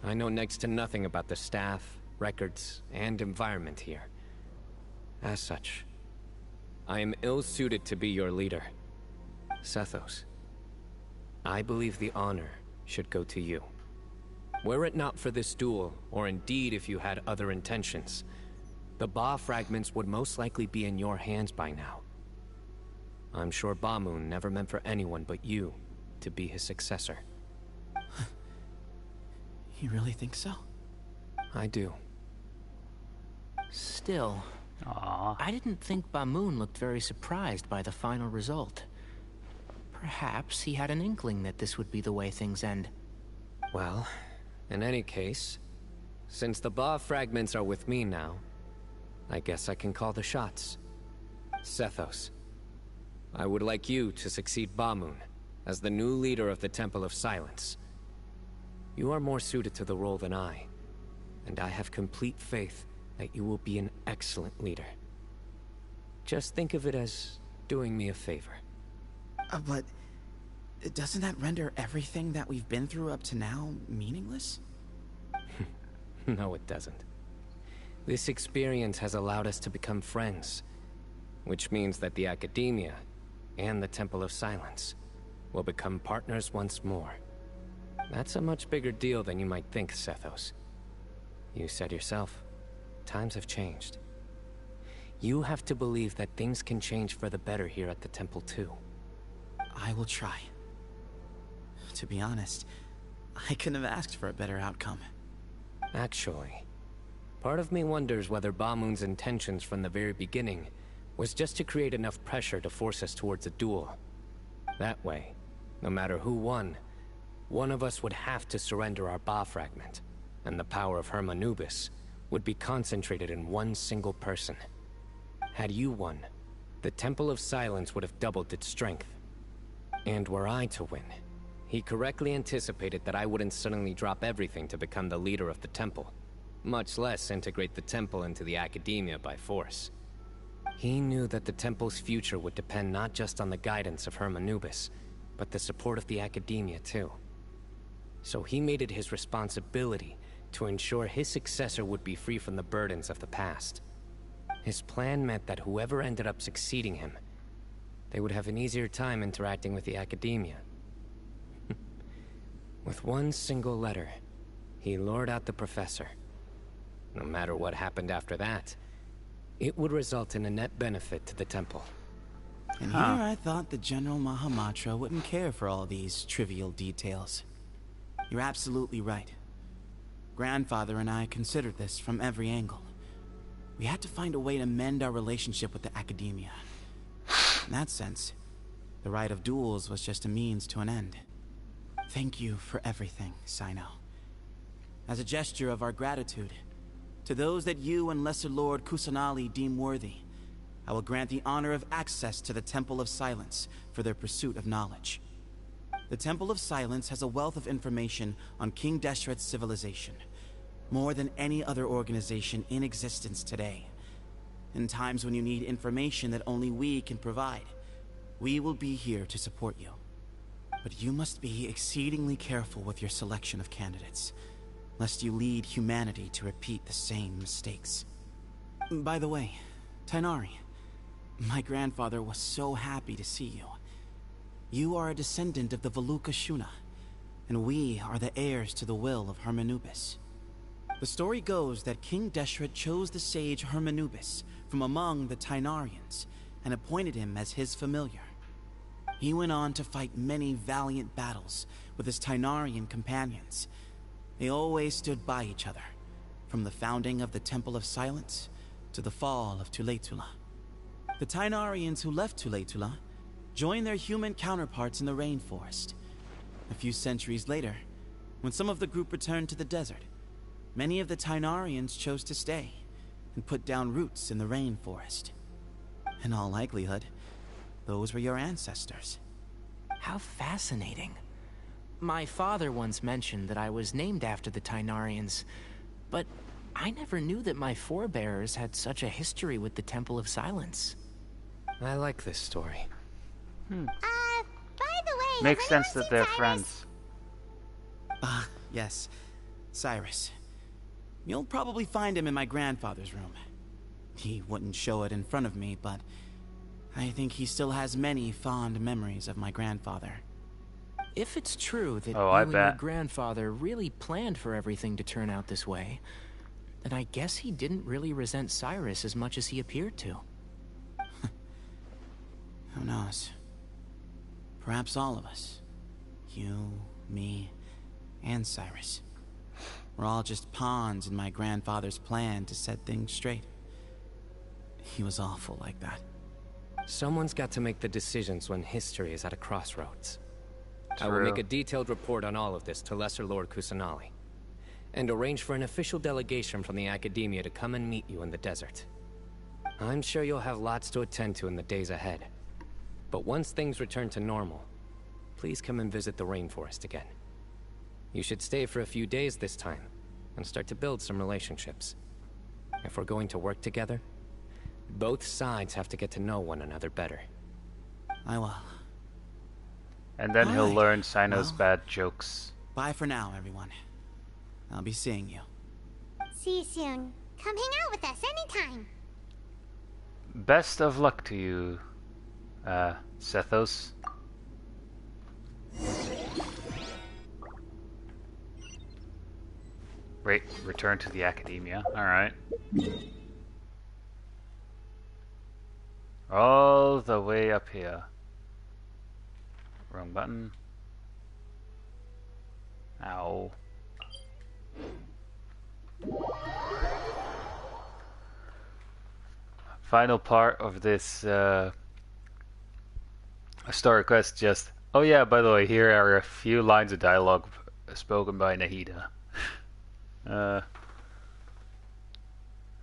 I know next to nothing about the staff, records, and environment here. As such, I am ill-suited to be your leader. Sethos, I believe the honor should go to you. Were it not for this duel, or indeed if you had other intentions, the Ba fragments would most likely be in your hands by now. I'm sure Bamoon never meant for anyone but you to be his successor. You really think so? I do. Still, I didn't think Bamoon looked very surprised by the final result. Perhaps he had an inkling that this would be the way things end. Well, in any case, since the Ba fragments are with me now, I guess I can call the shots. Sethos, I would like you to succeed Bamoon as the new leader of the Temple of Silence. You are more suited to the role than I, and I have complete faith that you will be an excellent leader. Just think of it as doing me a favor. But doesn't that render everything that we've been through up to now meaningless? No, it doesn't. This experience has allowed us to become friends, which means that the Academia and the Temple of Silence will become partners once more. That's a much bigger deal than you might think, Sethos. You said yourself, times have changed. You have to believe that things can change for the better here at the Temple too. I will try. To be honest, I couldn't have asked for a better outcome. Actually, part of me wonders whether Bamoon's intentions from the very beginning was just to create enough pressure to force us towards a duel. That way, no matter who won, one of us would have to surrender our Ba fragment, and the power of Hermanubis would be concentrated in one single person. Had you won, the Temple of Silence would have doubled its strength. And were I to win, he correctly anticipated that I wouldn't suddenly drop everything to become the leader of the temple, much less integrate the temple into the Academia by force. He knew that the temple's future would depend not just on the guidance of Hermanubis, but the support of the Academia too. So he made it his responsibility to ensure his successor would be free from the burdens of the past. His plan meant that whoever ended up succeeding him, they would have an easier time interacting with the Academia. With one single letter, he lured out the professor. No matter what happened after that, it would result in a net benefit to the temple. And here I thought the General Mahamatra wouldn't care for all these trivial details. You're absolutely right. Grandfather and I considered this from every angle. We had to find a way to mend our relationship with the Academia. In that sense, the right of duels was just a means to an end. Thank you for everything, Sino. As a gesture of our gratitude, to those that you and Lesser Lord Kusanali deem worthy, I will grant the honor of access to the Temple of Silence for their pursuit of knowledge. The Temple of Silence has a wealth of information on King Deshret's civilization, more than any other organization in existence today. In times when you need information that only we can provide, we will be here to support you. But you must be exceedingly careful with your selection of candidates, lest you lead humanity to repeat the same mistakes. By the way, Tainari, my grandfather was so happy to see you. You are a descendant of the Veluca Shuna, and we are the heirs to the will of Hermanubis. The story goes that King Deshret chose the sage Hermanubis from among the Tainarians and appointed him as his familiar. He went on to fight many valiant battles with his Tainarian companions. They always stood by each other, from the founding of the Temple of Silence to the fall of Tuletula. The Tainarians who left Tuletula joined their human counterparts in the rainforest. A few centuries later, when some of the group returned to the desert, many of the Tainarians chose to stay and put down roots in the rainforest. In all likelihood, those were your ancestors. How fascinating. My father once mentioned that I was named after the Tainarians, but I never knew that my forebears had such a history with the Temple of Silence. I like this story. By the way, Makes sense that they're friends. Yes. Cyrus. You'll probably find him in my grandfather's room. He wouldn't show it in front of me, but I think he still has many fond memories of my grandfather. If it's true that Oh, you I and your bet. grandfather really planned for everything to turn out this way, then I guess he didn't really resent Cyrus as much as he appeared to. Who knows? Perhaps all of us. You, me, and Cyrus. We're all just pawns in my grandfather's plan to set things straight. He was awful like that. Someone's got to make the decisions when history is at a crossroads. I will True. make a detailed report on all of this to Lesser Lord Kusanali, and arrange for an official delegation from the Academia to come and meet you in the desert. I'm sure you'll have lots to attend to in the days ahead. But once things return to normal, please come and visit the rainforest again. You should stay for a few days this time, and start to build some relationships. If we're going to work together, both sides have to get to know one another better. I will. And then he'll Alright, learn Sino's well. bad jokes. Bye for now, everyone. I'll be seeing you. See you soon. Come hang out with us anytime. Best of luck to you, Sethos. Return to the Academia. Alright. All the way up here. Wrong button. Ow. Final part of this story quest just... Oh yeah, by the way, here are a few lines of dialogue spoken by Nahida.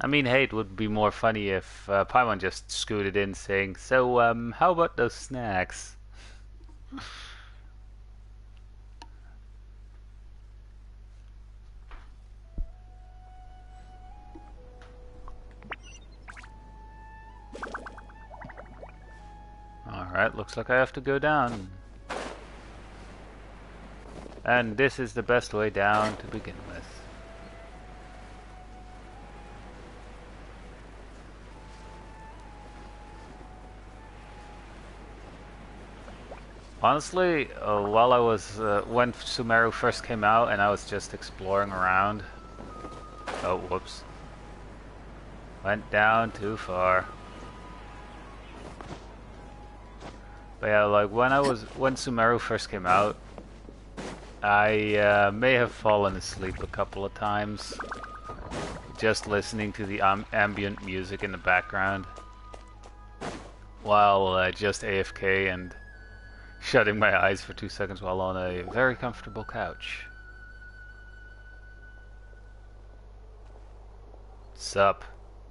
I mean, hey, it would be more funny if Paimon just scooted in saying, so, how about those snacks? Alright, looks like I have to go down. And this is the best way down to begin with. Honestly, while I was, when Sumeru first came out and I was just exploring around... Oh, whoops. Went down too far. But yeah, like when Sumeru first came out, I may have fallen asleep a couple of times just listening to the ambient music in the background while just AFK and shutting my eyes for 2 seconds while on a very comfortable couch. Sup?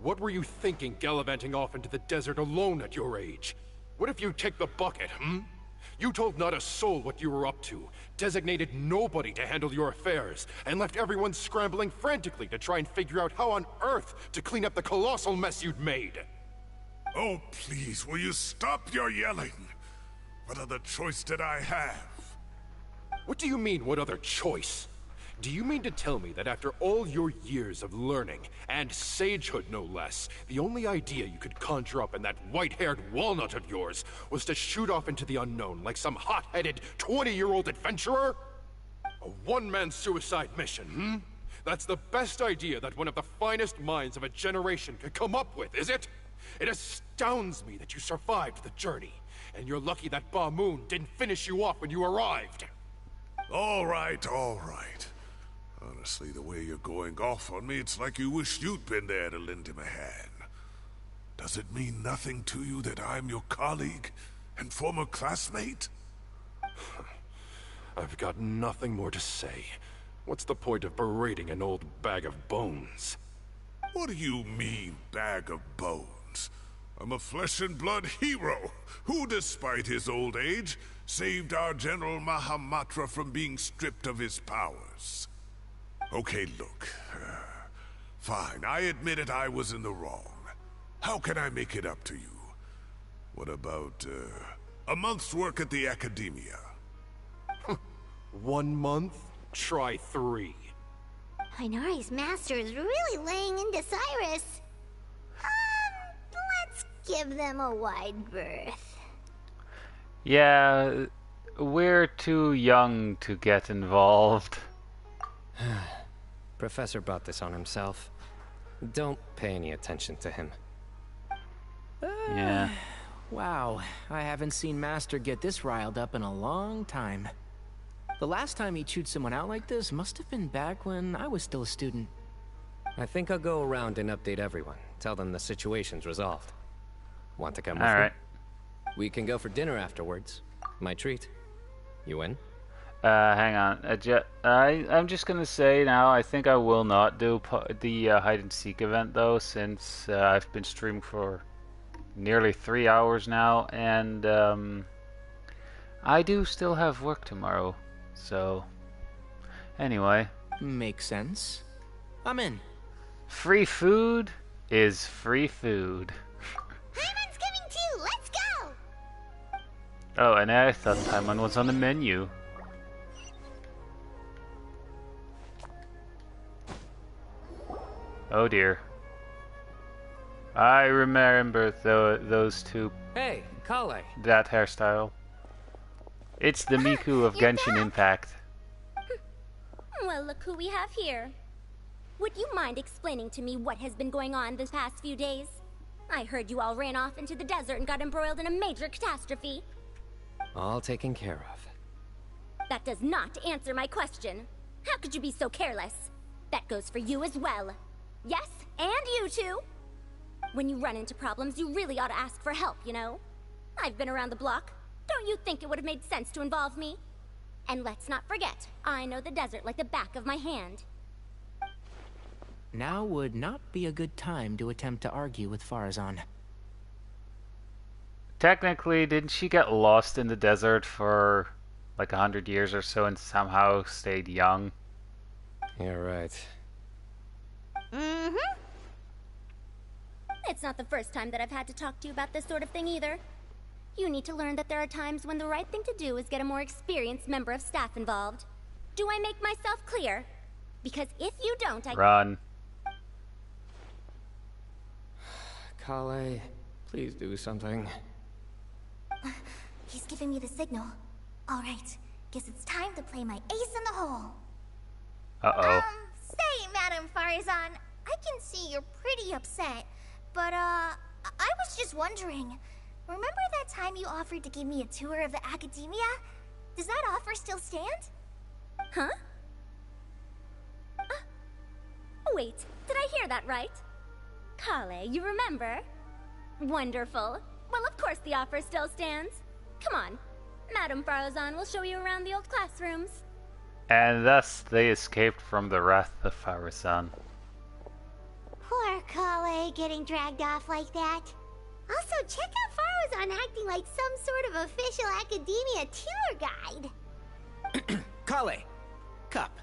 What were you thinking gallivanting off into the desert alone at your age? What if you take the bucket, You told not a soul what you were up to, designated nobody to handle your affairs, and left everyone scrambling frantically to try and figure out how on earth to clean up the colossal mess you'd made. Oh, please, will you stop your yelling? What other choice did I have? What do you mean, what other choice? Do you mean to tell me that after all your years of learning, and sagehood no less, the only idea you could conjure up in that white-haired walnut of yours was to shoot off into the unknown like some hot-headed 20-year-old adventurer? A one-man suicide mission, hmm? That's the best idea that one of the finest minds of a generation could come up with, is it? It astounds me that you survived the journey, and you're lucky that Ba Moon didn't finish you off when you arrived. All right, all right. Honestly, the way you're going off on me, it's like you wished you'd been there to lend him a hand. Does it mean nothing to you that I'm your colleague and former classmate? I've got nothing more to say. What's the point of berating an old bag of bones? What do you mean, bag of bones? I'm a flesh and blood hero who, despite his old age, saved our General Mahamatra from being stripped of his powers. Okay, look. Fine, I admit it, I was in the wrong. How can I make it up to you? What about, a month's work at the Academia? 1 month? Try 3. Tighnari's master is really laying into Cyrus. Let's give them a wide berth. Yeah, we're too young to get involved. Professor brought this on himself. Don't pay any attention to him. Yeah. Wow, I haven't seen Master get this riled up in a long time. The last time he chewed someone out like this must have been back when I was still a student. I think I'll go around and update everyone. Tell them the situation's resolved. Want to come with me? Alright. We can go for dinner afterwards. My treat. You in? Hang on. I'm just gonna say now, I think I will not do the hide-and-seek event, though, since I've been streaming for nearly 3 hours now, and I do still have work tomorrow, so... Anyway. Makes sense. I'm in. Free food is free food. Paimon's coming too! Let's go! Oh, and I thought Paimon was on the menu. Oh dear. I remember those two. Hey, Kale. That hairstyle. It's the Miku of Genshin Impact. Well, look who we have here. Would you mind explaining to me what has been going on this past few days? I heard you all ran off into the desert and got embroiled in a major catastrophe. All taken care of. That does not answer my question. How could you be so careless? That goes for you as well. Yes, and you too. When you run into problems, you really ought to ask for help, you know? I've been around the block. Don't you think it would have made sense to involve me? And let's not forget, I know the desert like the back of my hand. Now would not be a good time to attempt to argue with Farazan. Technically, didn't she get lost in the desert for like 100 years or so and somehow stayed young? You're right. Mm-hmm. It's not the first time that I've had to talk to you about this sort of thing either. You need to learn that there are times when the right thing to do is get a more experienced member of staff involved. Do I make myself clear? Because if you don't, I... Run. Kale, please do something. He's giving me the signal. All right, guess it's time to play my ace in the hole. Uh-oh. Say, Madam Farazan, I can see you're pretty upset, but, I was just wondering, remember that time you offered to give me a tour of the Academia? Does that offer still stand? Huh? Wait, did I hear that right? Kale, you remember? Wonderful. Well, of course the offer still stands. Come on. Madam Farazan will show you around the old classrooms. And thus they escaped from the wrath of Farazan. Poor Kale getting dragged off like that. Also, check out Farazan acting like some sort of official Academia tour guide. Kale! Cup.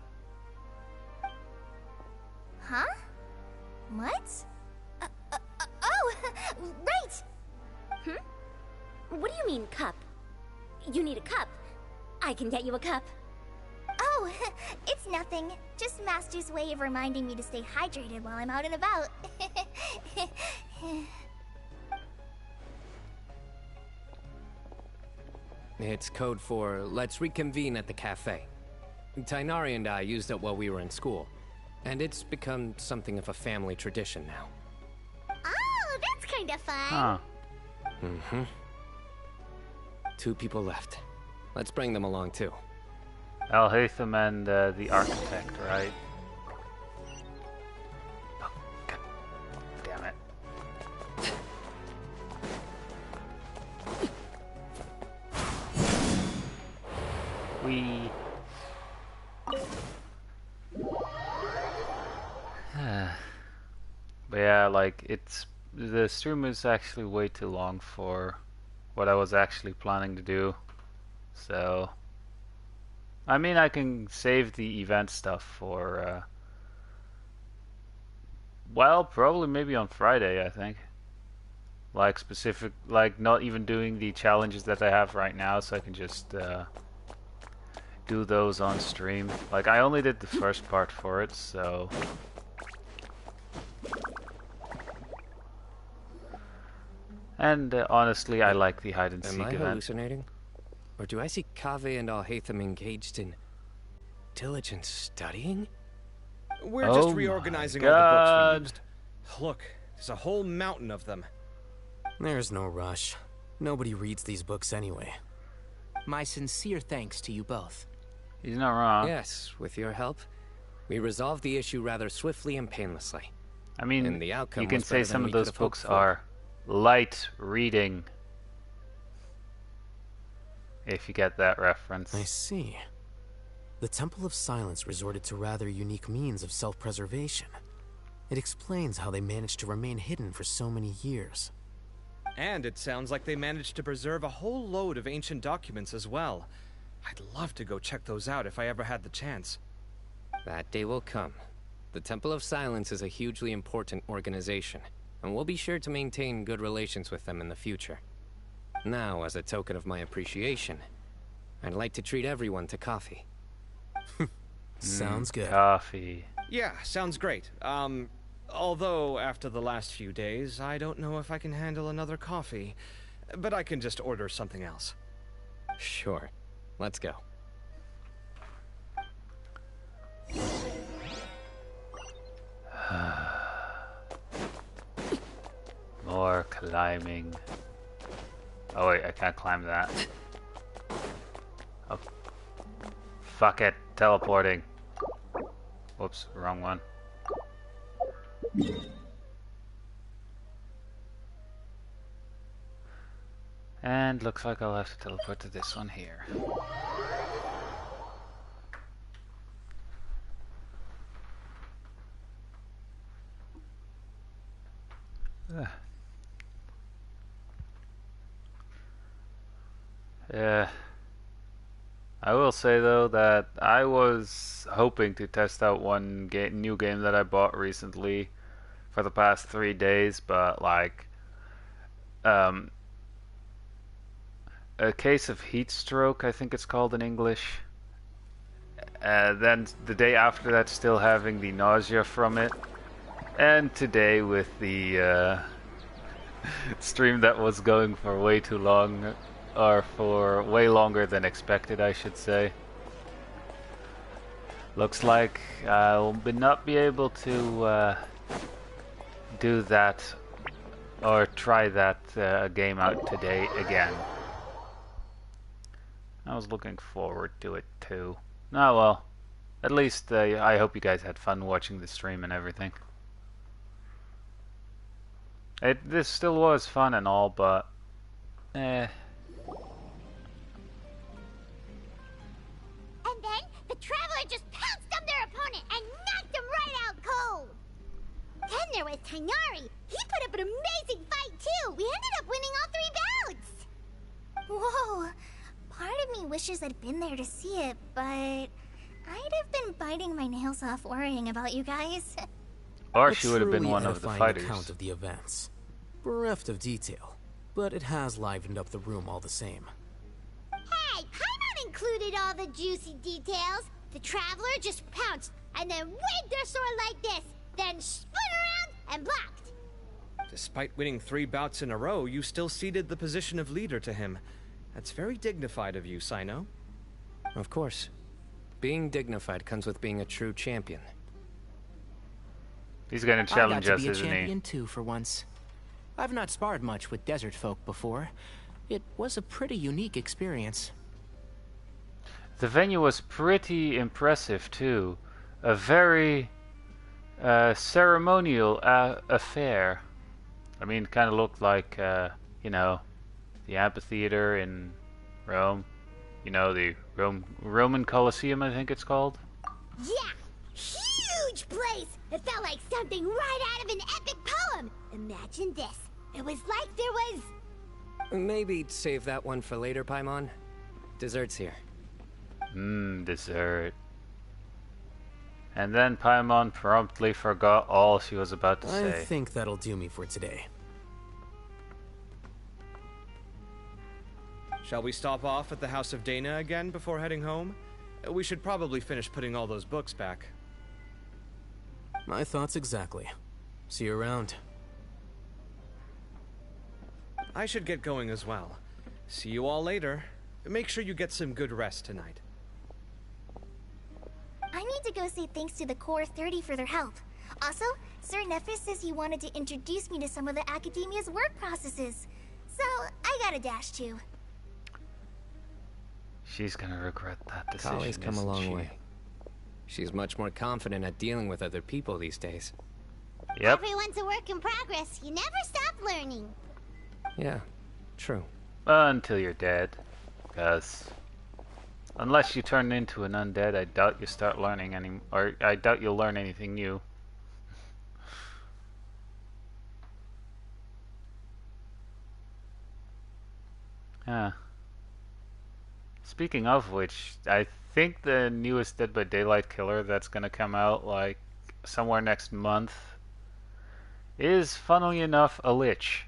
Huh? What? Oh, right! What do you mean, cup? You need a cup. I can get you a cup. Oh, it's nothing. Just Master's way of reminding me to stay hydrated while I'm out and about. It's code for let's reconvene at the cafe. Tainari and I used it while we were in school, and it's become something of a family tradition now. Oh, that's kind of fun. Huh. Mm-hmm. 2 people left. Let's bring them along too. Al-Haytham and the architect, right? Oh, God damn it. But yeah, like, the stream is actually way too long for what I was actually planning to do. So, I mean, I can save the event stuff for, well, probably maybe on Friday, I think. Like, like, not even doing the challenges that I have right now, so I can just, do those on stream. Like, I only did the first part for it, so... And honestly, I like the hide and seek event. Am I hallucinating? Or do I see Kaveh and Al-Haytham engaged in diligent studying? We're just reorganizing all the books we used. Look, there's a whole mountain of them. There's no rush. Nobody reads these books anyway. My sincere thanks to you both. He's not wrong. Yes, with your help, we resolved the issue rather swiftly and painlessly. I mean, and the outcome you can was say better some than of we those could have hoped books for. are light reading. If you get that reference. I see. The Temple of Silence resorted to rather unique means of self-preservation. It explains how they managed to remain hidden for so many years. And it sounds like they managed to preserve a whole load of ancient documents as well. I'd love to go check those out if I ever had the chance. That day will come. The Temple of Silence is a hugely important organization, and we'll be sure to maintain good relations with them in the future. Now, as a token of my appreciation, I'd like to treat everyone to coffee. Sounds good. Coffee. Yeah, sounds great. Although after the last few days, I don't know if I can handle another coffee. But I can just order something else. Sure. Let's go. More climbing. Oh wait, I can't climb that. Oh. Fuck it. Teleporting. Whoops, wrong one. And looks like I'll have to teleport to this one here. Yeah. I will say though that I was hoping to test out one new game that I bought recently for the past 3 days, but like a case of heat stroke, I think it's called in English. Then the day after that, still having the nausea from it, and today with the stream that was going for way too long. Or for way longer than expected, I should say. Looks like I'll not be able to do that or try that game out today again. I was looking forward to it too. Oh well, at least I hope you guys had fun watching the stream and everything. This still was fun and all, but And then the Traveler just pounced on their opponent and knocked him right out cold. Then there was Tainari. He put up an amazing fight too. We ended up winning all 3 bouts. Whoa. Part of me wishes I'd been there to see it, but I'd have been biting my nails off worrying about you guys. Or she would have been one of the fighters. Account of the events. Bereft of detail, but it has livened up the room all the same. Hey, Paimon included all the juicy details. The Traveler just pounced and then waved their sword like this, then spun around and blocked. Despite winning 3 bouts in a row, you still ceded the position of leader to him. That's very dignified of you, Sino. Of course. Being dignified comes with being a true champion. He's gonna challenge us, isn't he? I got to be a champion too, for once. I've not sparred much with desert folk before. It was a pretty unique experience. The venue was pretty impressive too. A very ceremonial affair. I mean, kind of looked like, you know, the amphitheater in Rome. You know, the Roman Colosseum, I think it's called. Yeah, huge place. It felt like something right out of an epic poem. Imagine this. It was like there was... Maybe save that one for later, Paimon. Dessert's here. Dessert. And then Paimon promptly forgot all she was about to say. I think that'll do me for today. Shall we stop off at the House of Dana again before heading home? We should probably finish putting all those books back. My thoughts exactly. See you around. I should get going as well. See you all later. Make sure you get some good rest tonight. I need to go say thanks to the Core 30 for their help. Also, Sir Nephis says he wanted to introduce me to some of the Academia's work processes. So, I gotta dash too. She's gonna regret that decision. Kale's come a long way. She's much more confident at dealing with other people these days. Yep. Everyone's a work in progress. You never stop learning. Yeah, true. Until you're dead. Because unless you turn into an undead, I doubt you start learning or I doubt you'll learn anything new. Yeah. Speaking of which, I think the newest Dead by Daylight killer that's gonna come out like somewhere next month is, funnily enough, a lich,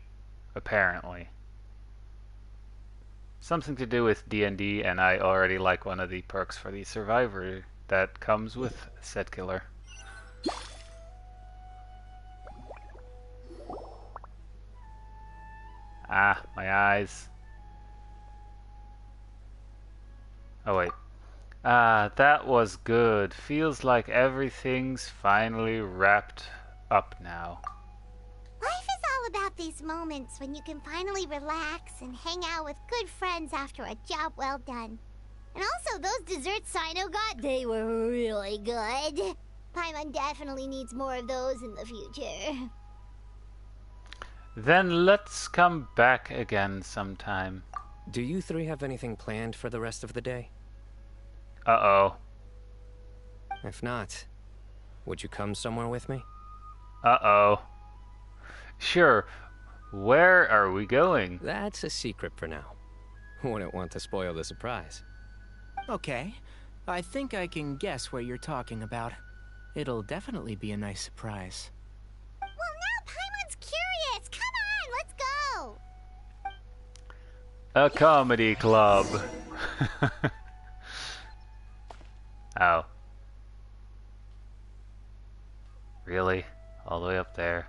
apparently. Something to do with D&D, and I already like one of the perks for the Survivor that comes with said killer. Ah, my eyes. Oh wait. Ah, that was good. Feels like everything's finally wrapped up now. Life is all about these moments when you can finally relax and hang out with good friends after a job well done. And also, those desserts Sino got, they were really good. Paimon definitely needs more of those in the future. Then let's come back again sometime. Do you three have anything planned for the rest of the day? Uh-oh. If not, would you come somewhere with me? Uh-oh. Sure. Where are we going? That's a secret for now. Wouldn't want to spoil the surprise. Okay. I think I can guess where you're talking about. It'll definitely be a nice surprise. Well, now Paimon's curious. Come on, let's go. A comedy club. Oh. Really? All the way up there?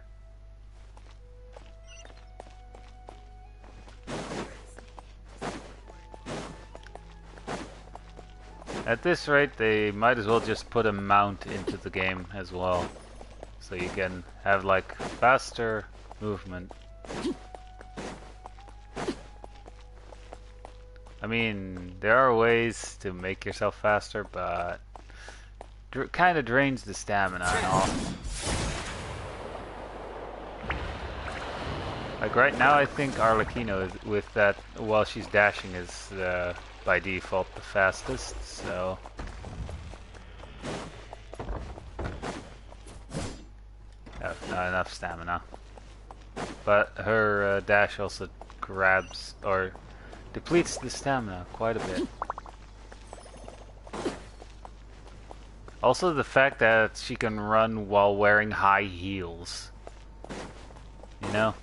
At this rate, they might as well just put a mount into the game as well. So you can have like faster movement. I mean, there are ways to make yourself faster, but kind of drains the stamina and all. Like right now, I think Arlecchino is, with that while she's dashing is by default the fastest. So not enough stamina. But her dash also grabs or depletes the stamina quite a bit. Also the fact that she can run while wearing high heels. You know?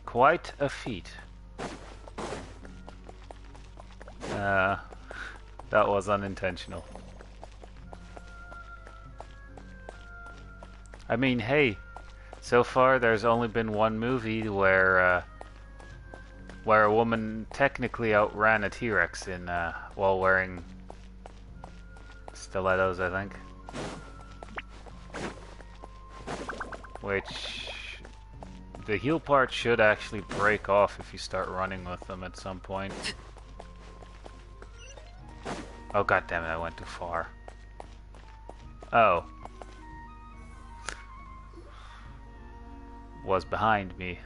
Quite a feat. That was unintentional. I mean, hey, so far there's only been one movie where a woman technically outran a T-Rex in while wearing stilettos, I think. Which the heel part should actually break off if you start running with them at some point. Oh, god damn it, I went too far. Oh. Was behind me.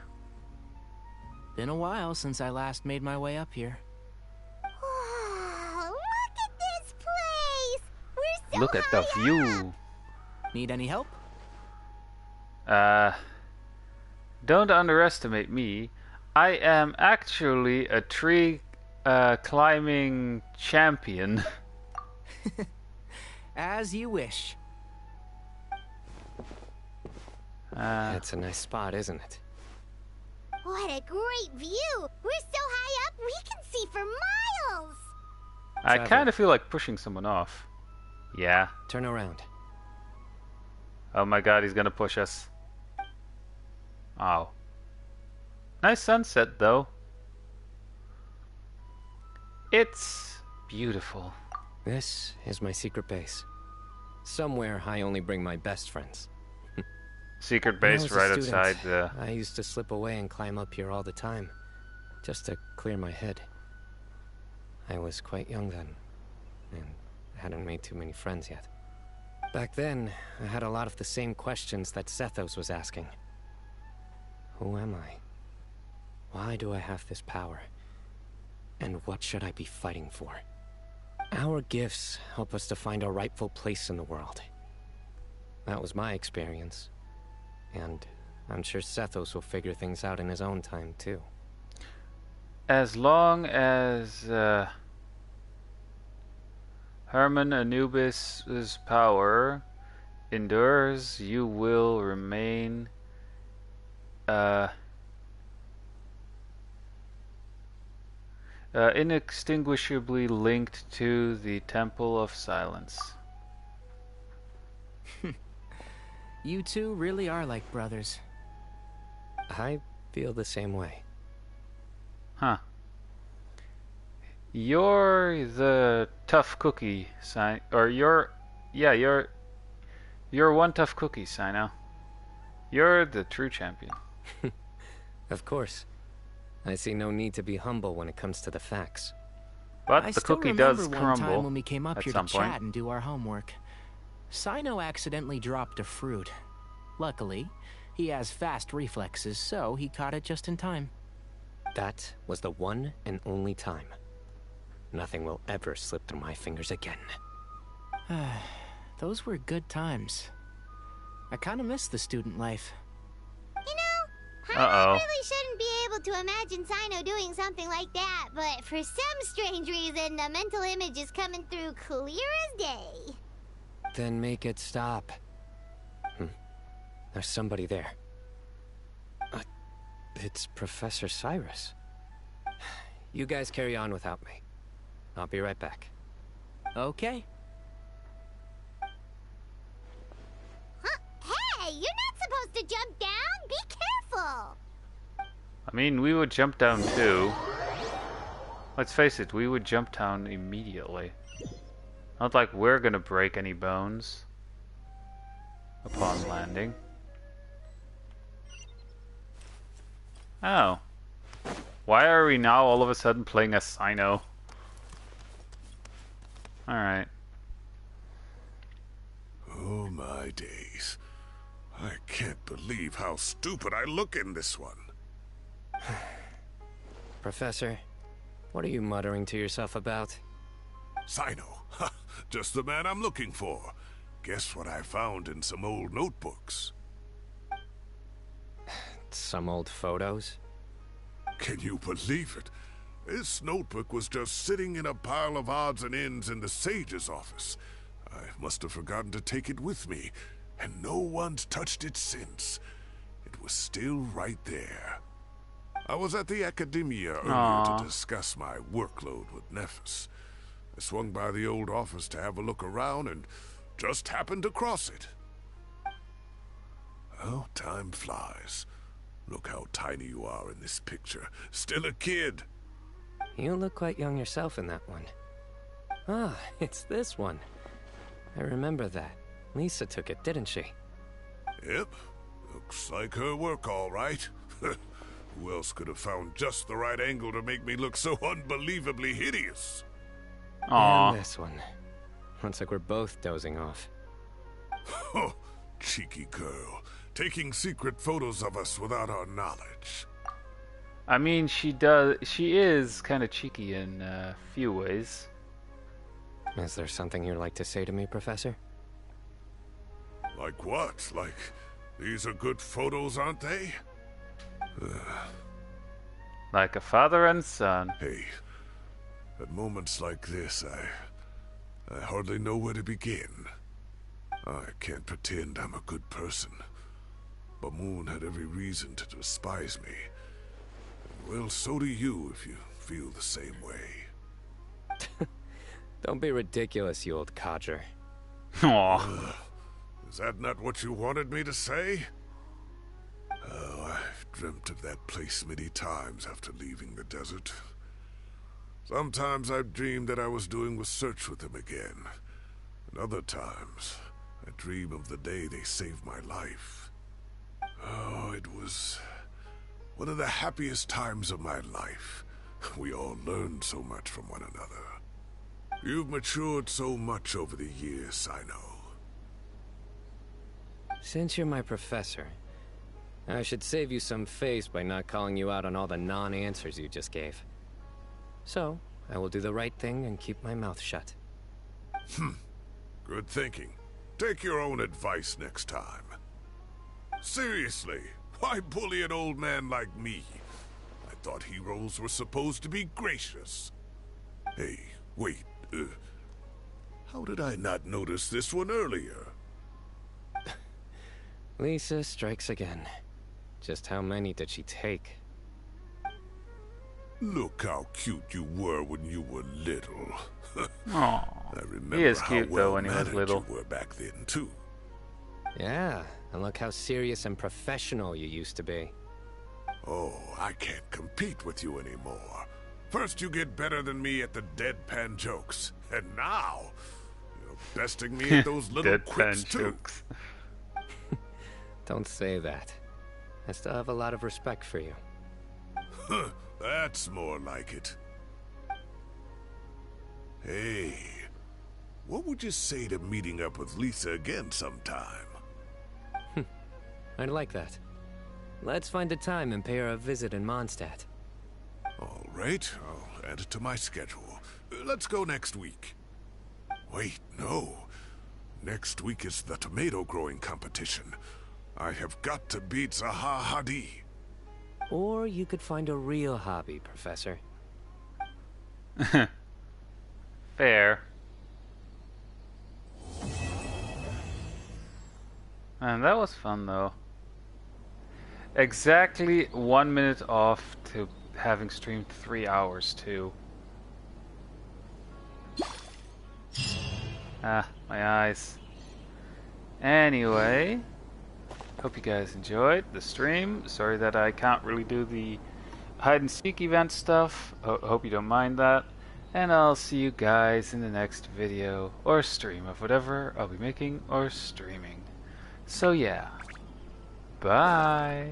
Been a while since I last made my way up here. Oh, look at this place! We're so Look at the view. Need any help? Don't underestimate me. I am actually a tree climbing champion. As you wish. It's a nice spot, isn't it? What a great view! We're so high up, we can see for miles! I kind of feel like pushing someone off. Yeah. Turn around. Oh my god, he's gonna push us. Oh. Nice sunset, though. It's beautiful. This is my secret base. Somewhere I only bring my best friends. Secret base right outside the... I used to slip away and climb up here all the time, just to clear my head. I was quite young then, and hadn't made too many friends yet. Back then, I had a lot of the same questions that Sethos was asking. Who am I? Why do I have this power? And what should I be fighting for? Our gifts help us to find our rightful place in the world. That was my experience. And I'm sure Sethos will figure things out in his own time, too. As long as Herman Anubis' power endures, you will remain inextinguishably linked to the Temple of Silence. You two really are like brothers. I feel the same way. Huh. You're the tough cookie, or you're one tough cookie, Sino. You're the true champion. Of course. I see no need to be humble when it comes to the facts. But the cookie does crumble one time when we came up here to at some point. chat and do our homework. Sino accidentally dropped a fruit. Luckily, he has fast reflexes, so he caught it just in time. That was the one and only time. Nothing will ever slip through my fingers again. Those were good times. I kind of miss the student life. You know, I really shouldn't be able to imagine Sino doing something like that, but for some strange reason, the mental image is coming through clear as day. Then make it stop. There's somebody there. It's Professor Cyrus. You guys carry on without me. I'll be right back. Okay. Huh? Hey, you're not supposed to jump down. Be careful. I mean, we would jump down too. Let's face it, we would jump down immediately. Not like we're gonna break any bones upon landing. Oh. Why are we now all of a sudden playing as Sino? Alright. Oh my days. I can't believe how stupid I look in this one. Professor, what are you muttering to yourself about? Sino. Just the man I'm looking for. Guess what I found in some old notebooks? Some old photos? Can you believe it? This notebook was just sitting in a pile of odds and ends in the Sage's office. I must have forgotten to take it with me, and no one's touched it since. It was still right there. I was at the Academia earlier to discuss my workload with Nephis. I swung by the old office to have a look around and just happened to cross it. Oh, time flies. Look how tiny you are in this picture. Still a kid. You look quite young yourself in that one. Ah, it's this one. I remember that. Lisa took it, didn't she? Yep. Looks like her work, all right. Who else could have found just the right angle to make me look so unbelievably hideous? Aww. And this one. Looks like we're both dozing off. Oh, cheeky girl. Taking secret photos of us without our knowledge. I mean, she is kind of cheeky in a few ways. Is there something you'd like to say to me, Professor? Like what? Like, these are good photos, aren't they? Like a father and son. Hey, at moments like this, I hardly know where to begin. I can't pretend I'm a good person. But Moon had every reason to despise me. And well, so do you if you feel the same way. Don't be ridiculous, you old codger. Aww. Is that not what you wanted me to say? Oh, I've dreamt of that place many times after leaving the desert. Sometimes I've dreamed that I was doing research with them again. And other times, I dream of the day they saved my life. Oh, it was one of the happiest times of my life. We all learned so much from one another. You've matured so much over the years, I know. Since you're my professor, I should save you some face by not calling you out on all the non-answers you just gave. So, I will do the right thing and keep my mouth shut. Good thinking. Take your own advice next time. Seriously, why bully an old man like me? I thought heroes were supposed to be gracious. Hey, wait, how did I not notice this one earlier? Lisa strikes again. Just how many did she take? Look how cute you were when you were little. Aww. I remember He is how cute well though when he was mannered little. you were back then too. Yeah, and look how serious and professional you used to be. Oh, I can't compete with you anymore. First you get better than me at the deadpan jokes, and now you're besting me at those little quips too. Jokes. Don't say that. I still have a lot of respect for you. That's more like it. Hey, what would you say to meeting up with Lisa again sometime? I'd like that. Let's find a time and pay her a visit in Mondstadt. All right, I'll add it to my schedule. Let's go next week. Wait, no. Next week is the tomato growing competition. I have got to beat Zaha Hadi. Or you could find a real hobby, Professor. Fair. And that was fun though. Exactly 1 minute off to having streamed 3 hours too. Ah, my eyes. Anyway, hope you guys enjoyed the stream. Sorry that I can't really do the hide and seek event stuff. Hope you don't mind that. And I'll see you guys in the next video or stream of whatever I'll be making or streaming. So yeah, bye.